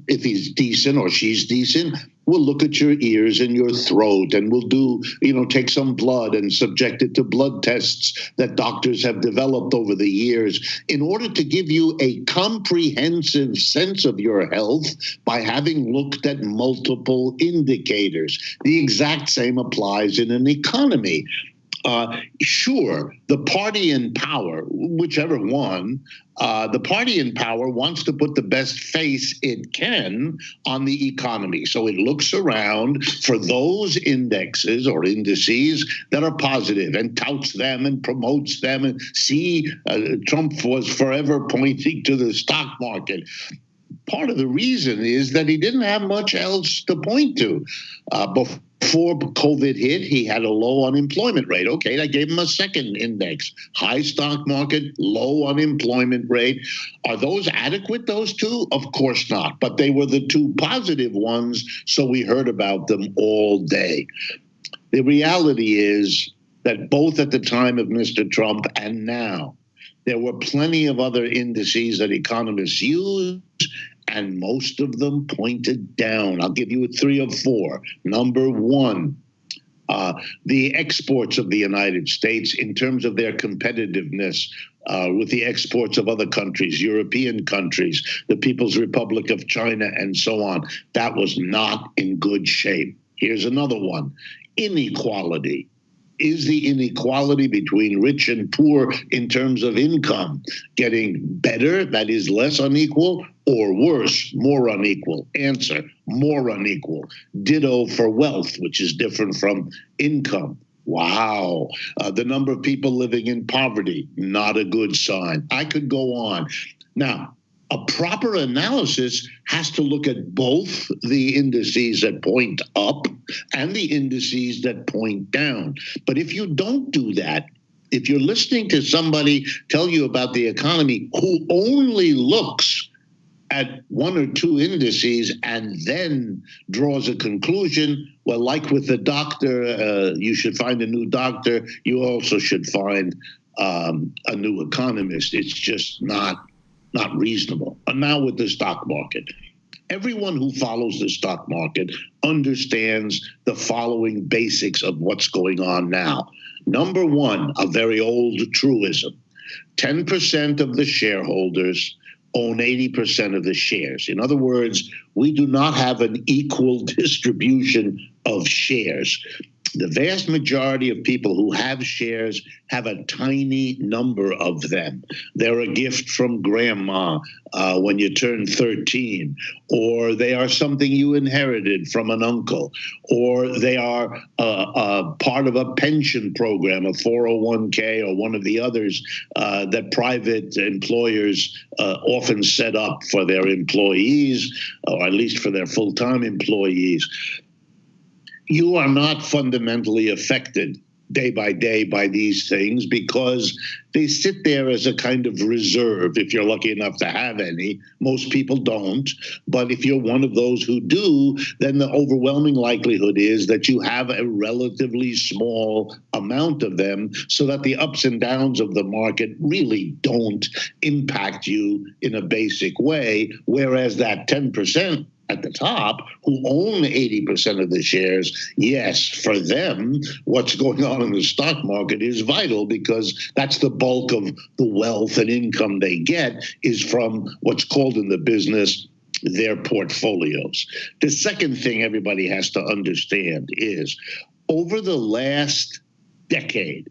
if he's decent or she's decent, will look at your ears and your throat and will take some blood and subject it to blood tests that doctors have developed over the years in order to give you a comprehensive sense of your health by having looked at multiple indicators. The exact same applies in an economy. Sure, the party in power, whichever one, the party in power wants to put the best face it can on the economy. So it looks around for those indexes or indices that are positive and touts them and promotes them. And Trump was forever pointing to the stock market. Part of the reason is that he didn't have much else to point to. Before COVID hit, he had a low unemployment rate. Okay, that gave him a second index. High stock market, low unemployment rate. Are those adequate, those two? Of course not. But they were the two positive ones, so we heard about them all day. The reality is that both at the time of Mr. Trump and now, there were plenty of other indices that economists use, and most of them pointed down. I'll give you 3 or 4. Number one, the exports of the United States in terms of their competitiveness with the exports of other countries, European countries, the People's Republic of China, and so on. That was not in good shape. Here's another one. Inequality. Is the inequality between rich and poor in terms of income getting better, that is less unequal, or worse, more unequal? Answer, more unequal. Ditto for wealth, which is different from income. Wow. The number of people living in poverty, not a good sign. I could go on. Now, a proper analysis has to look at both the indices that point up and the indices that point down. But if you don't do that, if you're listening to somebody tell you about the economy who only looks at one or two indices and then draws a conclusion, well, like with the doctor, you should find a new doctor. You also should find a new economist. It's just not reasonable. And now with the stock market, everyone who follows the stock market understands the following basics of what's going on now. Number one, a very old truism: 10% of the shareholders own 80% of the shares. In other words, we do not have an equal distribution of shares. The vast majority of people who have shares have a tiny number of them. They're a gift from grandma when you turn 13, or they are something you inherited from an uncle, or they are part of a pension program, a 401k, or one of the others that private employers often set up for their employees, or at least for their full-time employees. You are not fundamentally affected day by day by these things because they sit there as a kind of reserve if you're lucky enough to have any. Most people don't. But if you're one of those who do, then the overwhelming likelihood is that you have a relatively small amount of them so that the ups and downs of the market really don't impact you in a basic way, whereas that 10% at the top, who own 80% of the shares, yes, for them, what's going on in the stock market is vital because that's the bulk of the wealth and income they get is from what's called in the business their portfolios. The second thing everybody has to understand is over the last decade,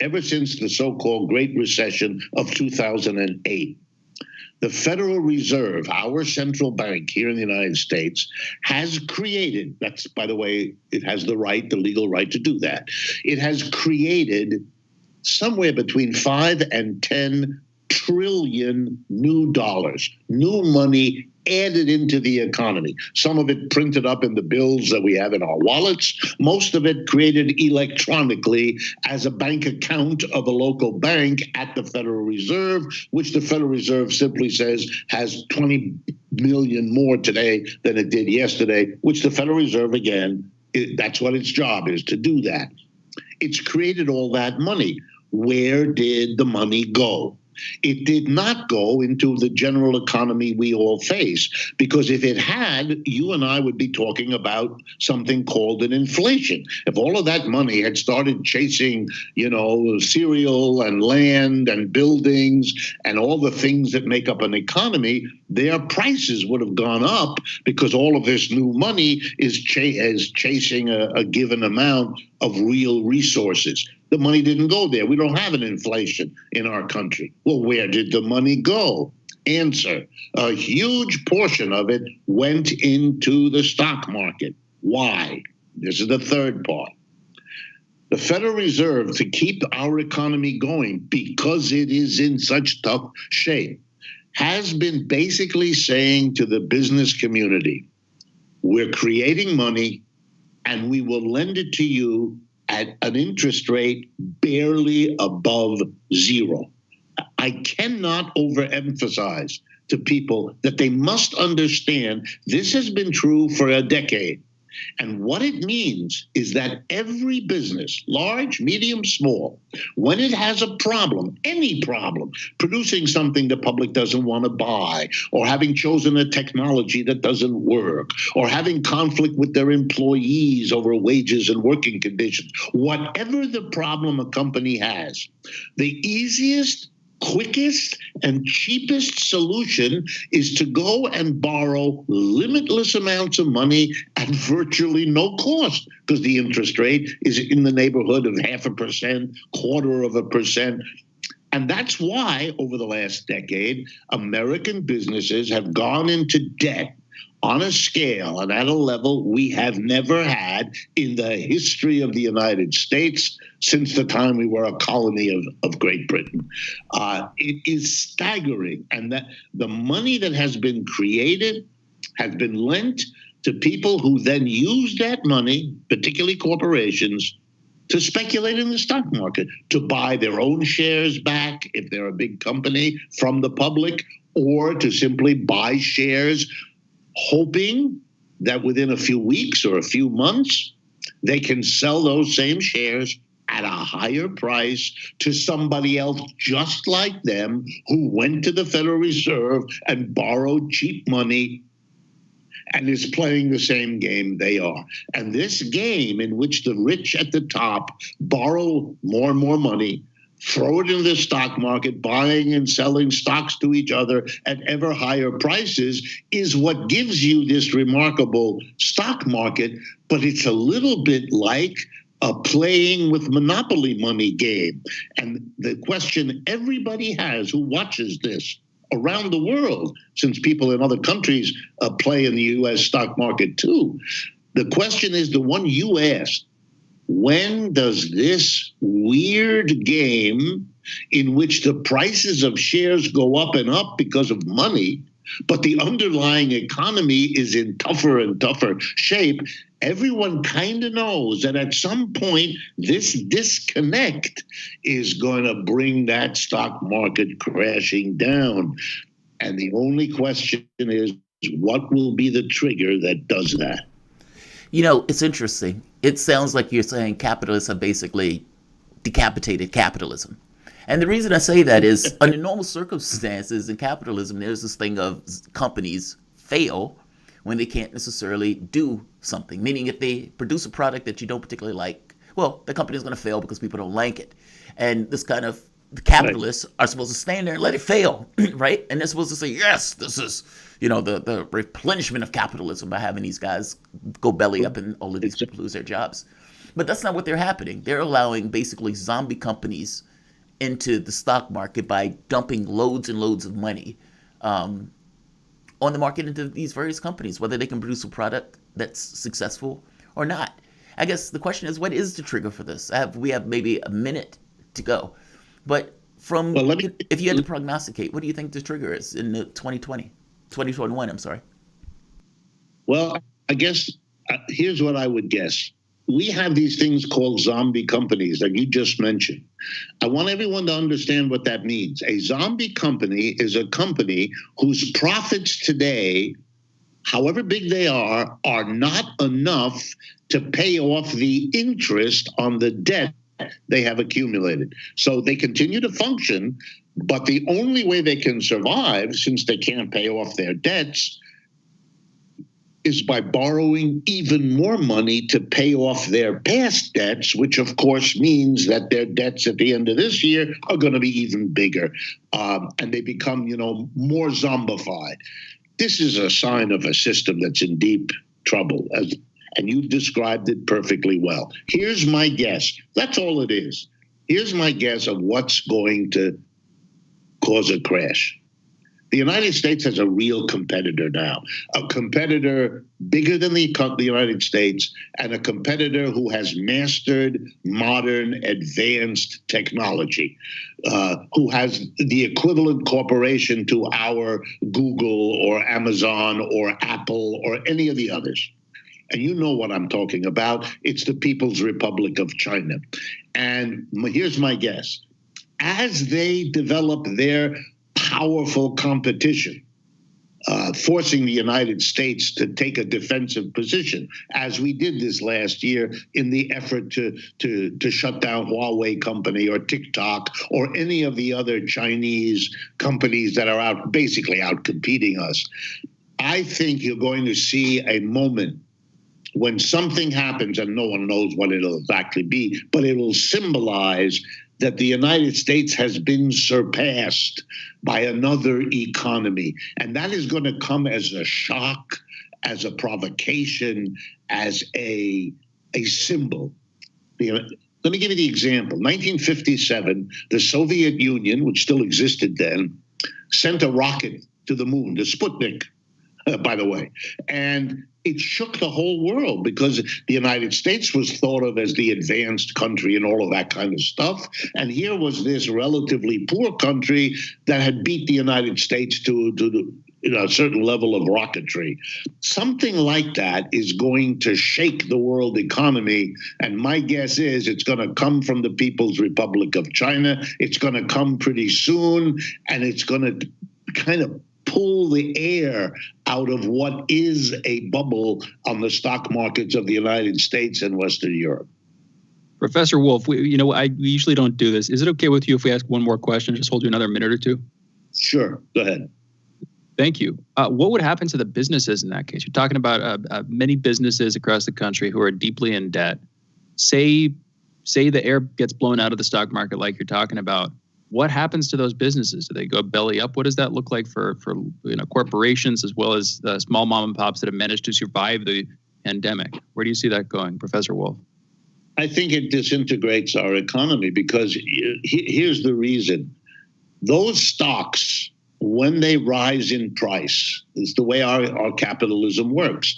ever since the so-called Great Recession of 2008, the Federal Reserve, our central bank here in the United States, has created, that's, by the way, it has the right, the legal right to do that. It has created somewhere between 5 and 10 trillion new dollars, new money added into the economy. Some of it printed up in the bills that we have in our wallets. Most of it created electronically as a bank account of a local bank at the Federal Reserve, which the Federal Reserve simply says has 20 million more today than it did yesterday, which the Federal Reserve, again, that's what its job is, to do that. It's created all that money. Where did the money go? It did not go into the general economy we all face, because if it had, you and I would be talking about something called an inflation. If all of that money had started chasing, cereal and land and buildings and all the things that make up an economy, their prices would have gone up because all of this new money is chasing a given amount of real resources. The money didn't go there. We don't have an inflation in our country. Well, where did the money go? Answer: a huge portion of it went into the stock market. Why? This is the third part. The Federal Reserve, to keep our economy going because it is in such tough shape, has been basically saying to the business community, we're creating money and we will lend it to you at an interest rate barely above zero. I cannot overemphasize to people that they must understand this has been true for a decade. And what it means is that every business, large, medium, small, when it has a problem, any problem, producing something the public doesn't want to buy, or having chosen a technology that doesn't work, or having conflict with their employees over wages and working conditions, whatever the problem a company has, the easiest, quickest and cheapest solution is to go and borrow limitless amounts of money at virtually no cost, because the interest rate is in the neighborhood of 0.5%, 0.25%. And that's why over the last decade, American businesses have gone into debt on a scale and at a level we have never had in the history of the United States since the time we were a colony of Great Britain. It is staggering. And that the money that has been created has been lent to people who then use that money, particularly corporations, to speculate in the stock market, to buy their own shares back if they're a big company from the public, or to simply buy shares hoping that within a few weeks or a few months, they can sell those same shares at a higher price to somebody else just like them who went to the Federal Reserve and borrowed cheap money and is playing the same game they are. And this game in which the rich at the top borrow more and more money, throw it into the stock market, buying and selling stocks to each other at ever higher prices, is what gives you this remarkable stock market. But it's a little bit like a playing with monopoly money game. And the question everybody has who watches this around the world, since people in other countries play in the U.S. stock market too, the question is the one you asked. When does this weird game in which the prices of shares go up and up because of money, but the underlying economy is in tougher and tougher shape, everyone kind of knows that at some point this disconnect is going to bring that stock market crashing down. And the only question is, what will be the trigger that does that? You know, it's interesting. It sounds like you're saying capitalists have basically decapitated capitalism. And the reason I say that is under normal circumstances in capitalism, there's this thing of companies fail when they can't necessarily do something. Meaning if they produce a product that you don't particularly like, well, the company is going to fail because people don't like it. And this kind of, the capitalists are supposed to stand there and let it fail, right? And they're supposed to say, yes, this is, you know, the replenishment of capitalism by having these guys go belly up and all of these people lose their jobs. But that's not what they're happening. They're allowing basically zombie companies into the stock market by dumping loads and loads of money on the market into these various companies, whether they can produce a product that's successful or not. I guess the question is, what is the trigger for this? We have maybe a minute to go. But if you had to prognosticate, what do you think the trigger is in 2021, I'm sorry? Well, I guess here's what I would guess. We have these things called zombie companies that you just mentioned. I want everyone to understand what that means. A zombie company is a company whose profits today, however big they are not enough to pay off the interest on the debt they have accumulated. So they continue to function, but the only way they can survive, since they can't pay off their debts, is by borrowing even more money to pay off their past debts, which of course means that their debts at the end of this year are going to be even bigger. And they become, more zombified. This is a sign of a system that's in deep trouble, and you've described it perfectly well. Here's my guess. That's all it is. Here's my guess of what's going to cause a crash. The United States has a real competitor now, a competitor bigger than the United States, and a competitor who has mastered modern, advanced technology, who has the equivalent corporation to our Google or Amazon or Apple or any of the others. And you know what I'm talking about. It's the People's Republic of China. And here's my guess. As they develop their powerful competition, forcing the United States to take a defensive position, as we did this last year in the effort to shut down Huawei company or TikTok or any of the other Chinese companies that are basically out competing us. I think you're going to see a moment when something happens, and no one knows what it'll exactly be, but it will symbolize that the United States has been surpassed by another economy. And that is going to come as a shock, as a provocation, as a symbol. Let me give you the example. 1957, the Soviet Union, which still existed then, sent a rocket to the moon, the Sputnik. by the way. And it shook the whole world because the United States was thought of as the advanced country and all of that kind of stuff. And here was this relatively poor country that had beat the United States to a certain level of rocketry. Something like that is going to shake the world economy. And my guess is it's going to come from the People's Republic of China. It's going to come pretty soon. And it's going to kind of pull the air out of what is a bubble on the stock markets of the United States and Western Europe. Professor Wolff, we usually don't do this. Is it okay with you if we ask one more question? Just hold you another minute or two? Sure. Go ahead. Thank you. What would happen to the businesses in that case? You're talking about many businesses across the country who are deeply in debt. Say the air gets blown out of the stock market like you're talking about. What happens to those businesses? Do they go belly up? What does that look like for corporations as well as small mom and pops that have managed to survive the pandemic? Where do you see that going, Professor Wolff? I think it disintegrates our economy because here's the reason. Those stocks, when they rise in price, it's the way our capitalism works.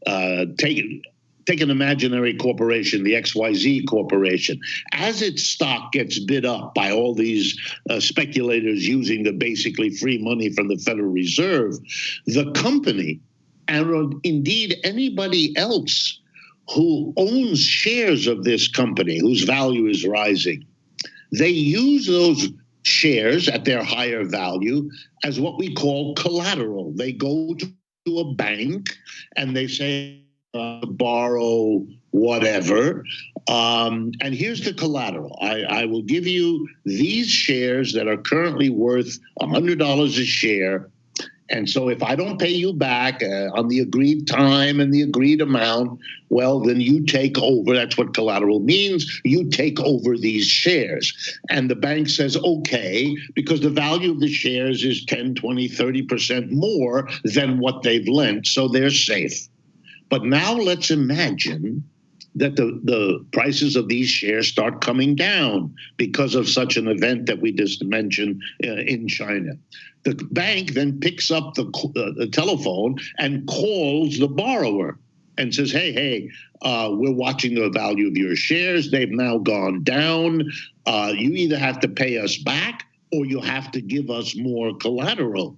Take an imaginary corporation, the XYZ Corporation. As its stock gets bid up by all these speculators using the basically free money from the Federal Reserve, the company, and indeed anybody else who owns shares of this company, whose value is rising, they use those shares at their higher value as what we call collateral. They go to a bank and they say, borrow whatever. And here's the collateral. I will give you these shares that are currently worth $100 a share. And so if I don't pay you back on the agreed time and the agreed amount, well, then you take over. That's what collateral means. You take over these shares. And the bank says, okay, because the value of the shares is 10, 20, 30% more than what they've lent. So they're safe. But now let's imagine that the prices of these shares start coming down because of such an event that we just mentioned in China. The bank then picks up the telephone and calls the borrower and says, hey, we're watching the value of your shares. They've now gone down. You either have to pay us back or you have to give us more collateral.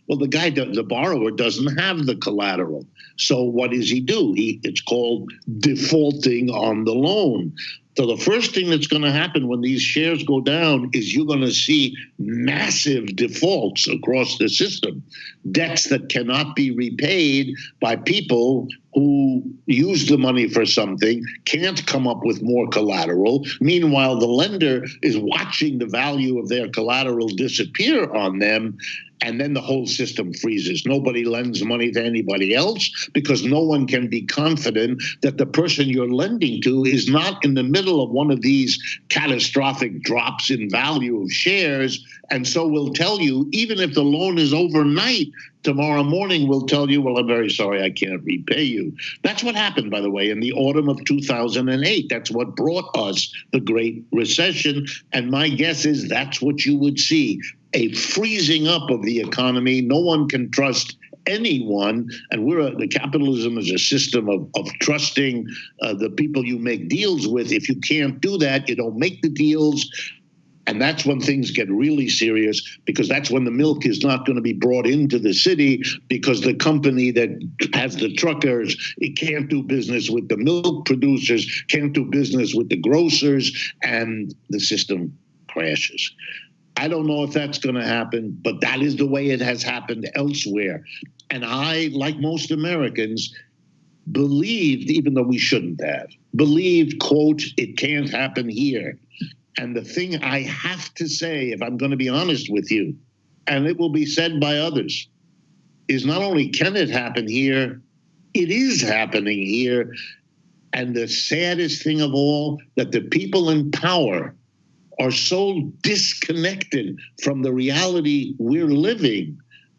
Well, the borrower doesn't have the collateral. So what does he do? It's called defaulting on the loan. So the first thing that's going to happen when these shares go down is you're going to see massive defaults across the system, debts that cannot be repaid by people who use the money for something, can't come up with more collateral. Meanwhile, the lender is watching the value of their collateral disappear on them. And then the whole system freezes. Nobody lends money to anybody else because no one can be confident that the person you're lending to is not in the middle of one of these catastrophic drops in value of shares. And so we'll tell you, even if the loan is overnight, tomorrow morning we'll tell you, well, I'm very sorry, I can't repay you. That's what happened, by the way, in the autumn of 2008. That's what brought us the Great Recession. And my guess is that's what you would see. A freezing up of the economy. No one can trust anyone, and the capitalism is a system of trusting the people you make deals with. If you can't do that, you don't make the deals, and that's when things get really serious, because that's when the milk is not going to be brought into the city, because the company that has the truckers, it can't do business with the milk producers, can't do business with the grocers, and the system crashes. I don't know if that's going to happen, but that is the way it has happened elsewhere. And I, like most Americans, believed, even though we shouldn't have, believed, quote, it can't happen here. And the thing I have to say, if I'm going to be honest with you, and it will be said by others, is not only can it happen here, it is happening here. And the saddest thing of all, that the people in power are so disconnected from the reality we're living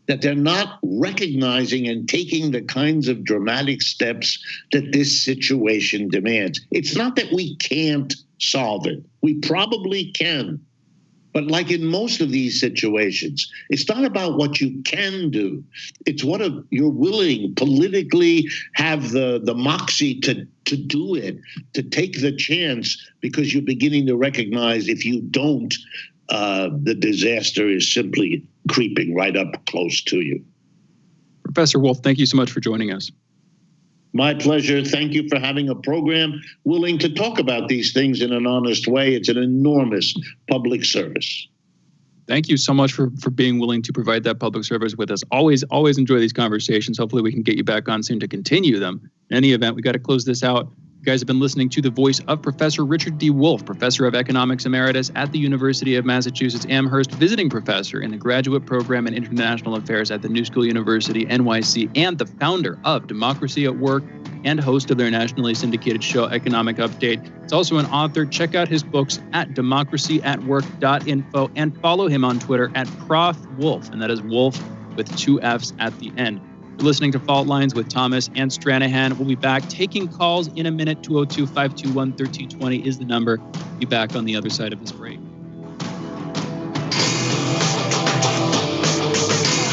that they're not recognizing and taking the kinds of dramatic steps that this situation demands. It's not that we can't solve it. We probably can. But like in most of these situations, it's not about what you can do. It's what you're willing politically, have the moxie to do it, to take the chance, because you're beginning to recognize if you don't, the disaster is simply creeping right up close to you. Professor Wolff, thank you so much for joining us. My pleasure. Thank you for having a program willing to talk about these things in an honest way. It's an enormous public service. Thank you so much for being willing to provide that public service with us. Always enjoy these conversations. Hopefully we can get you back on soon to continue them. In any event, we got to close this out. You guys have been listening to the voice of Professor Richard D. Wolff, Professor of Economics Emeritus at the University of Massachusetts Amherst, visiting professor in the Graduate Program in International Affairs at the New School University, NYC, and the founder of Democracy at Work and host of their nationally syndicated show, Economic Update. He's also an author. Check out his books at democracyatwork.info and follow him on Twitter at Prof. Wolff, and that is Wolff with 2 F's at the end. You're listening to Fault Lines with Thomas and Stranahan. We'll be back taking calls in a minute. 202-521-1320 is the number. Be back on the other side of this break.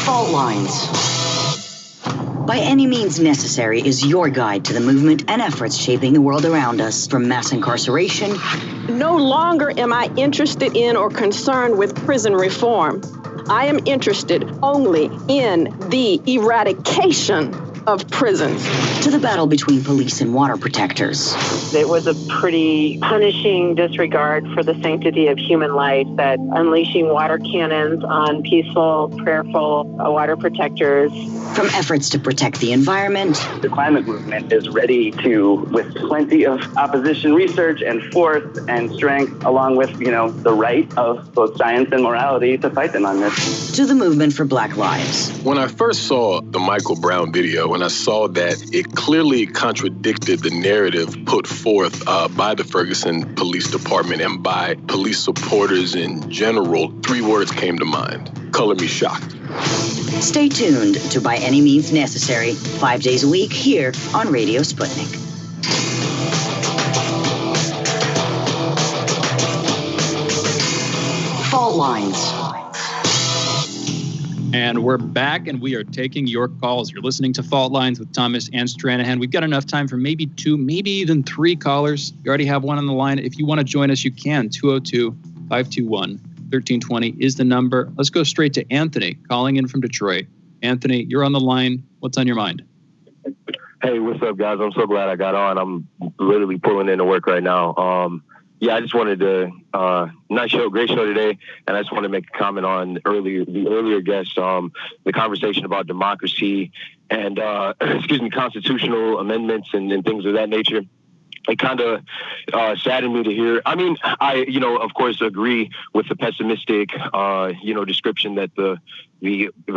Fault Lines. By Any Means Necessary is your guide to the movement and efforts shaping the world around us, from mass incarceration. No longer am I interested in or concerned with prison reform. I am interested only in the eradication of prisons. To the battle between police and water protectors. It was a pretty punishing disregard for the sanctity of human life, that unleashing water cannons on peaceful, prayerful water protectors. From efforts to protect the environment. The climate movement is ready to, with plenty of opposition research and force and strength, along with, the right of both science and morality, to fight them on this. To the movement for Black Lives. When I first saw the Michael Brown video, and I saw that it clearly contradicted the narrative put forth by the Ferguson Police Department and by police supporters in general, 3 words came to mind: color me shocked. Stay tuned to By Any Means Necessary, 5 days a week here on Radio Sputnik. Fault Lines. And we're back, and we are taking your calls. You're listening to Fault Lines with Thomas and Stranahan. We've got enough time for maybe 2, maybe even 3 callers. You already have one on the line. If you want to join us, you can. 202-521-1320 is the number. Let's go straight to Anthony, calling in from Detroit. Anthony, you're on the line. What's on your mind? Hey, what's up, guys? I'm so glad I got on. I'm literally pulling into work right now. Yeah, I just wanted to, great show today, and I just want to make a comment on the earlier guest, the conversation about democracy and, constitutional amendments and things of that nature. It kind of saddened me to hear. I mean, I, of course, agree with the pessimistic, description that the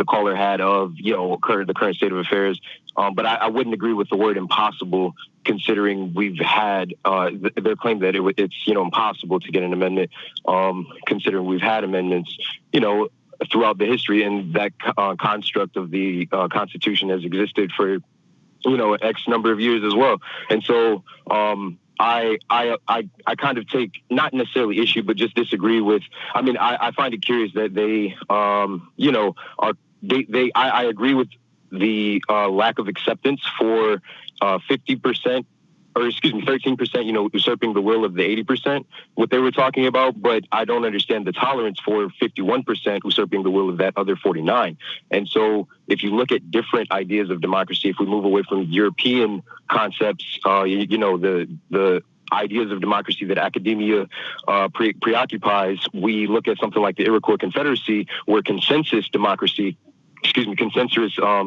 caller had of, the current state of affairs. But I wouldn't agree with the word impossible, considering we've had their claim that it's impossible to get an amendment, considering we've had amendments, throughout the history, and that construct of the Constitution has existed for X number of years as well. And so I kind of take not necessarily issue, but just disagree with. I mean, I find it curious that they I agree with the lack of acceptance for 50%. Or 13%, usurping the will of the 80%, what they were talking about, but I don't understand the tolerance for 51% usurping the will of that other 49. And so if you look at different ideas of democracy, if we move away from European concepts, the ideas of democracy that academia preoccupies, we look at something like the Iroquois Confederacy, where consensus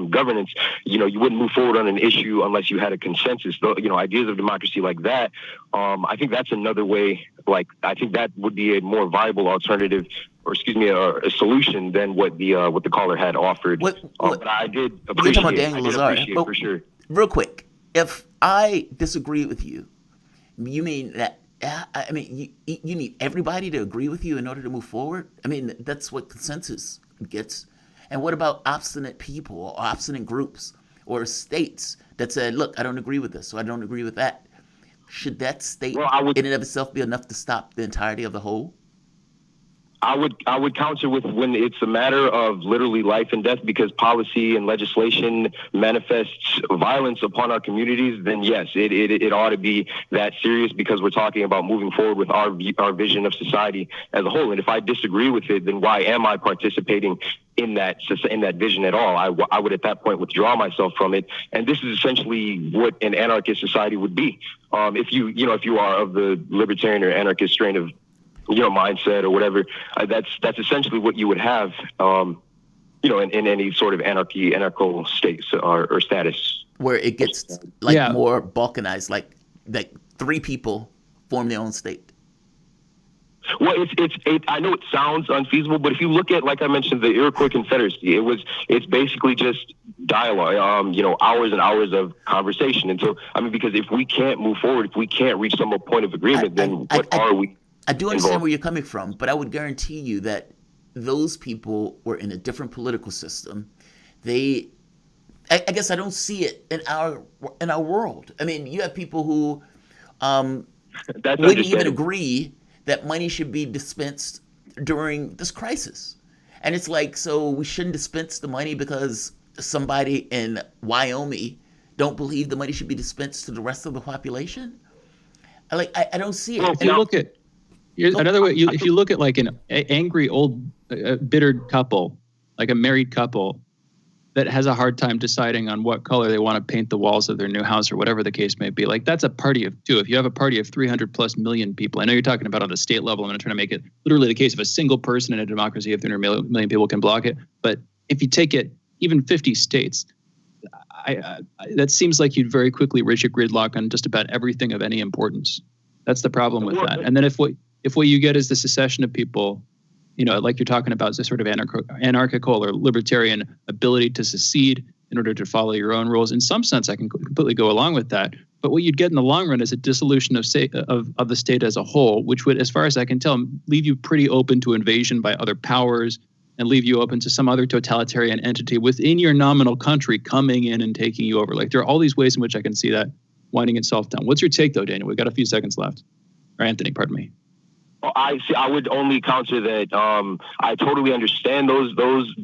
governance, you wouldn't move forward on an issue unless you had a consensus. Ideas of democracy like that, I think that's another way, I think that would be a more viable alternative, or a solution than what the caller had offered. But I did appreciate it for sure. Real quick, if I disagree with you, you mean that, you need everybody to agree with you in order to move forward? I mean, that's what consensus gets. And what about obstinate people or obstinate groups or states that said, look, I don't agree with this, so I don't agree with that? Should that state in and of itself be enough to stop the entirety of the whole? I would counter with when it's a matter of literally life and death because policy and legislation manifests violence upon our communities, then yes, it ought to be that serious because we're talking about moving forward with our vision of society as a whole. And if I disagree with it, then why am I participating in that vision at all? I would at that point withdraw myself from it. And this is essentially what an anarchist society would be. If you are of the libertarian or anarchist strain of mindset or whatever, that's essentially what you would have, in any sort of anarchical state or status. Where it gets more balkanized, like three people form their own state. Well, I know it sounds unfeasible, but if you look at, like I mentioned, the Iroquois Confederacy, it's basically just dialogue, hours and hours of conversation. And so, because if we can't move forward, if we can't reach some point of agreement, then what are we? I do understand where you're coming from, but I would guarantee you that those people were in a different political system. I guess I don't see it in our world. I mean, you have people who wouldn't even agree that money should be dispensed during this crisis. And it's like, so we shouldn't dispense the money because somebody in Wyoming don't believe the money should be dispensed to the rest of the population? I don't see it. Well, if you look at another way, if you look at like an angry old bittered couple, like a married couple that has a hard time deciding on what color they want to paint the walls of their new house or whatever the case may be, like that's a party of two. If you have a party of 300 plus million people, I know you're talking about on the state level. I'm not trying to make it literally the case of a single person in a democracy of 300 million people can block it. But if you take it even 50 states, that seems like you'd very quickly reach a gridlock on just about everything of any importance. That's the problem with that. And then if what you get is the secession of people, like you're talking about, this sort of anarchical or libertarian ability to secede in order to follow your own rules. In some sense, I can completely go along with that. But what you'd get in the long run is a dissolution of the state as a whole, which would, as far as I can tell, leave you pretty open to invasion by other powers and leave you open to some other totalitarian entity within your nominal country coming in and taking you over. Like there are all these ways in which I can see that winding itself down. What's your take, though, Daniel? We've got a few seconds left. Or Anthony, pardon me. I would only counter that I totally understand those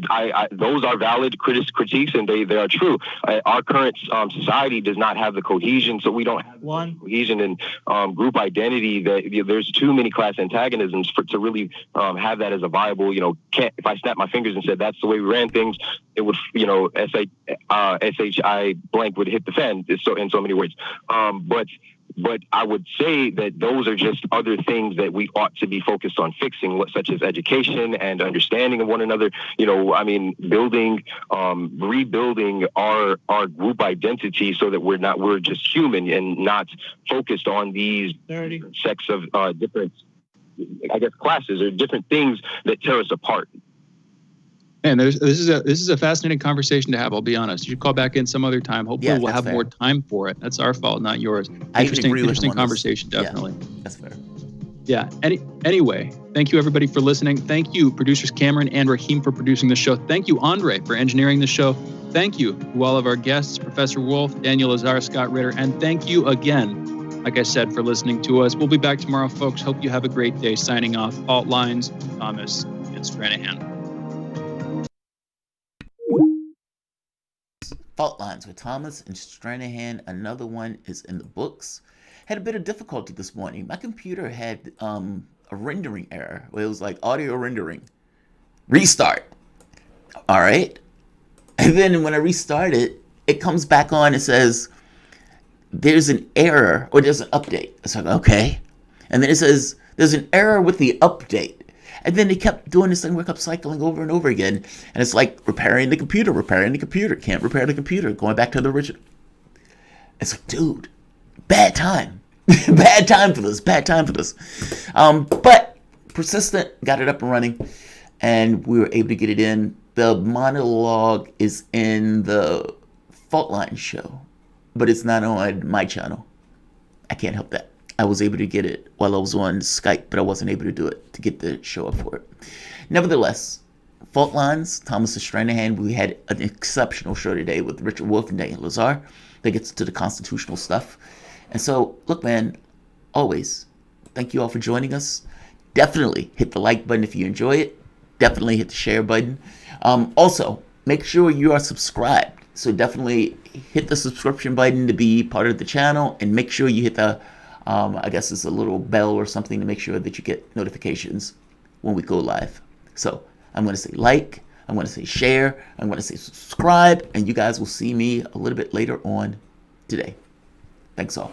are valid critiques and they are true. Our current society does not have the cohesion, so we don't have cohesion and group identity. That there's too many class antagonisms to really have that as a viable. If I snap my fingers and said that's the way we ran things, it would SHI blank would hit the fan. In so many words, But I would say that those are just other things that we ought to be focused on fixing, such as education and understanding of one another. Building, rebuilding our group identity so that we're just human and not focused on these sects of different, classes or different things that tear us apart. Man, this is a fascinating conversation to have. I'll be honest. You should call back in some other time. Hopefully, we'll have more time for it. That's our fault, not yours. Interesting conversation, definitely. Yeah, that's fair. Yeah. Anyway, thank you everybody for listening. Thank you, producers Cameron and Raheem, for producing the show. Thank you, Andre, for engineering the show. Thank you to all of our guests, Professor Wolff, Daniel Lazar, Scott Ritter, and thank you again, like I said, for listening to us. We'll be back tomorrow, folks. Hope you have a great day. Signing off, Fault Lines, Thomas and Stranahan. Fault Lines with Thomas and Stranahan. Another one is in the books. Had a bit of difficulty this morning. My computer had a rendering error. It was like audio rendering. Restart. All right. And then when I restart it, it comes back on and says, there's an error or there's an update. It's like, okay. And then it says, there's an error with the update. And then they kept doing this thing, we kept cycling over and over again. And it's like repairing the computer, can't repair the computer, going back to the original. It's like, dude, bad time. bad time for this. But persistent, got it up and running, and we were able to get it in. The monologue is in the Fault Line show, but it's not on my channel. I can't help that. I was able to get it while I was on Skype, but I wasn't able to do it to get the show up for it. Nevertheless, Fault Lines, Thomas Stranahan, we had an exceptional show today with Ritter, Wolff, and Daniel Lazar that gets to the constitutional stuff. And so, look, man, always, thank you all for joining us. definitely hit the like button if you enjoy it. Definitely hit the share button. Also, make sure you are subscribed. So definitely hit the subscription button to be part of the channel, and make sure you hit the, I guess it's a little bell or something to make sure that you get notifications when we go live. So I'm going to say like, I'm going to say share, I'm going to say subscribe, and you guys will see me a little bit later on today. Thanks all.